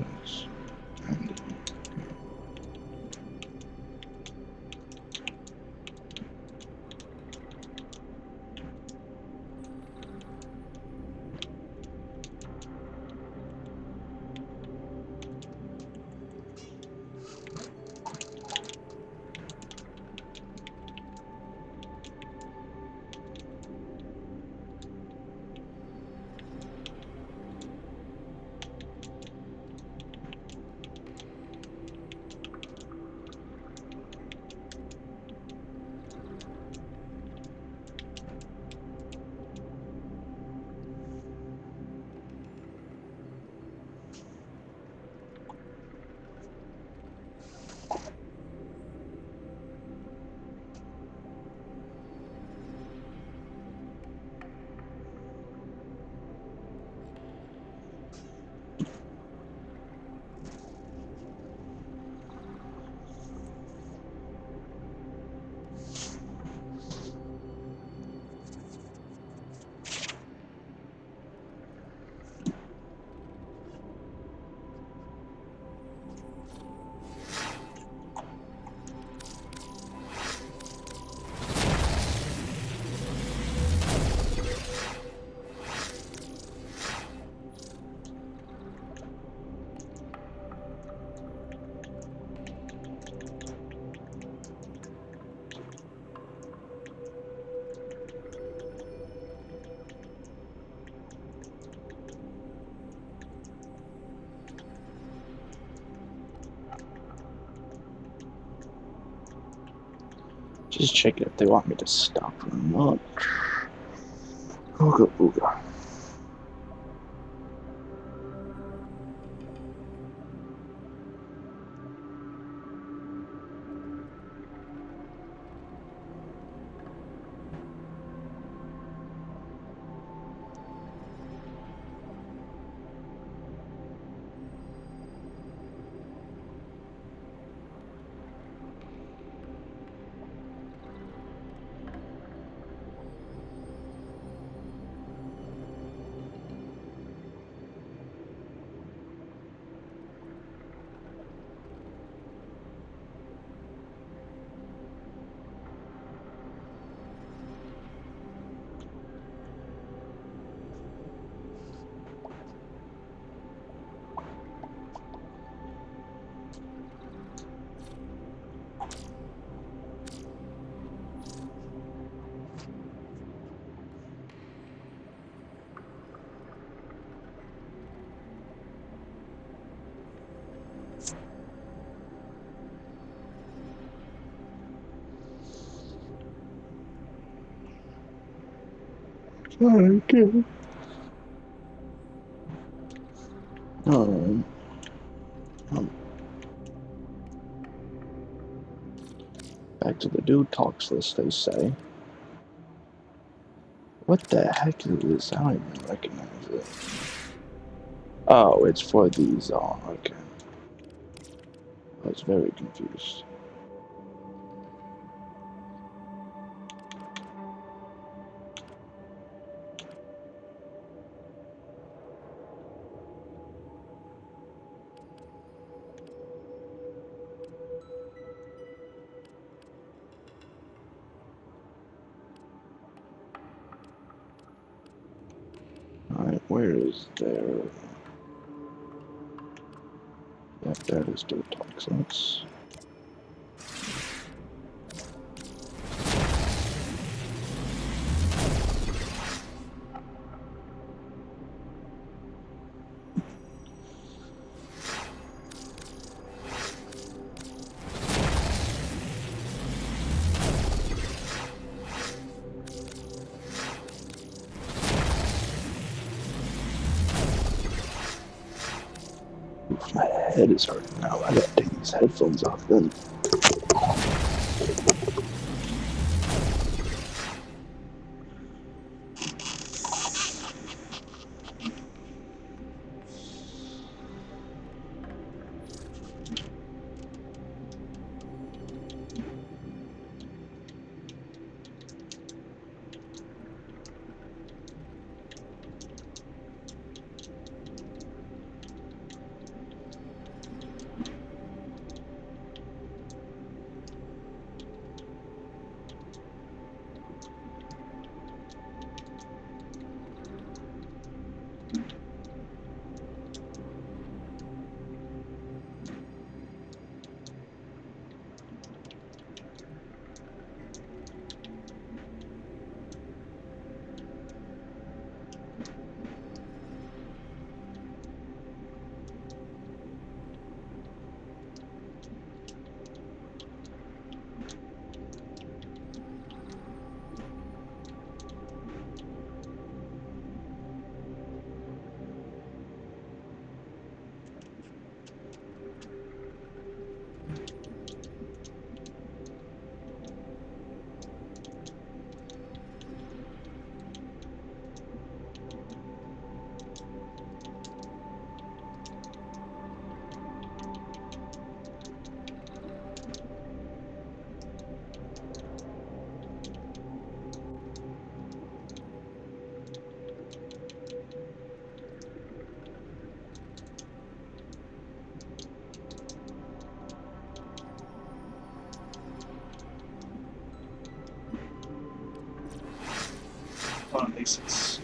Just check if they want me to stop or not. Ooga booga. Okay. Um, back to the dude talks list, they say. What the heck is this? I don't even recognize it. Oh, it's for these. Oh, okay. I was very confused. Alright, where is there? Yep, there is dude talks. Let's. My head is hurting now. I gotta take these headphones off then. On basis.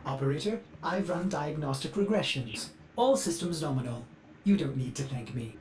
Operator, I've run diagnostic regressions. All systems nominal. You don't need to thank me.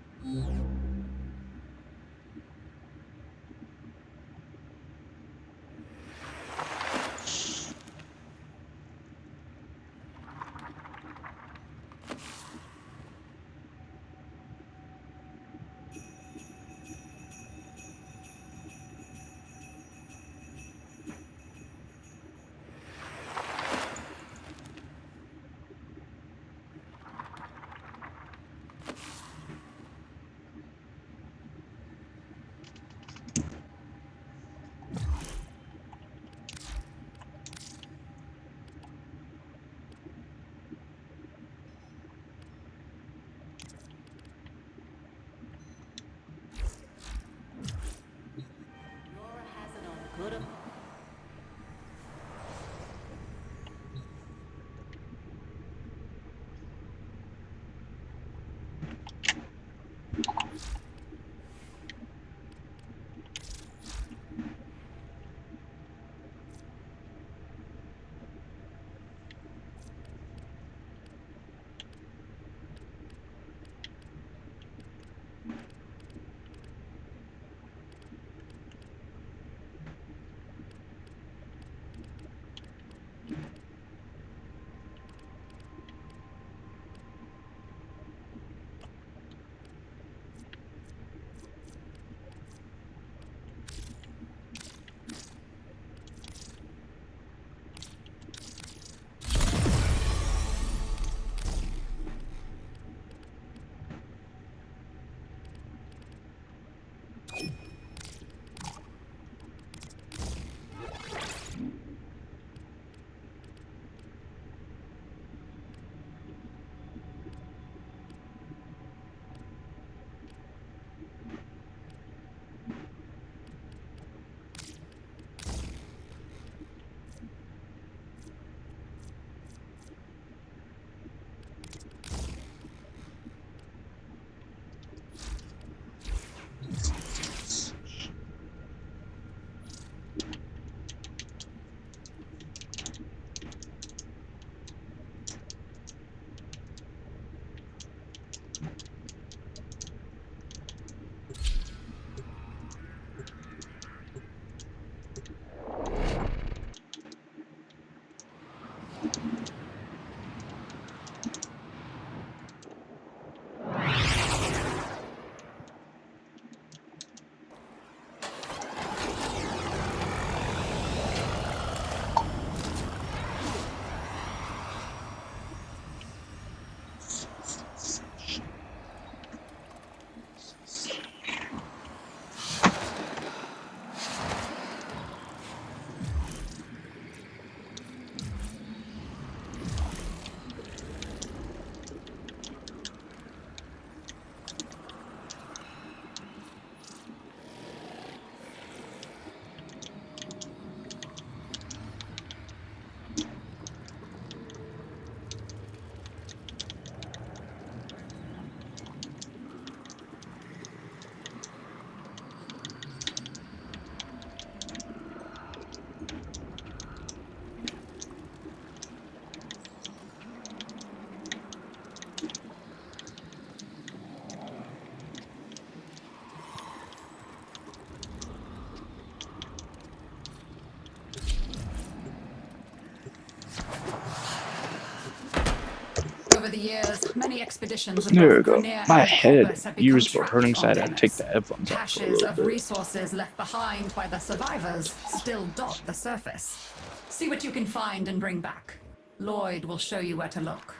Over the years, many expeditions of There we both go. Grenier My and head. Corvus have You become were supposed hurting trapped on side. I'd take the Delos. headphones off for a Caches little of bit. resources left behind by the survivors still dot the surface. See what you can find and bring back. Lloyd will show you where to look.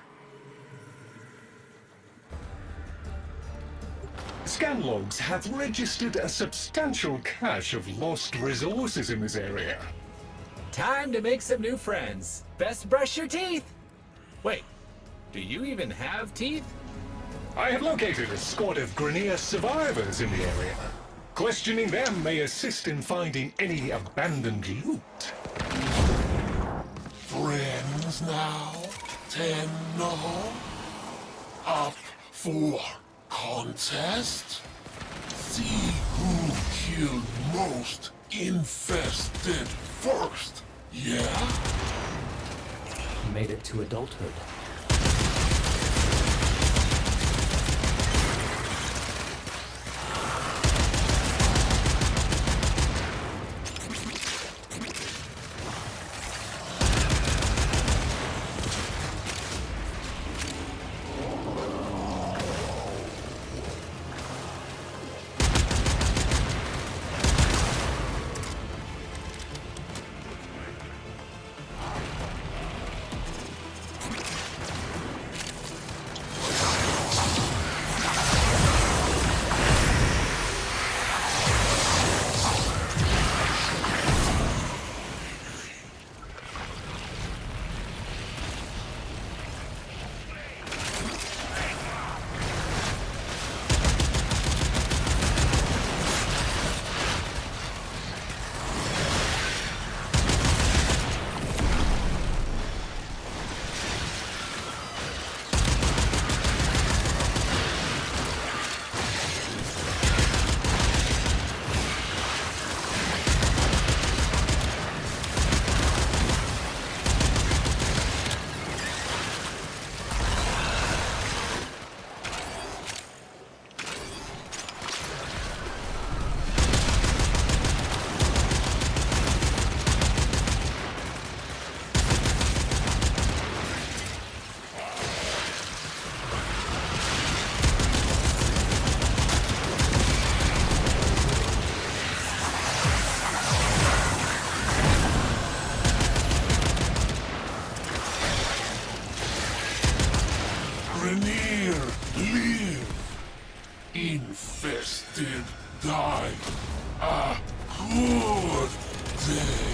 Scan logs have registered a substantial cache of lost resources in this area. Time to make some new friends. Best brush your teeth. Wait, do you even have teeth? I have located a squad of Grenier survivors in the area. Questioning them may assist in finding any abandoned loot. Friends now, Tenno. Up for contest? See who killed most infested first, yeah? made it to adulthood. Grenier, live! Infested, die! A good day!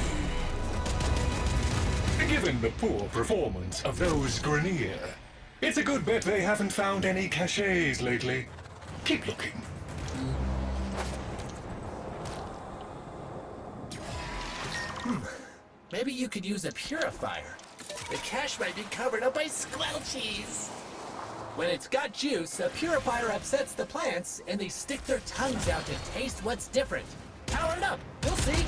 Given the poor performance of those Grenier, it's a good bet they haven't found any caches lately. Keep looking. Maybe you could use a purifier. The cache might be covered up by squelchies. When it's got juice, a purifier upsets the plants, and they stick their tongues out to taste what's different. Power it up. You'll see.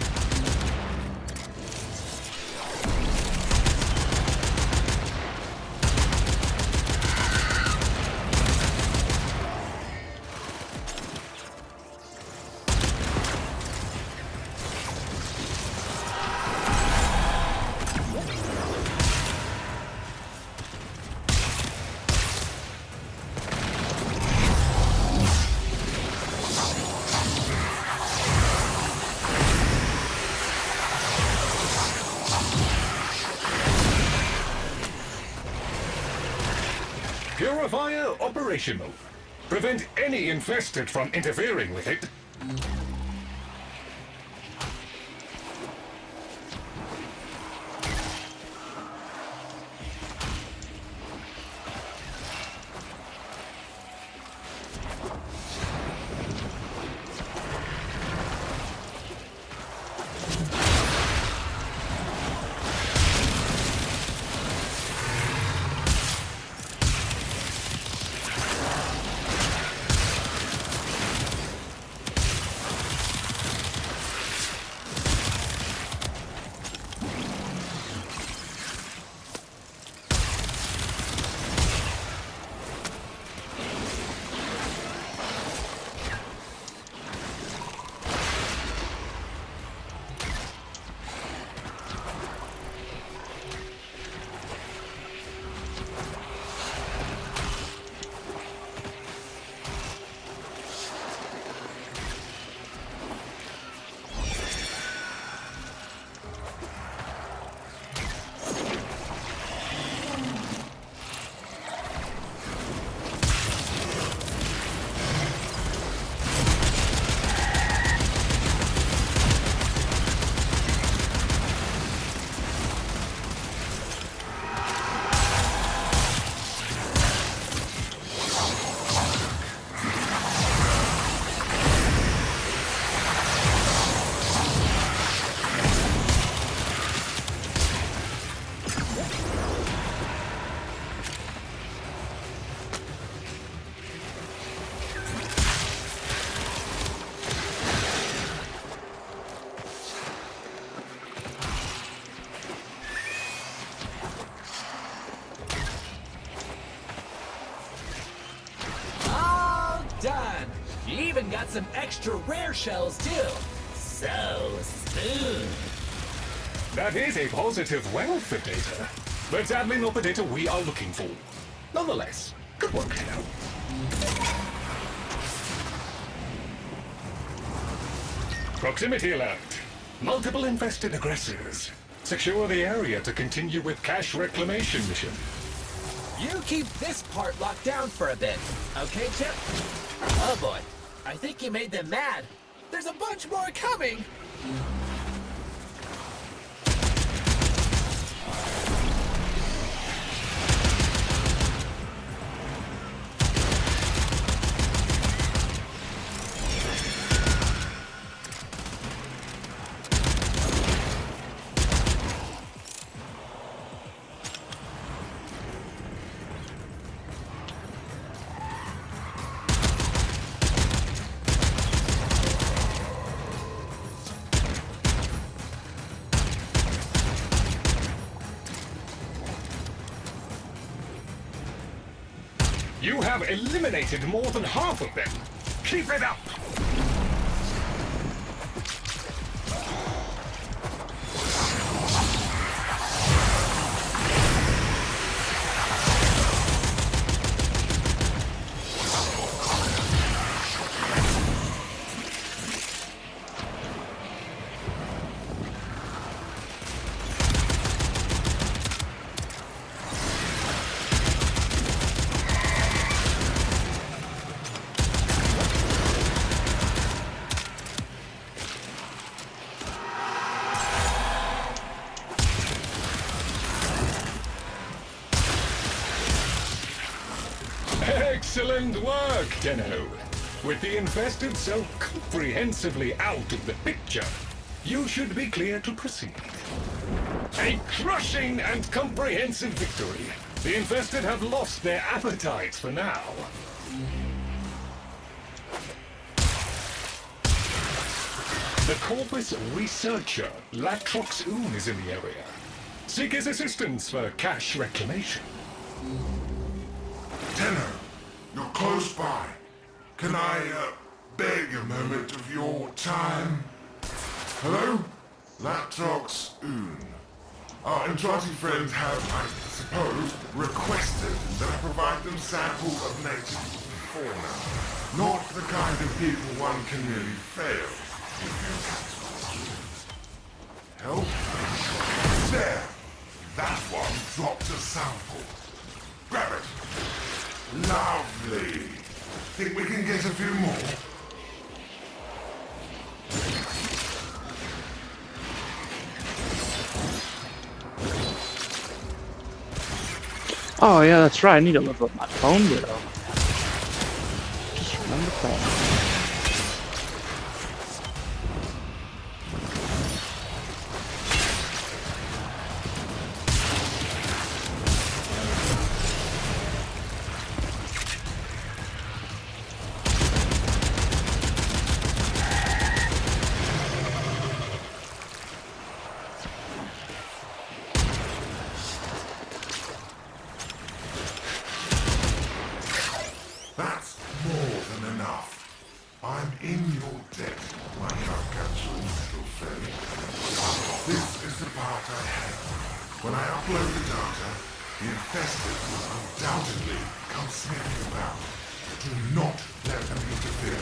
Purifier operational. Prevent any infested from interfering with it. even got some extra rare shells too. So smooth. That is a positive wealth of data, but sadly not the data we are looking for. Nonetheless, good work, Tenno. Proximity alert. Multiple infested aggressors. Secure the area to continue with cache reclamation mission. You keep this part locked down for a bit, okay, Chip? Oh boy, I think you made them mad. There's a bunch more coming! You have eliminated more than half of them. Keep it up! Excellent work, Tenno. With the infested so comprehensively out of the picture, you should be clear to proceed. A crushing and comprehensive victory. The infested have lost their appetites for now. The Corpus researcher, Latrox Oon, is in the area. Seek his assistance for cache reclamation. Tenno, you're close by. Can I, beg a moment of your time? Hello? Latrox Oon. Our enchanting friends have, I suppose, requested that I provide them samples of native fauna. Not the kind of people one can really fail. Help? There! That one dropped a sample. Grab it. Lovely. Think we can get a few more? Oh yeah, that's right. I need to level up my phone widow. Just remember that. That's more than enough. I'm in your debt, my gargantuan little friend. This is the part I have. When I upload the data, the infested will undoubtedly come sniffing about. Do not let them interfere.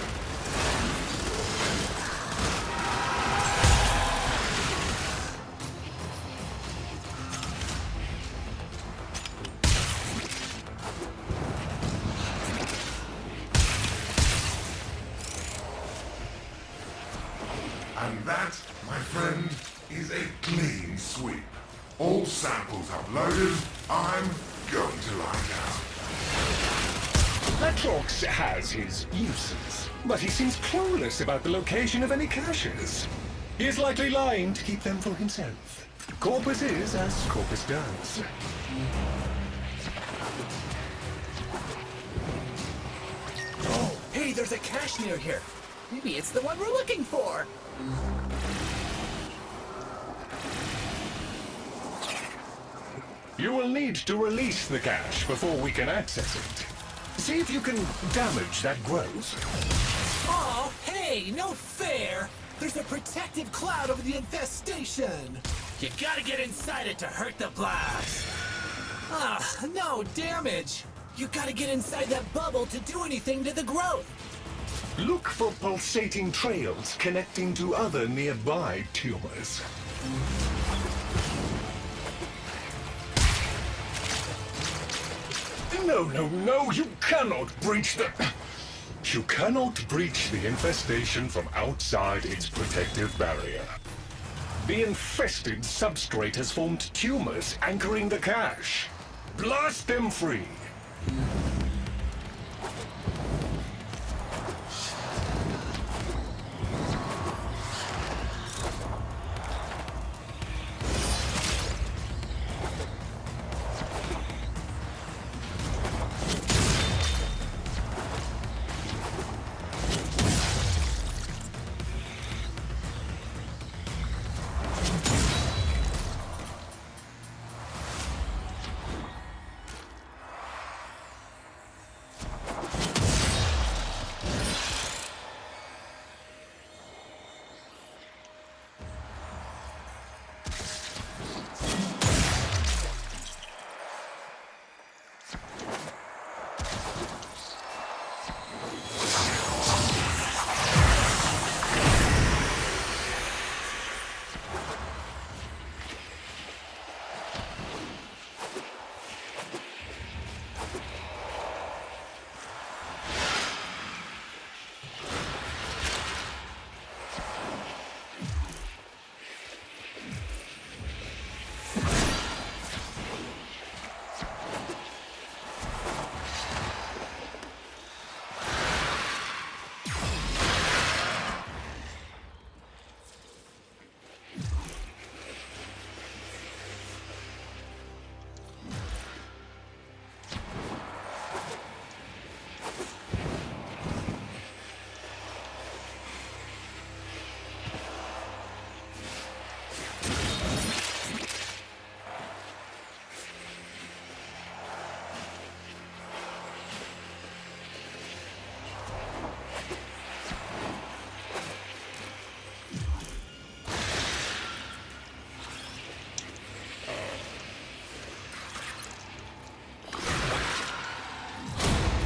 And that, my friend, is a clean sweep. All samples uploaded, I'm going to lie down. Latrox has his uses, but he seems clueless about the location of any caches. He is likely lying to keep them for himself. Corpus is as Corpus does. Oh, hey, there's a cache near here. Maybe it's the one we're looking for. You will need to release the cache before we can access it. See if you can damage that growth. Oh, Hey, no fair! There's a protective cloud over the infestation! You gotta get inside it to hurt the blast! Ah, no damage! You gotta get inside that bubble to do anything to the growth! Look for pulsating trails connecting to other nearby tumors. No, you cannot breach the... You cannot breach the infestation from outside its protective barrier. The infested substrate has formed tumors anchoring the cache. Blast them free!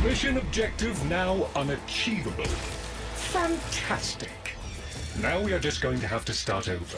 Mission objective now unachievable. Fantastic. Now we are just going to have to start over.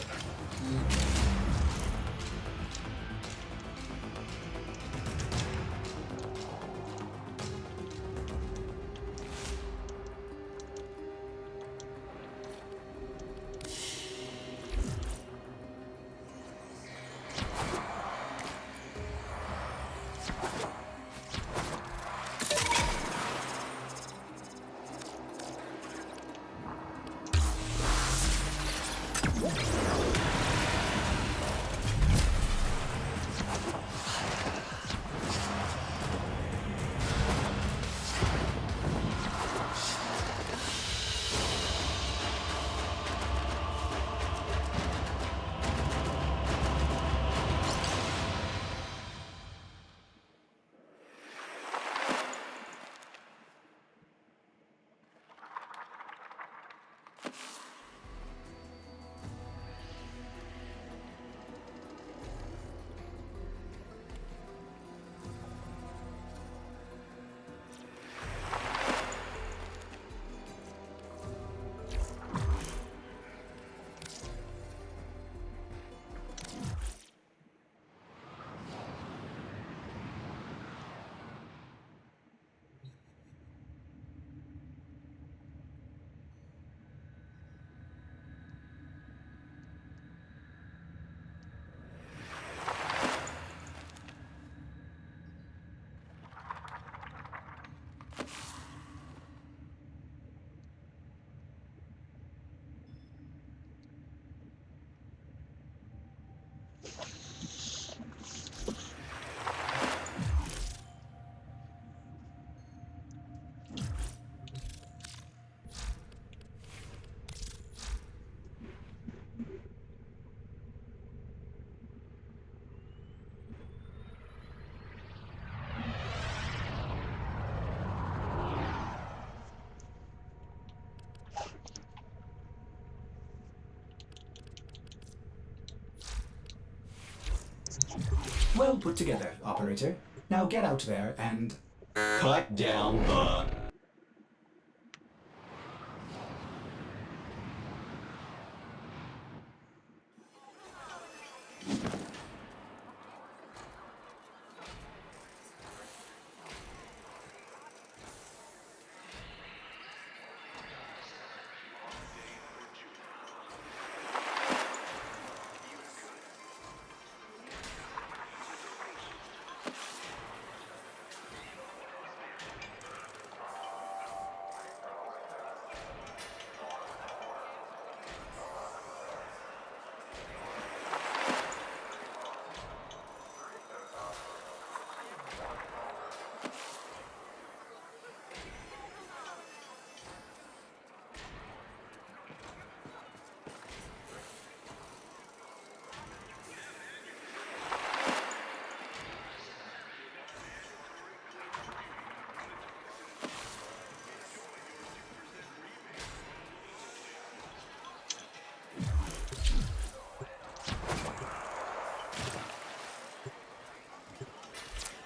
Well put together, operator. Now get out there and... Cut down the...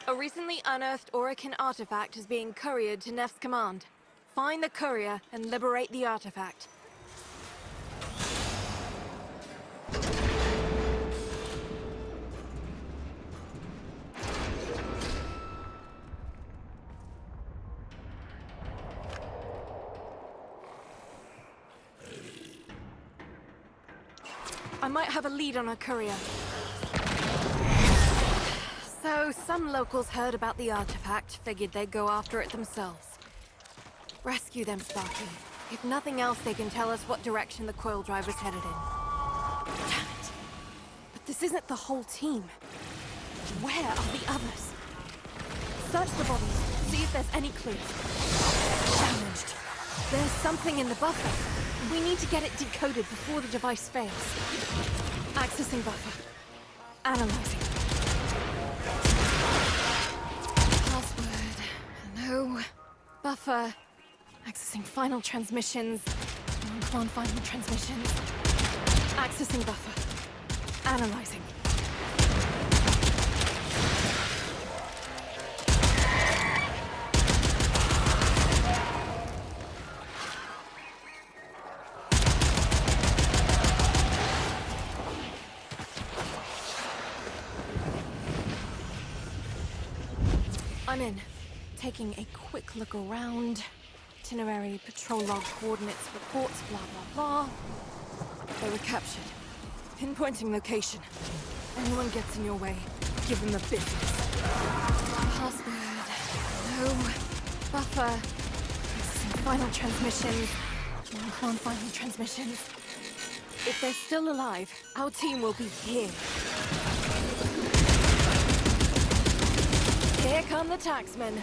A recently unearthed Orokin artifact is being couriered to Nef's command. Find the courier and liberate the artifact. I might have a lead on a courier. So, some locals heard about the artifact, figured they'd go after it themselves. Rescue them, Sparky. If nothing else, they can tell us what direction the coil driver's headed in. Damn it. But this isn't the whole team. Where are the others? Search the bodies, see if there's any clues. Damaged. There's something in the buffer. We need to get it decoded before the device fails. Accessing buffer. Analyzing. Password. No. Buffer. Accessing final transmissions. Non-clone final transmissions. Accessing buffer. Analyzing. I'm in. Taking a quick look around. Itinerary, patrol log, coordinates, reports, blah, blah, blah. They were captured. Pinpointing location. Anyone gets in your way, give them the business. Password. No. Buffer. Accessing final transmissions. Non-clone final transmissions. If they're still alive, our team will be here. Here come the taxmen.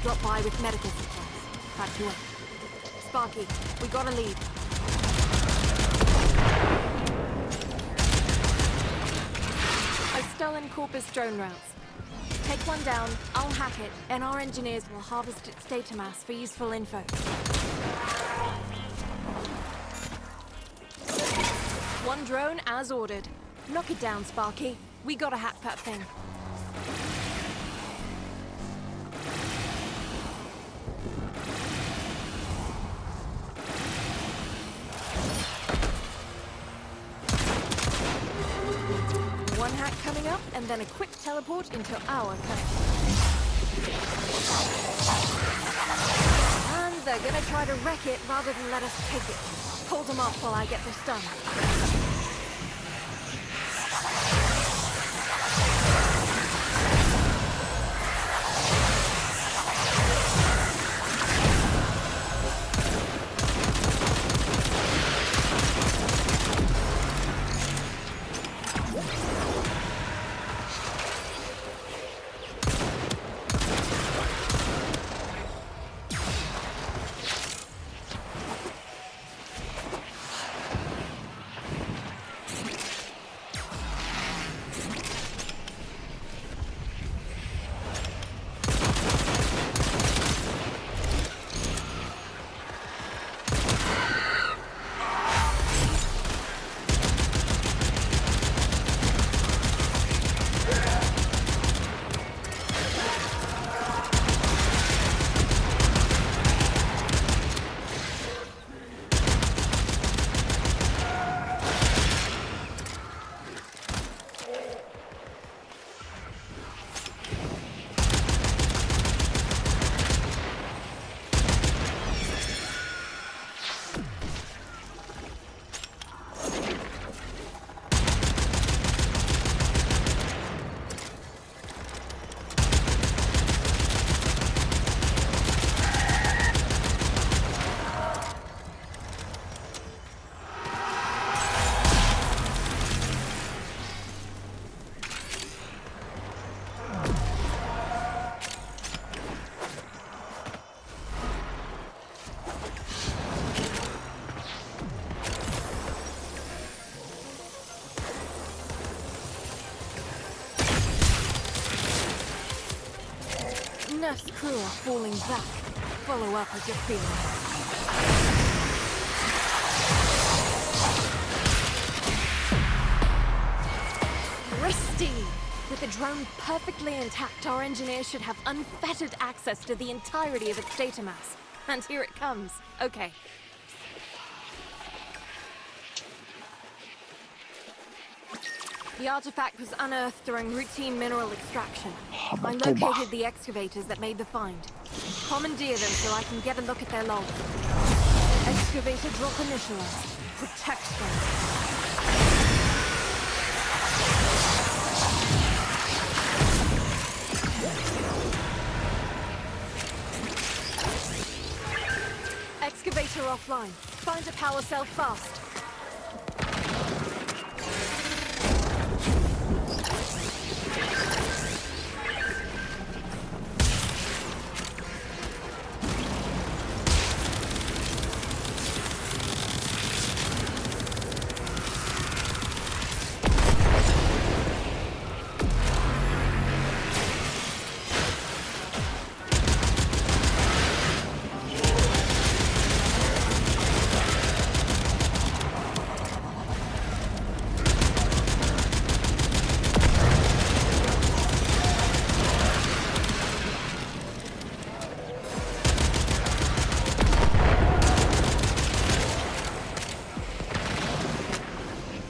Drop by with medical supplies. Back you up. Sparky, we got a lead. I've stolen Corpus drone routes. Take one down, I'll hack it, and our engineers will harvest its data mass for useful info. One drone as ordered. Knock it down, Sparky. We gotta hack that thing. and then a quick teleport into our country. And they're gonna try to wreck it rather than let us take it. Hold them off while I get this done. Nurse crew are falling back. Follow up as you're feeling. Risky! With the drone perfectly intact, our engineers should have unfettered access to the entirety of its data mass. And here it comes. Okay. The artifact was unearthed during routine mineral extraction. I located the excavators that made the find. Commandeer them so I can get a look at their logs. Excavator drop initialized. Protect them. Excavator offline. Find a power cell fast.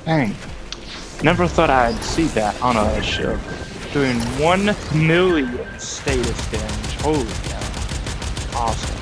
Dang. Never thought I'd see that on a ship. Doing 1 million status damage. Holy cow. Awesome.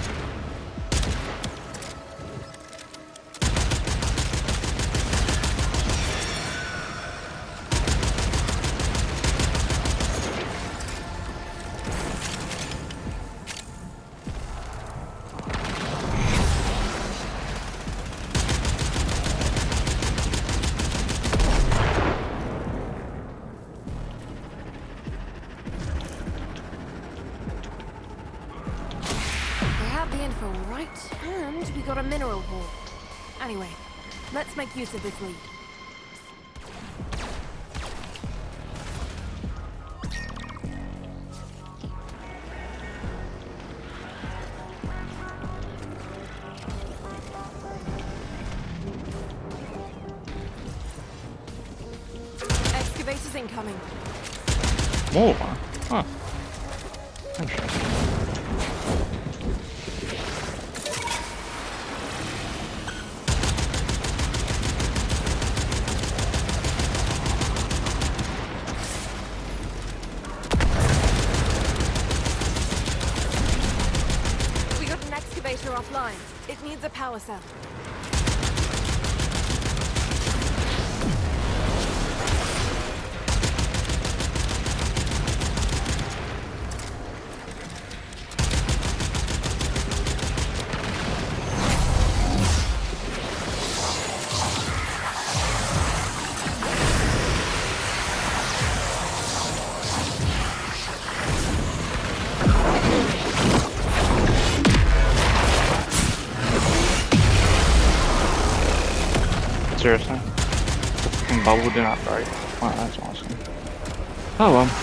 Got a mineral hole. Anyway, let's make use of this lead. Excavators incoming. More? Huh. Interesting. offline. It needs a power cell. Seriously? The bubble did not break. Wow, that's awesome. Oh well.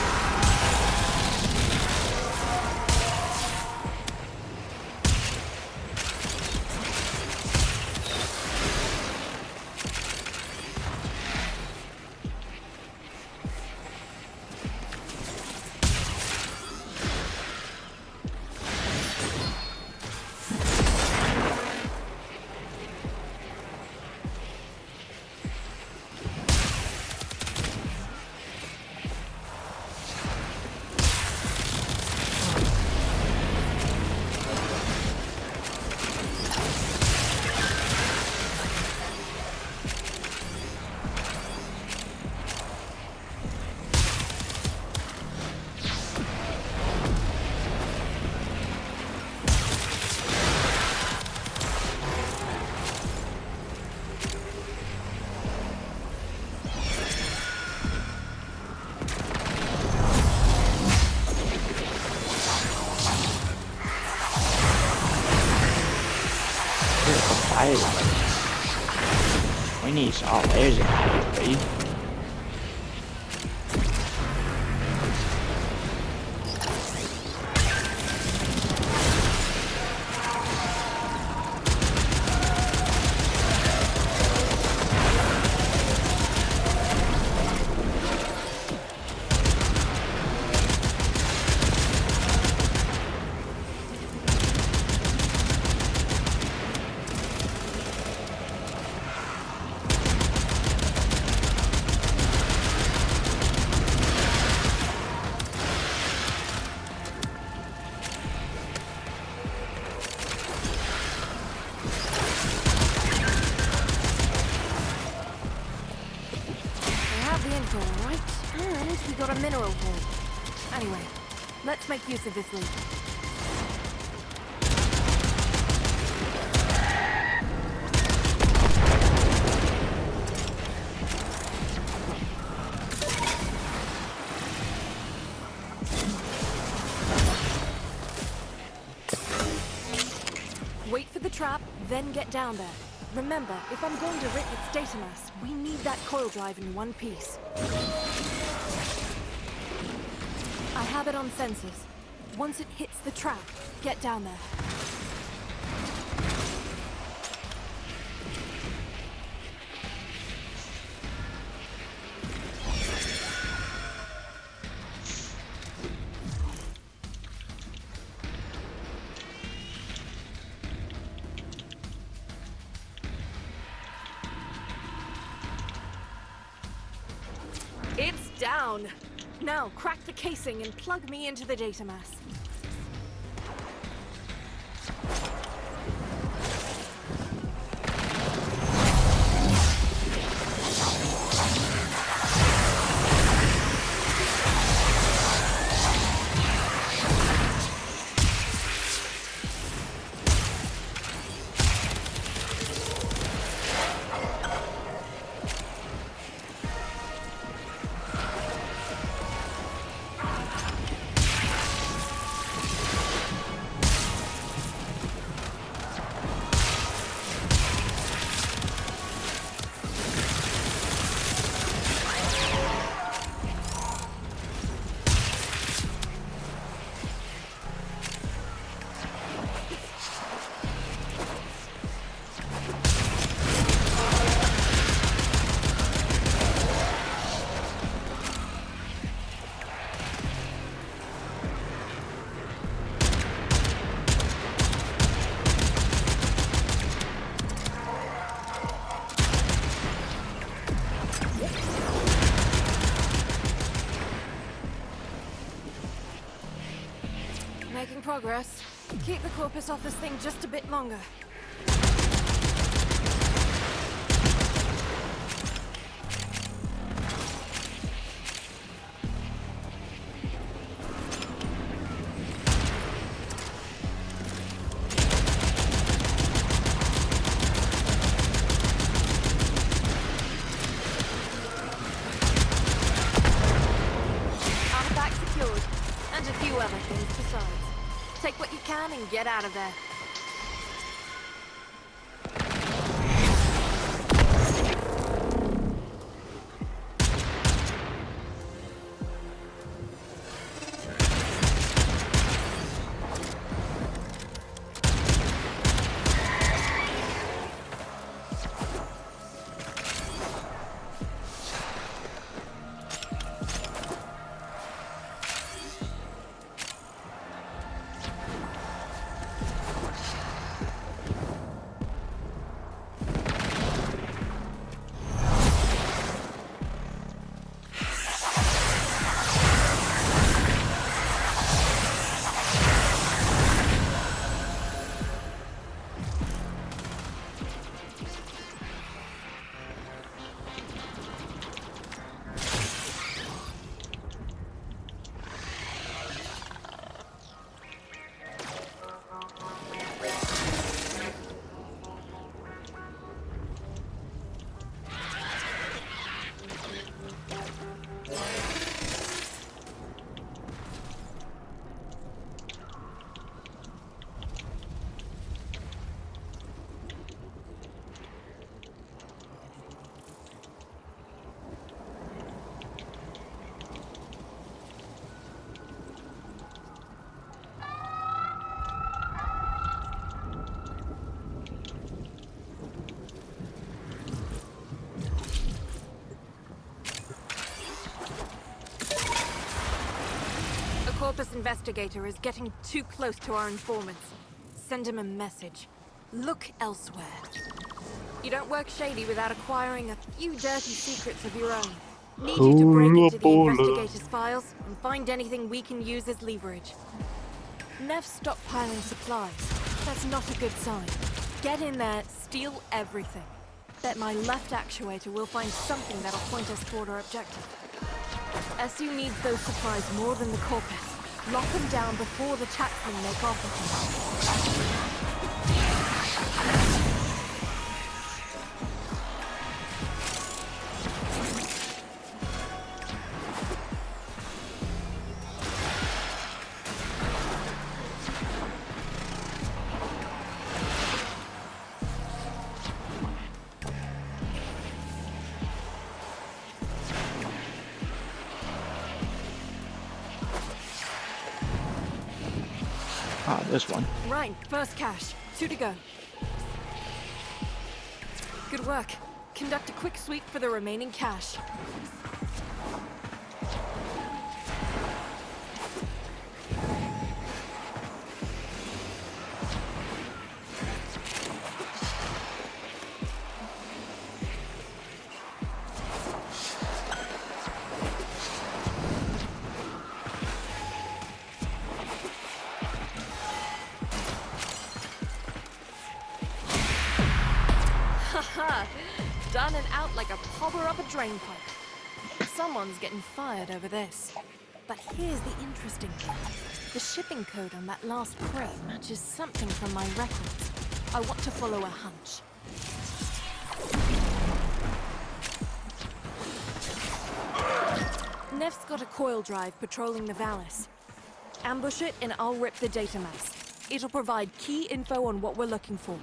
We need some layers of here, Let's make use of this loop. Wait for the trap, then get down there. Remember, if I'm going to rip its data mass, we need that coil drive in one piece. I have it on sensors. Once it hits the trap, get down there. It's down! Now, crack the casing and plug me into the data mass. Making progress. Keep the corpus off this thing just a bit longer. Artifact secured. And a few other things besides. Take what you can and get out of there. Corpus Investigator is getting too close to our informants. Send him a message. Look elsewhere. You don't work shady without acquiring a few dirty secrets of your own. Need you to break into the Investigator's files and find anything we can use as leverage. Nev's stockpiling supplies. That's not a good sign. Get in there, steal everything. Bet my left actuator will find something that'll point us toward our objective. SU needs those supplies more than the Corpus. Lock them down before the taxmen make off with them. This one. Right, first cache. 2 to go. Good work. Conduct a quick sweep for the remaining cache. Haha! Done and out like a popper up a drain pipe. Someone's getting fired over this. But here's the interesting thing. The shipping code on that last crate matches something from my records. I want to follow a hunch. Nev's got a coil drive patrolling the Valis. Ambush it and I'll rip the data mass. It'll provide key info on what we're looking for.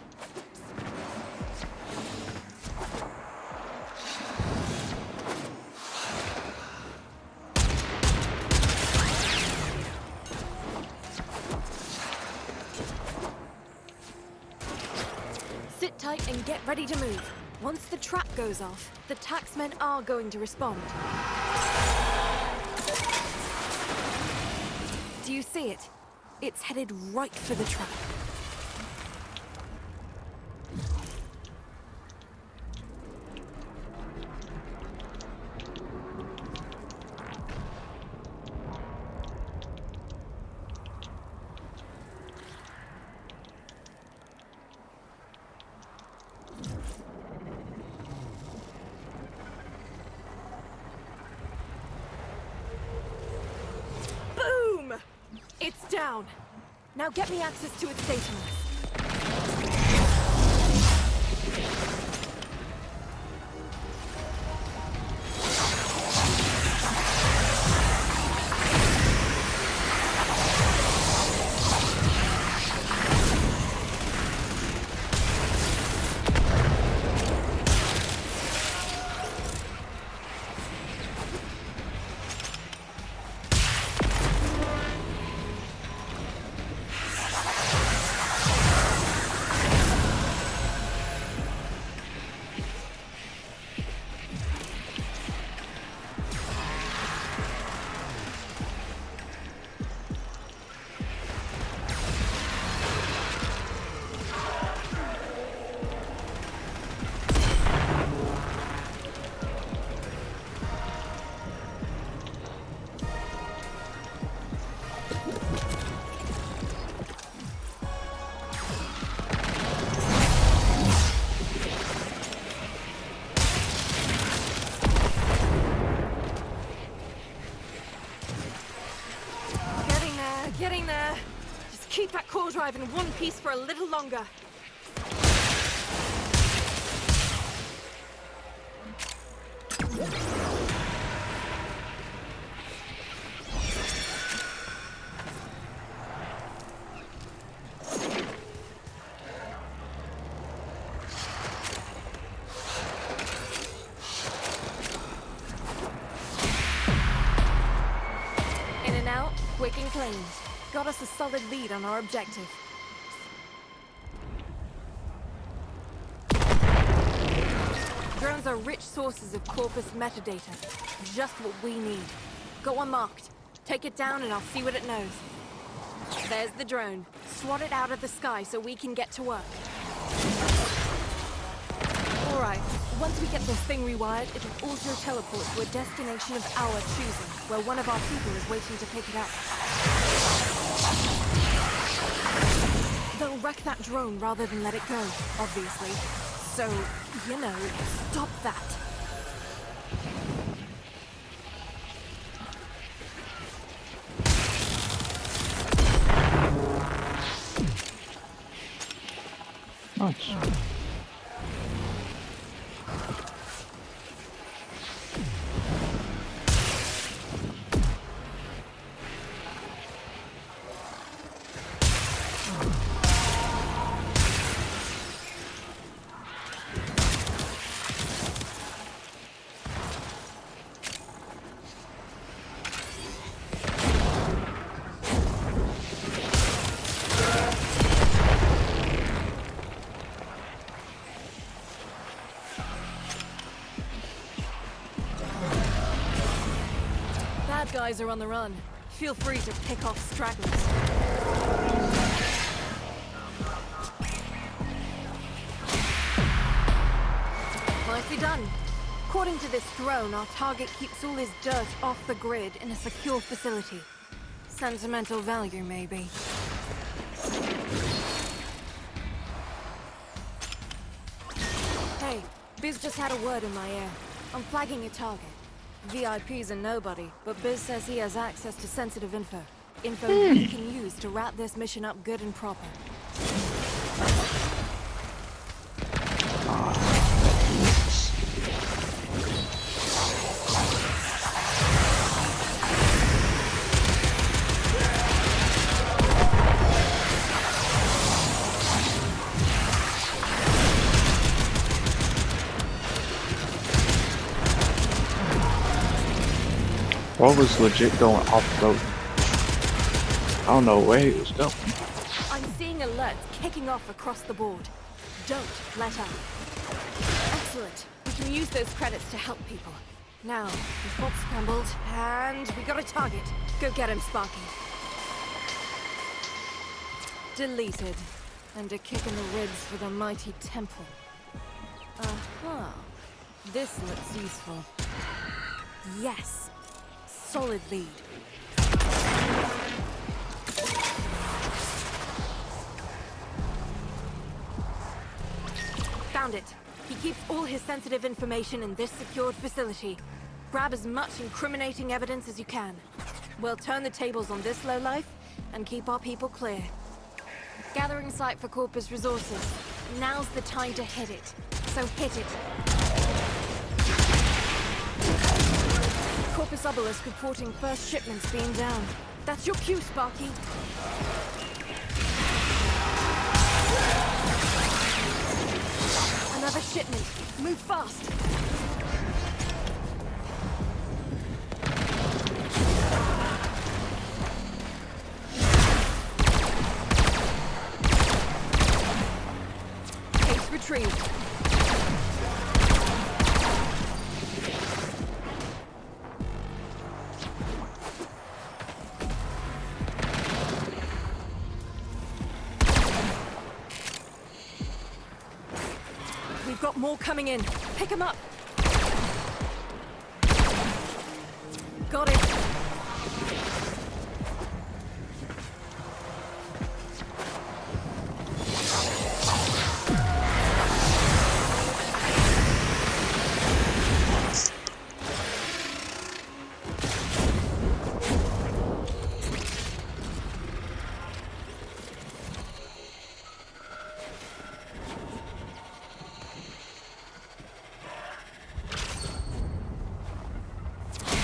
Sit tight and get ready to move. Once the trap goes off, the taxmen are going to respond. Do you see it? It's headed right for the trap. Now get me access to its data list. Getting there. Just keep that core drive in one piece for a little longer. In and out, quick and clean. Got us a solid lead on our objective. Drones are rich sources of corpus metadata. Just what we need. Go unmarked. Take it down and I'll see what it knows. There's the drone. Swat it out of the sky so we can get to work. Alright, once we get this thing rewired, it'll also teleport to a destination of our choosing, where one of our people is waiting to pick it up. They'll wreck that drone rather than let it go, obviously. So, you know, stop that. Nice. Bad guys are on the run. Feel free to pick off stragglers. Nicely done. According to this drone, our target keeps all his dirt off the grid in a secure facility. Sentimental value, maybe. Hey, Biz just had a word in my ear. I'm flagging a target. VIP's a nobody, but Biz says he has access to sensitive info. Info we can use to wrap this mission up good and proper. What was legit going off-road? I don't know where he was going. I'm seeing alerts kicking off across the board. Don't let up. Excellent. We can use those credits to help people. Now, we've got scrambled, and we got a target. Go get him, Sparky. Deleted. And a kick in the ribs for the mighty temple. Uh-huh. This looks useful. Yes. Solid lead. Found it. He keeps all his sensitive information in this secured facility. Grab as much incriminating evidence as you can. We'll turn the tables on this lowlife and keep our people clear. Gathering site for Corpus resources. Now's the time to hit it. So hit it. Corpus Obelisk reporting first shipments being down. That's your cue, Sparky. Another shipment. Move fast. Case retrieved. We've got more coming in. Pick them up. Got it.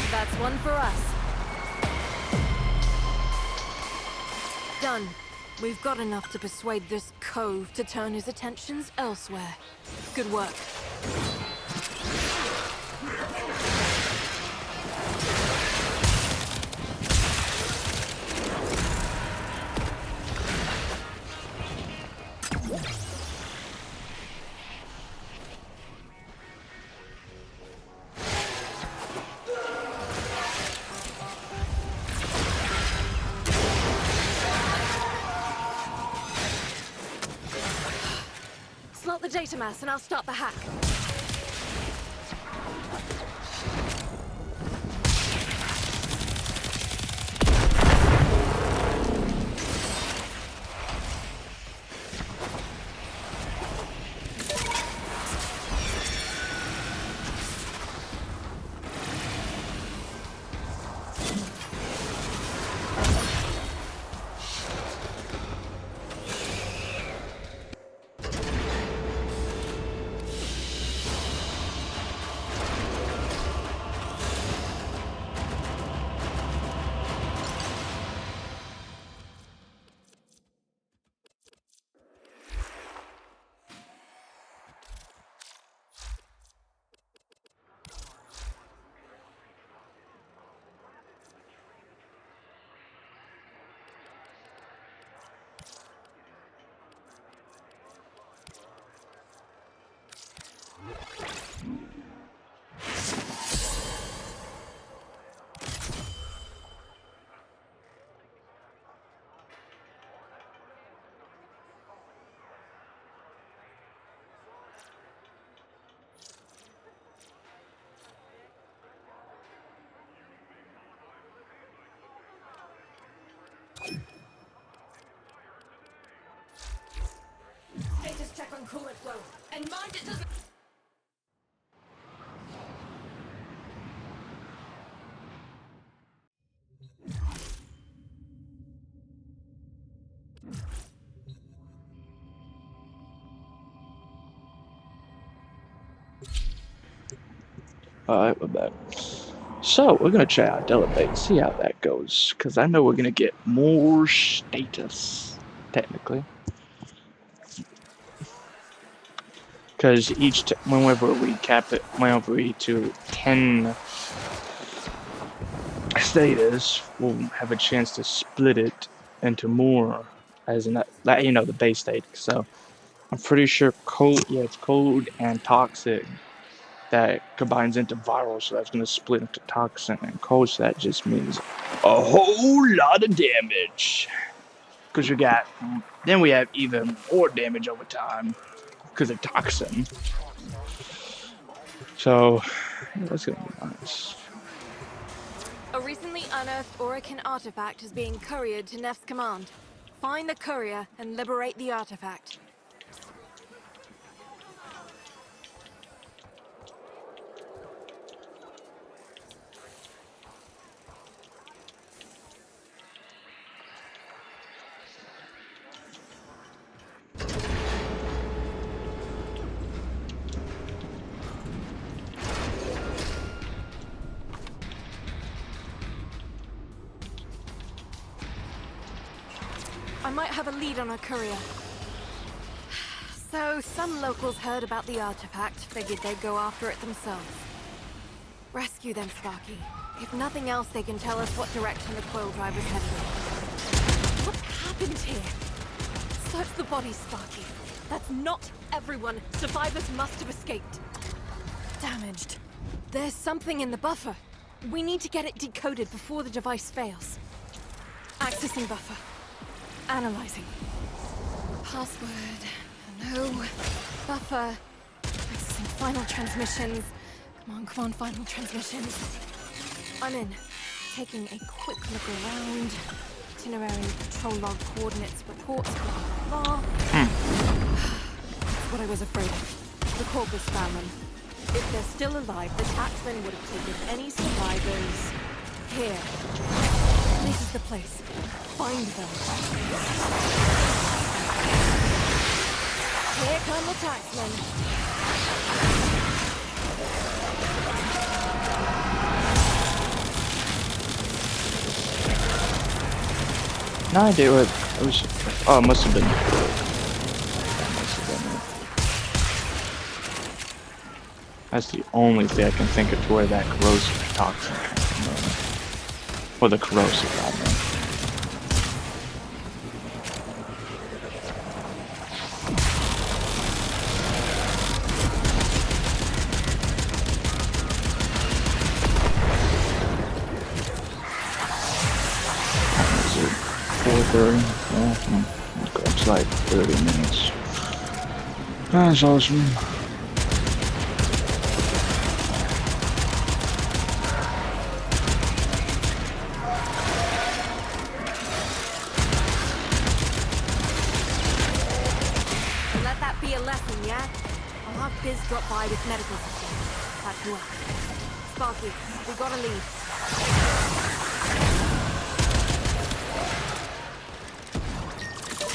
That's one for us. Done. We've got enough to persuade this cove to turn his attentions elsewhere. Good work. Slot the data mass and I'll start the hack. Status check on coolant flow. And mind it doesn't... Alright, we're back. So, we're gonna try out Elevate, see how that goes. Because I know we're gonna get more status, technically. Because whenever we cap it, whenever we to 10 status, we'll have a chance to split it into more, as in that, you know, the base state. So, I'm pretty sure it's cold and toxic that combines into viral, so that's going to split into toxin and cold, so that just means a whole lot of damage. Because then we have even more damage over time because of toxin. So, yeah, that's going to be nice. A recently unearthed Orokin artifact is being couriered to Nef's command. Find the courier and liberate the artifact. I might have a lead on our courier. So, some locals heard about the artifact, figured they'd go after it themselves. Rescue them, Sparky. If nothing else, they can tell us what direction the coil driver's headed in. What happened here? Search the bodies, Sparky. That's not everyone. Survivors must have escaped. Damaged. There's something in the buffer. We need to get it decoded before the device fails. Accessing buffer. Analyzing. Password. No. Buffer. Accessing final transmissions. Come on, final transmissions. I'm in. Taking a quick look around. Itinerary, patrol log, coordinates, reports, blah, blah, blah. That's what I was afraid of. The Corpus found them. If they're still alive, the taxman would have taken any survivors here. This is the place. Find them. Here come the taxmen. No idea what it was. Oh, it must have been. That's the only thing I can think of to where that corrosive toxin comes from. Or the corrosive, rather. Yeah, it's like 30 minutes. That's awesome. Let that be a lesson, yeah? I'll have Biz drop by with medical support. Back to work. Sparky, we got a lead.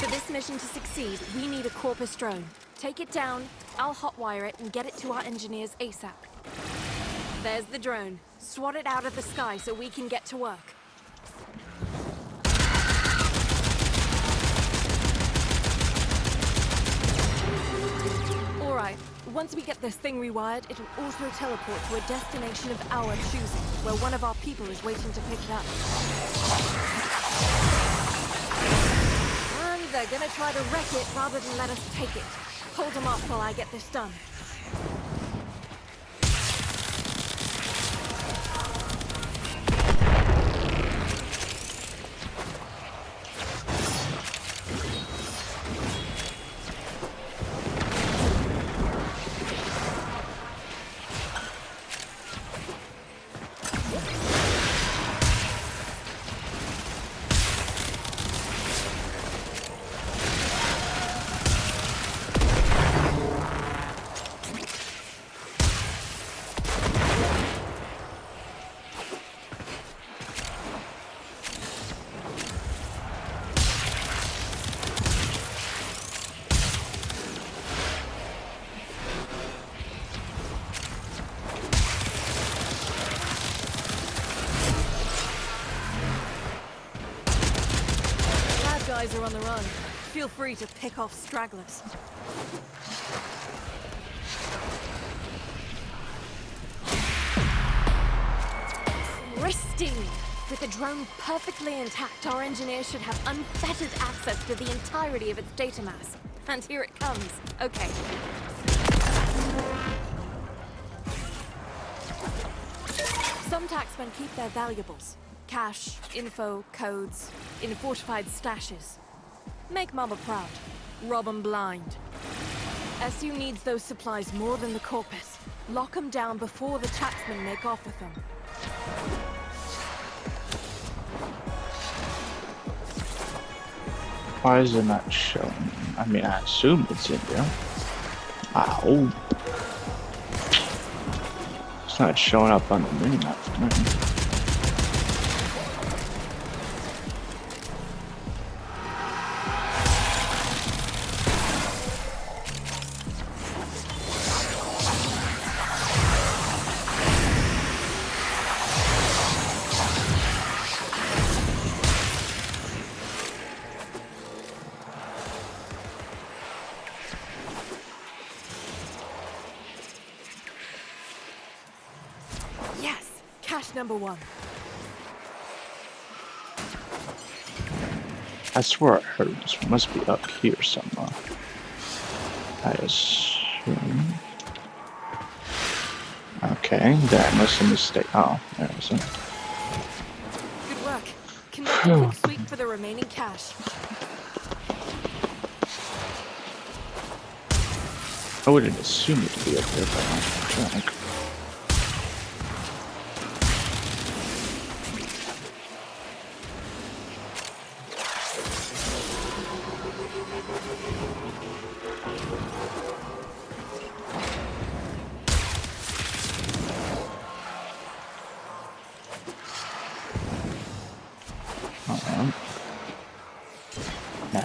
For this mission to succeed, we need a Corpus drone. Take it down, I'll hotwire it and get it to our engineers ASAP. There's the drone. Swat it out of the sky so we can get to work. Alright, once we get this thing rewired, it'll auto-teleport to a destination of our choosing, where one of our people is waiting to pick it up. And they're gonna try to wreck it rather than let us take it. Hold them off while I get this done. Guys are on the run. Feel free to pick off stragglers. Pristine! With the drone perfectly intact, our engineers should have unfettered access to the entirety of its data mass. And here it comes. Okay. Some taxmen keep their valuables. Cash, info, codes, in fortified stashes. Make Mama proud. Rob 'em blind. SU needs those supplies more than the Corpus. Lock 'em down before the taxmen make off with them. Why is it not showing? I mean, I assume it's in there. Ow. It's not showing up on the mini-map for me. cache number 1. I swear I heard this one must be up here somewhere. I assume. Okay, that must be a mistake. Oh, there it is. Good work. Conduct a quick sweep for the remaining cache. I wouldn't assume it to be up there, but I'm trying.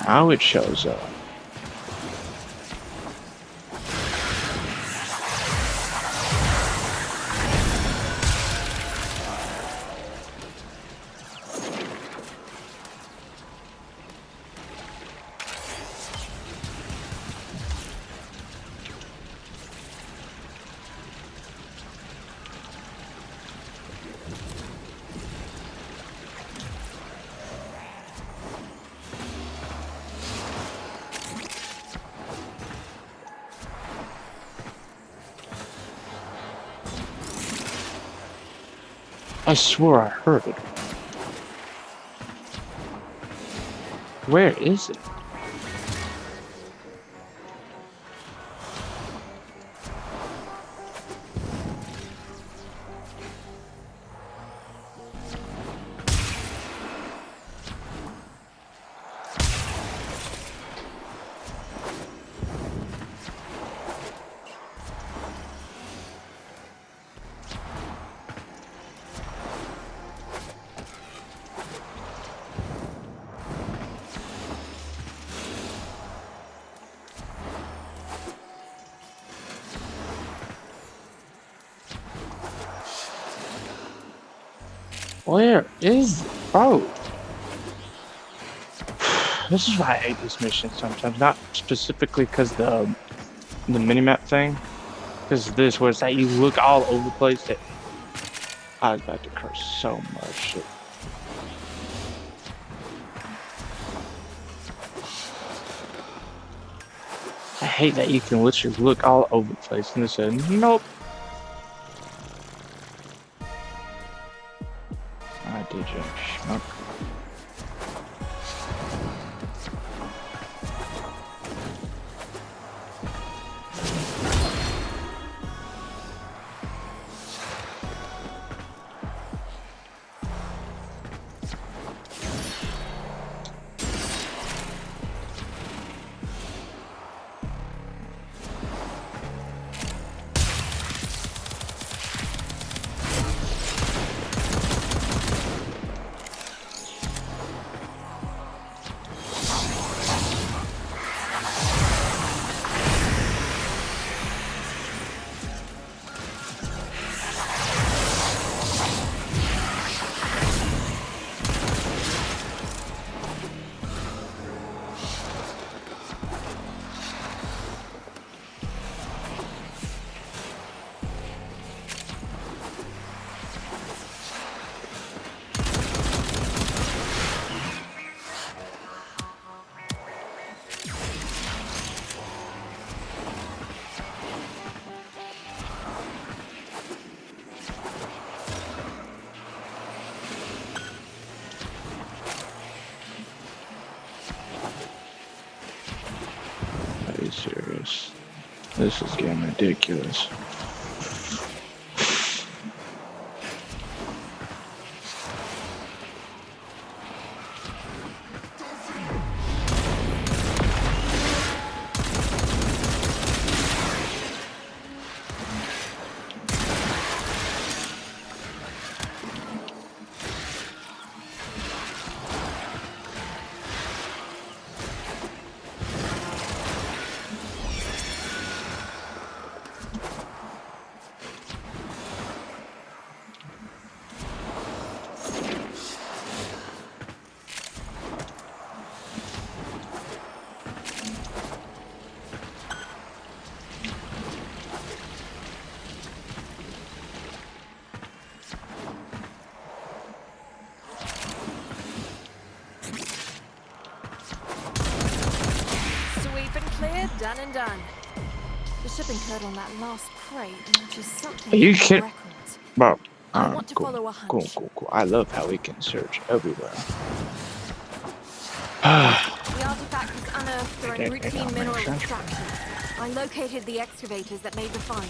Now it shows up. I swore I heard it. Where is it? Where is it? Oh. This is why I hate this mission sometimes. Not specifically because the minimap thing. Because this was that you look all over the place. That I was about to curse so much shit. I hate that you can literally look all over the place and it said, nope. I did you schmuck. Are you serious? This is getting ridiculous. and done. The shipping code on that last crate matches something Are you from kidding? our records. Bro, I want to follow a hunch. cool. I love how we can search everywhere. The artifact was unearthed during It routine don't make mineral sense. extraction. I located the excavators that made the find.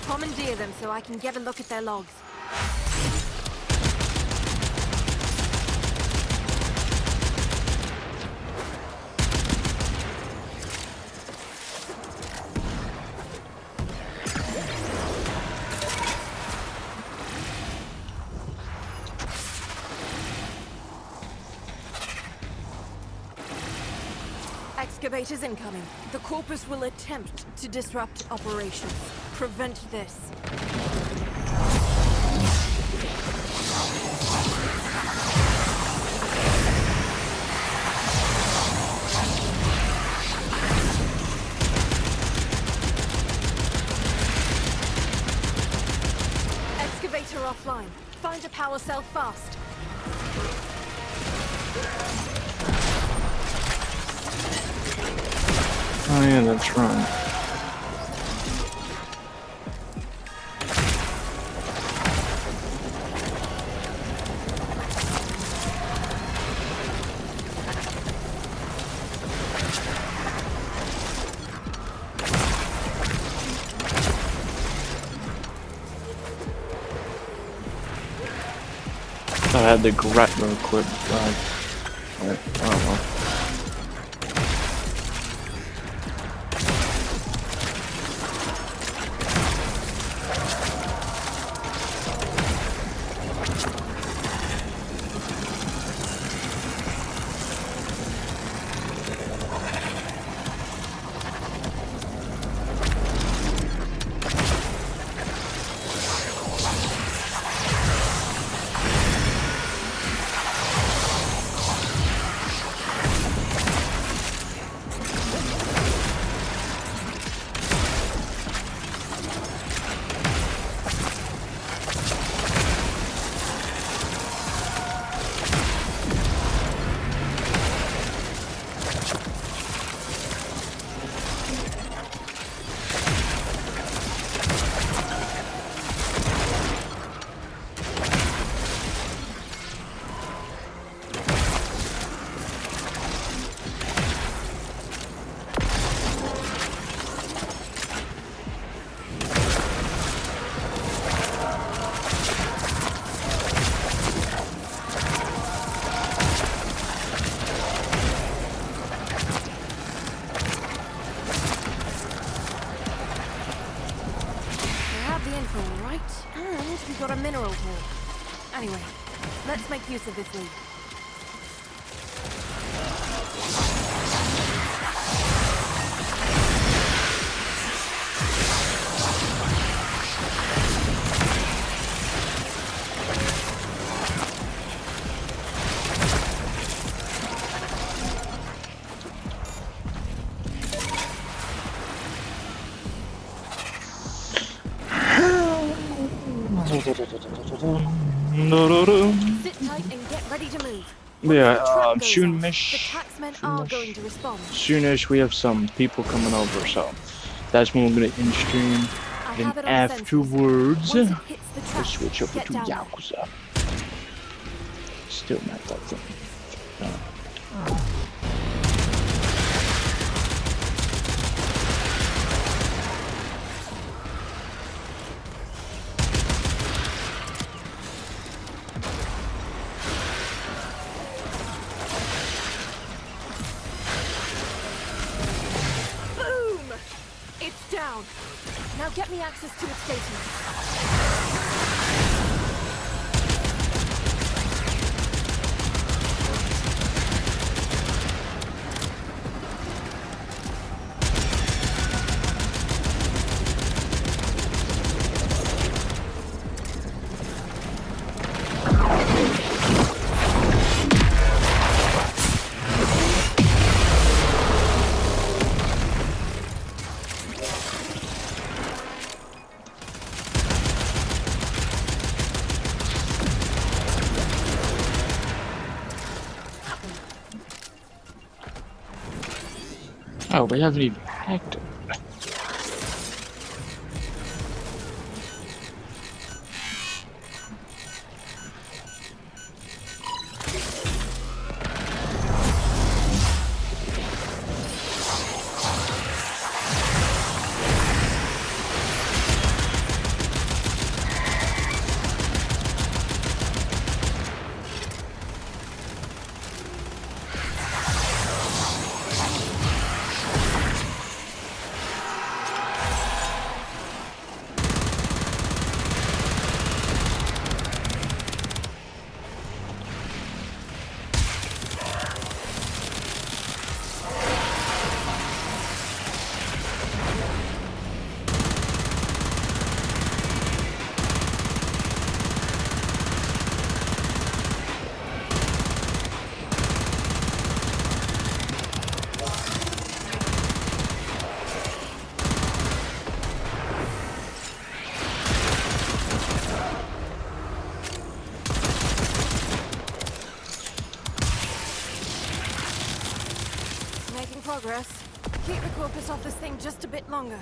Commandeer them so I can get a look at their logs. Excavators incoming. The Corpus will attempt to disrupt operations. Prevent this. Excavator offline. Find a power cell fast. Oh yeah, that's right. I had the grappler equipped, I don't know. Got a mineral here. Anyway, let's make use of this lead. Sit tight and get ready to move. Yeah, soonish we have some people coming over, so that's when we're gonna end stream. Then afterwards, we'll switch over to Yakuza. Still not that thing. Now get me access to its statement. Oh, we haven't even active. Making progress. Keep the corpus off this thing just a bit longer.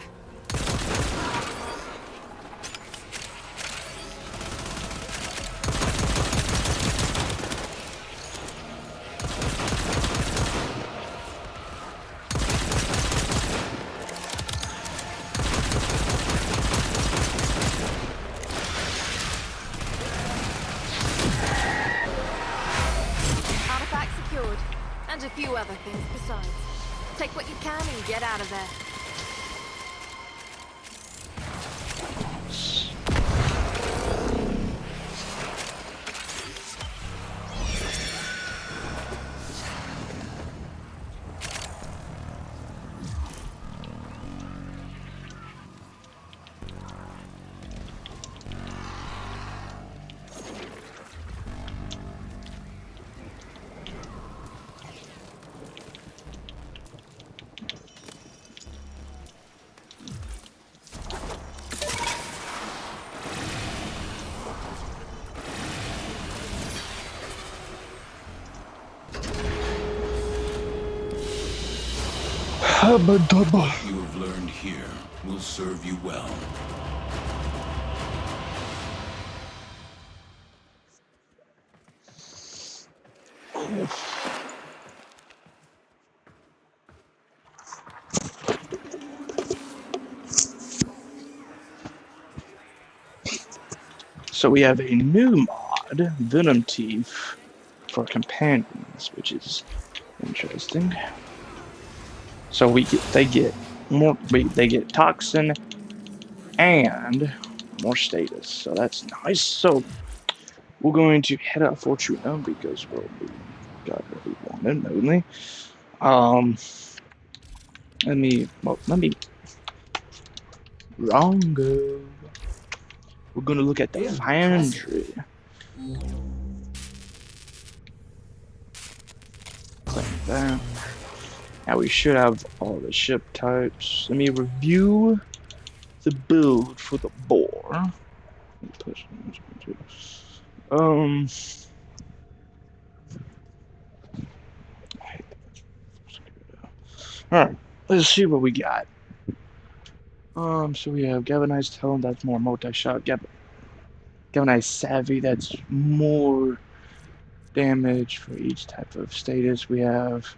Artifact secured. And a few other things besides. Take what you can and get out of there. What you have learned here will serve you well. So we have a new mod, Venom Teeth, for companions, which is interesting. So they get toxin and more status. So that's nice. So we're going to head out Fortuna because well, we got what we wanted, mainly. Let me wrongo. We're gonna look at the foundry. Click that. Now we should have all the ship types. Let me review the build for the boar. Alright, let's see what we got. So we have Galvanized Helm, that's more multi-shot. Galvanized Savvy, that's more damage for each type of status we have.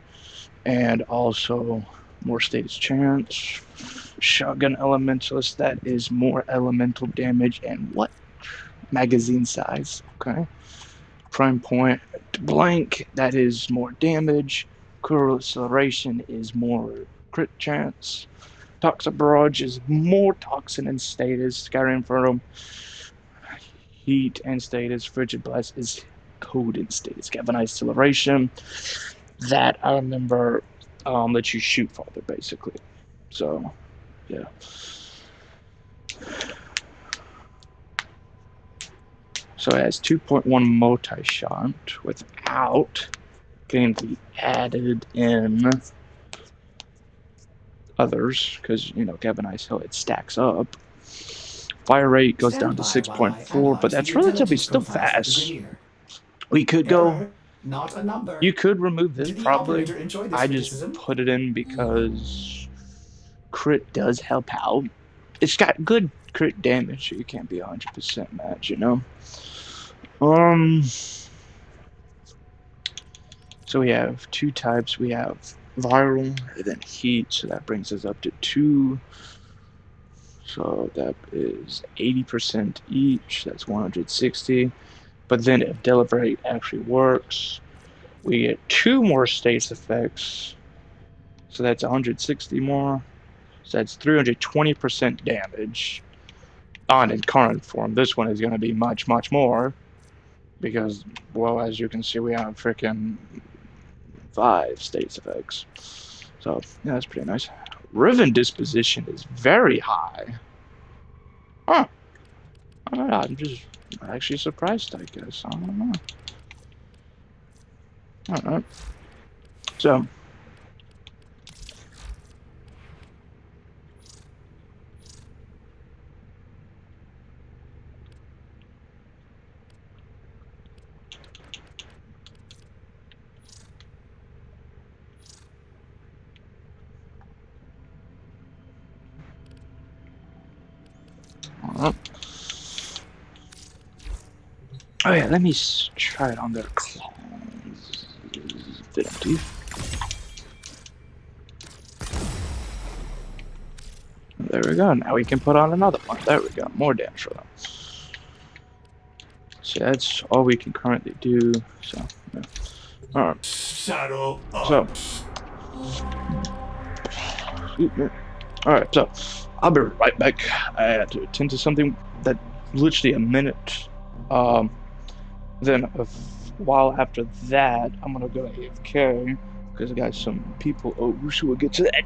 And also more status chance. Shotgun Elementalist, that is more elemental damage and what? Magazine size, okay. Prime Point Blank, that is more damage. Coral Acceleration is more crit chance. Toxic Barrage is more toxin and status. Skyrim Inferno, heat and status. Frigid Blast is code and status. Galvanized Acceleration, that I remember that you shoot farther, basically. So, yeah. So it has 2.1 multi-shot without getting to be added in others, because, you know, Galvanized Hill, it stacks up. Fire rate goes down to 6.4, but that's relatively still fast. We could go... Not a number. You could remove this, Did the probably. operator enjoy this I just criticism? put it in because crit does help out. It's got good crit damage, so you can't be 100% match, you know? So we have two types. We have viral and then heat, so that brings us up to 2. So that is 80% each, that's 160. But then if Deliberate actually works, we get 2 more states effects. So that's 160 more. So that's 320% damage on in current form. This one is going to be much, much more. Because, well, as you can see, we have freaking 5 states effects. So, yeah, that's pretty nice. Riven disposition is very high. Huh. I don't know, I'm just actually surprised, I guess. I don't know. Alright. So. Alright. Oh yeah, let me try it on their claws. Bit empty. There we go. Now we can put on another one. There we go. More damage for them. So that's all we can currently do. So, yeah. Alright. Shadow up. So. Alright, so I'll be right back. I had to attend to something that literally a minute. Then a while after that, I'm gonna go AFK because I got some people over, so we'll get to that.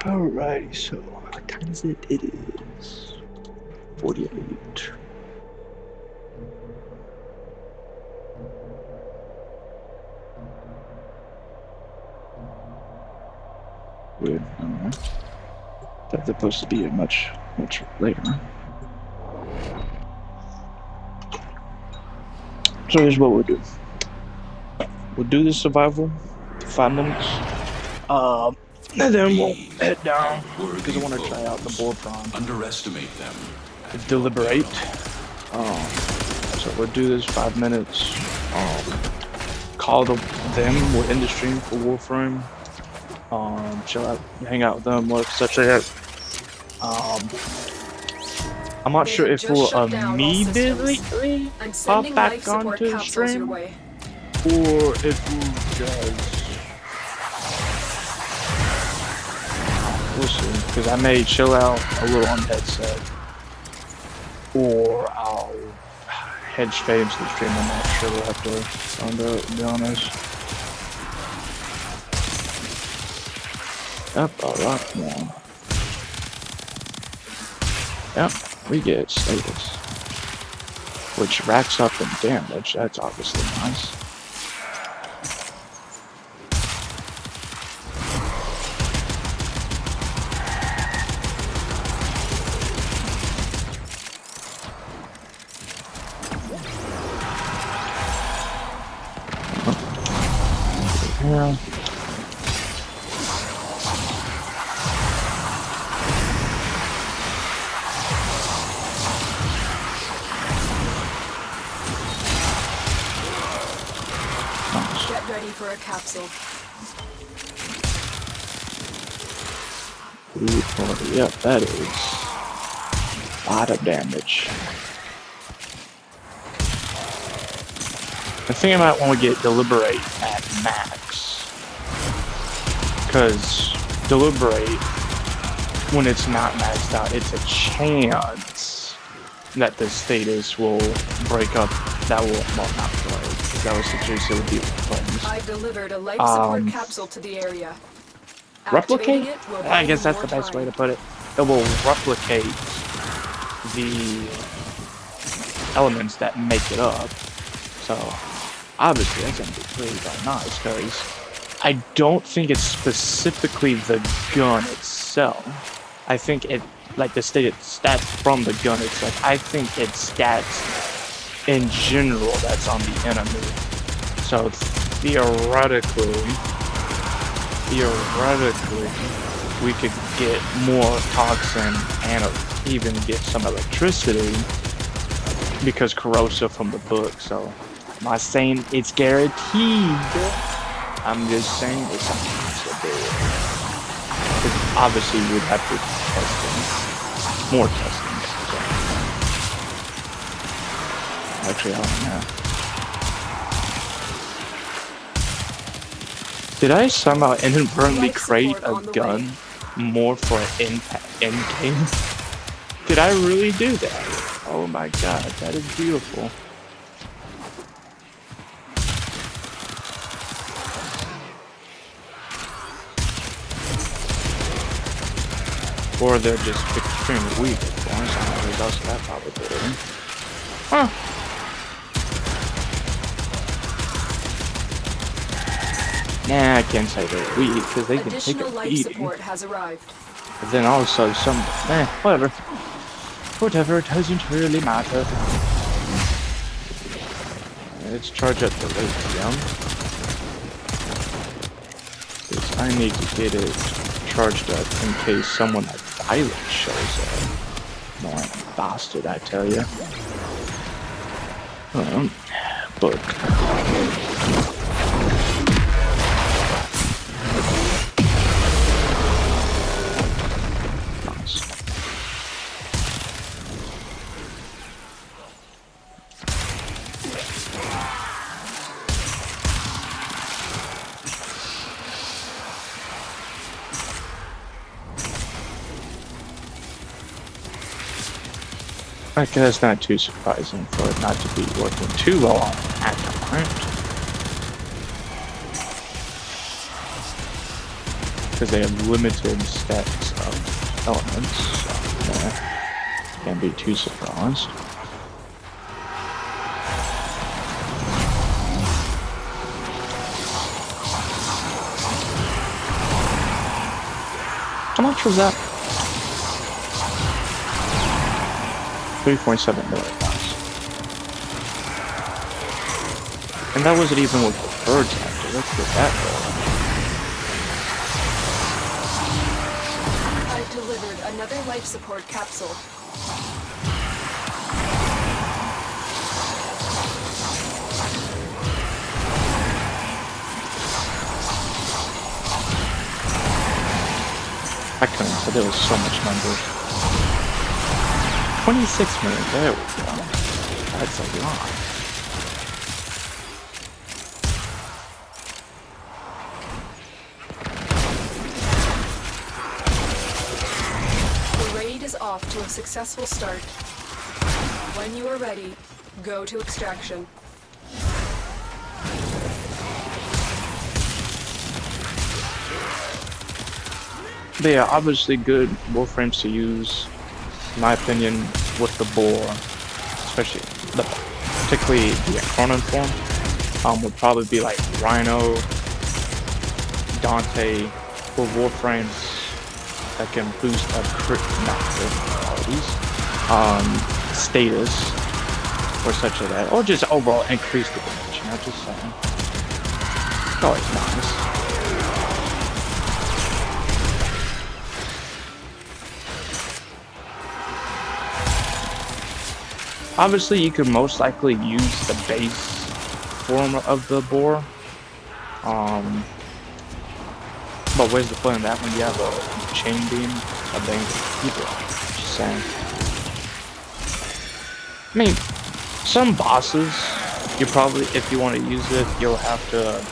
Alrighty, so what time is it? It is 48. Weird. I don't know. That's supposed to be much later. So here's what we'll do. We'll do the survival for 5 minutes. And then we'll head down because I want to try out the Warframe. Underestimate them. Deliberate. So we'll do this 5 minutes. Call them. We're in the stream for Warframe. Chill out, hang out with them, look, such like that. I'm not sure if we'll immediately pop back onto the stream, or if we'll just... We'll see, because I may chill out a little on headset, or I'll head straight into the stream. I'm not sure. We'll have to find out, to be honest. Yep, alright, one. Yep, we get status, which racks up in damage. That's obviously nice. Yeah. Get ready for a capsule. Yep, that is a lot of damage. I think I might want to get Deliberate at max, because Deliberate, when it's not maxed out, it's a chance that the status will break up. That will, well, not break, because that was the case it would be with friends. I've delivered a life support capsule to the area. Replicate? I guess that's the best way to put it. It will replicate the elements that make it up. So, obviously, that's going to be pretty darn nice, because I don't think it's specifically the gun itself. I think it, like the stated stats from the gun itself, I think it's stats in general that's on the enemy. So, theoretically, we could get more toxin and even get some electricity because corrosive from the book. So, am I saying it's guaranteed? I'm just saying it's a possibility. Obviously, we'd have to test more testing. So. Actually, I don't know. Did I somehow inadvertently create a gun more for an end game? Did I really do that? Oh my god, that is beautiful. Or they're just extremely weak. As long as I know there's also that probability. Huh. Nah, I can't say they're weak because they can take a beating. Support has arrived. But then also some, whatever. Whatever, it doesn't really matter. Let's charge up the lithium. Because I need to get it charged up in case someone at Violet shows up. Annoying bastard, I tell you. Book. Okay, that's not too surprising for it not to be working too well on at the moment. because they have limited sets of elements. So, can't be too surprised. How much was that? 3.7 million. And that wasn't even with the birds actor. Let's get that going. I've delivered another life support capsule. I couldn't, but there was so much numbers. 26 minutes, there we go. That's a lot. The raid is off to a successful start. When you are ready, go to extraction. They are obviously good Warframes to use, in my opinion, with the boar, especially particularly the Chronon form. Would probably be like Rhino, Dante, or Warframes that can boost a crit qualities, status, or such as that, or just overall increase the damage. You know, just saying. It's always nice. Obviously, you could most likely use the base form of the boar. But where's the fun in that when you have a chain beam? I think people just saying. I mean, some bosses, you probably, if you want to use it, you'll have to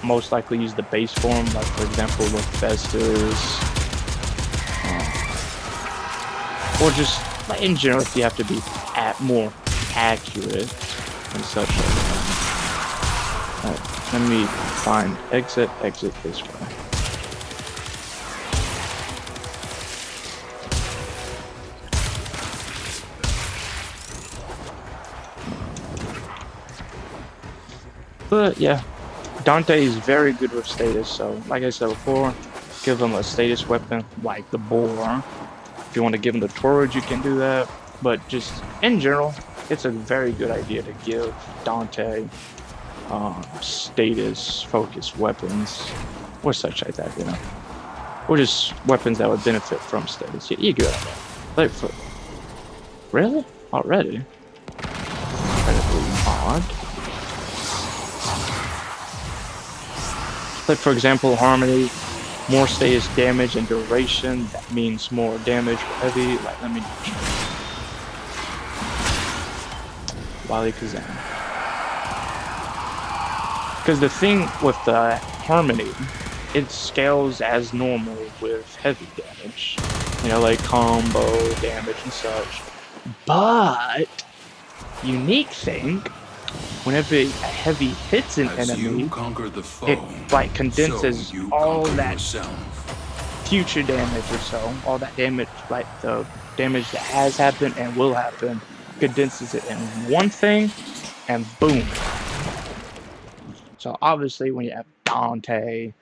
most likely use the base form. Like for example, with Festus, or just like in general, if you have to be more accurate and such. Alright, let me find exit this way. But yeah, Dante is very good with status, so like I said before, give him a status weapon like the boar. If you want to give him the torch, you can do that. But just in general, it's a very good idea to give Dante status-focused weapons or such like that, you know, or just weapons that would benefit from status. You good at that. Like for really already? Incredibly odd. Like for example, Harmony, more status damage and duration. That means more damage for heavy. Like let me check. Wily Kazan. Because the thing with the Harmony, it scales as normal with heavy damage. You know, like combo damage and such. But, unique thing, whenever a heavy hits an enemy, it like condenses all that future damage or so, all that damage, like the damage that has happened and will happen, condenses it in one thing, and boom. So obviously when you have Dante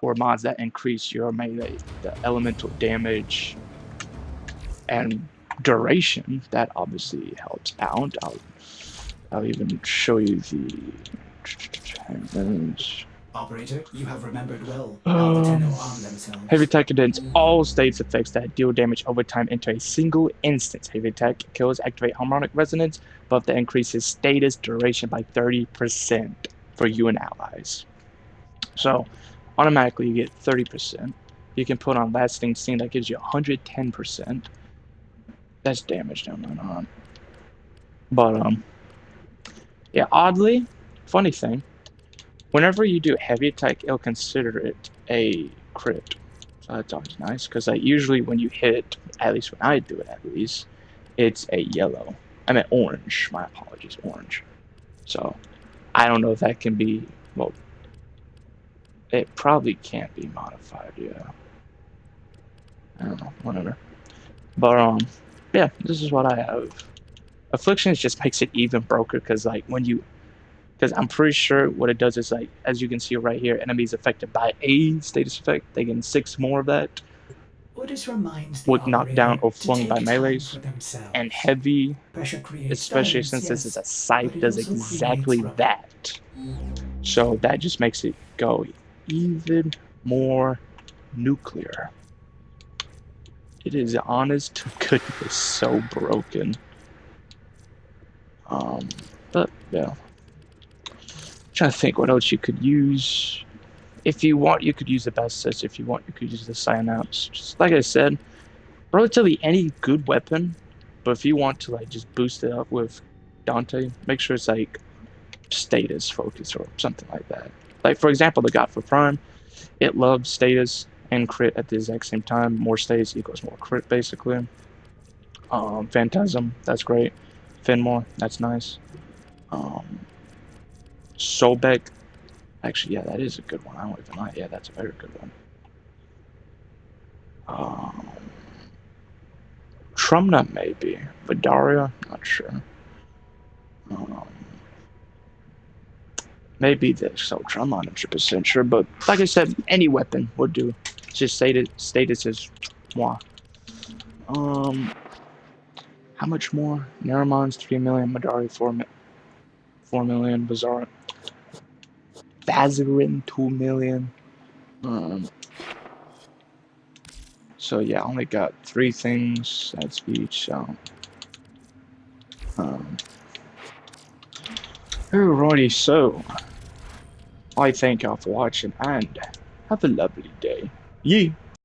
or mods that increase your melee, the elemental damage and duration, that obviously helps out. I'll even show you the Operator, you have remembered well. Now the Tenno arm themselves. Heavy attack condenses all status effects that deal damage over time into a single instance. Heavy attack kills activate harmonic resonance, but that increases status duration by 30% for you and allies. So automatically you get 30%. You can put on lasting sting that gives you 110%. That's damage down my arm. But yeah, oddly, funny thing, whenever you do heavy attack, it'll consider it a crit. So that's always nice, because like, usually when you hit, at least when I do it at least, it's a yellow. I meant orange, my apologies, orange. So, I don't know if that can be, well, it probably can't be modified, yeah. I don't know, whatever. But yeah, this is what I have. Afflictions just makes it even broker because like because I'm pretty sure what it does is like, as you can see right here, enemies affected by a status effect, they get 6 more of that. Orders reminds the Would knock down operator or to flung by take time melees. for themselves. And heavy, Pressure creates especially balance, since this yes, is a scythe, but it does also exactly creates that. So that just makes it go even more nuclear. It is honest to goodness so broken. But yeah. Trying to think what else you could use. If you want, you could use the Bastis. If you want, you could use the Synapse. Just like I said, relatively any good weapon. But if you want to like just boost it up with Dante, make sure it's like status focus or something like that. Like for example, the God for Prime, it loves status and crit at the exact same time. More status equals more crit, basically. Phantasm, that's great. Finmore, that's nice. Sobek, actually, yeah, that is a good one. I don't even lie. Yeah, that's a very good one. Trumna, maybe. Vidaria, not sure. Maybe this, so I'm not 100% sure, but like I said, any weapon would do. Just status is moi. How much more? Naramon's 3 million, Madari 4 million, Bazaar. Vazarin 2 million. So yeah, I only got 3 things. That's each. So, alrighty, so I thank y'all for watching and have a lovely day. Yee.